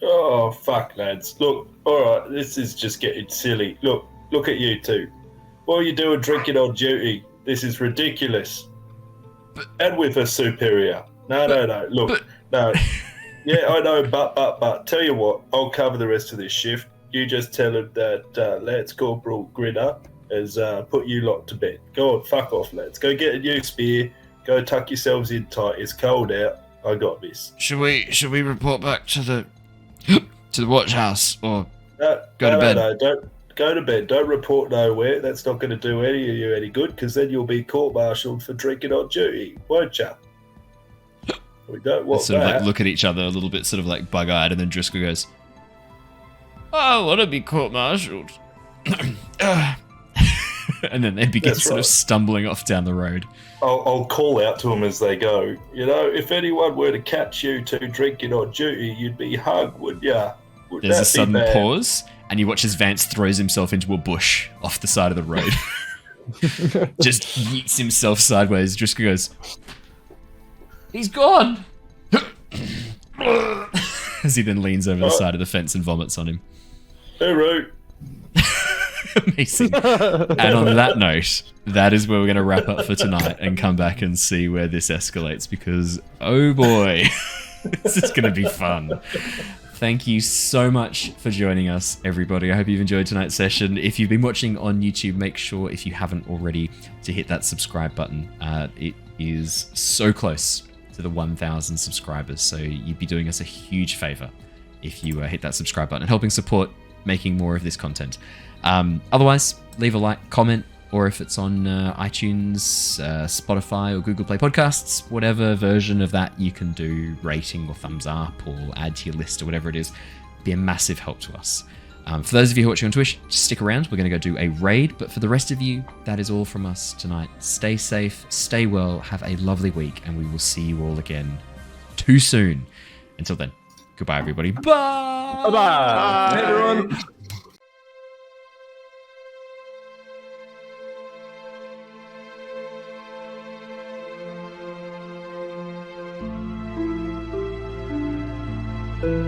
Oh, fuck, lads. Look, all right, this is just getting silly. Look at you two. What are you doing drinking on duty? This is ridiculous. And with a superior. No. Look, no. Yeah, I know, but. Tell you what, I'll cover the rest of this shift. You just tell him that Lance Corporal Grinner has put you lot to bed. Go on, fuck off, lads. Go get a new spear. Go tuck yourselves in tight. It's cold out. I got this. Should we report back to the watch house or go to bed? No, don't go to bed. Don't report nowhere. That's not going to do any of you any good, because then you'll be court-martialed for drinking on duty, won't you? We don't want sort that. of like look at each other a little bit, sort of like bug-eyed, and then Driscoll goes, "I want to be court-martialed." And then they begin sort of stumbling off down the road. I'll call out to them as they go. You know, if anyone were to catch you two drinking on duty, you'd be hung, wouldn't ya? There's a sudden pause, and you watch as Vance throws himself into a bush off the side of the road. Just yeets himself sideways. Driscoll goes, "He's gone!" As he then leans over the side of the fence and vomits on him. Hey, right. Amazing. And on that note, that is where we're going to wrap up for tonight and come back and see where this escalates, because, oh boy, this is going to be fun. Thank you so much for joining us, everybody. I hope you've enjoyed tonight's session. If you've been watching on YouTube, make sure, if you haven't already, to hit that subscribe button. It is so close to the 1,000 subscribers, so you'd be doing us a huge favor if you hit that subscribe button and helping support making more of this content. Otherwise, leave a like, comment, or if it's on iTunes, Spotify, or Google Play Podcasts, whatever version of that you can do, rating or thumbs up or add to your list or whatever it is, be a massive help to us. For those of you who are watching on Twitch, just stick around. We're going to go do a raid, but for the rest of you, that is all from us tonight. Stay safe, stay well, have a lovely week, and we will see you all again too soon. Until then, goodbye, everybody. Bye! Bye-bye. Bye, everyone. Thank you.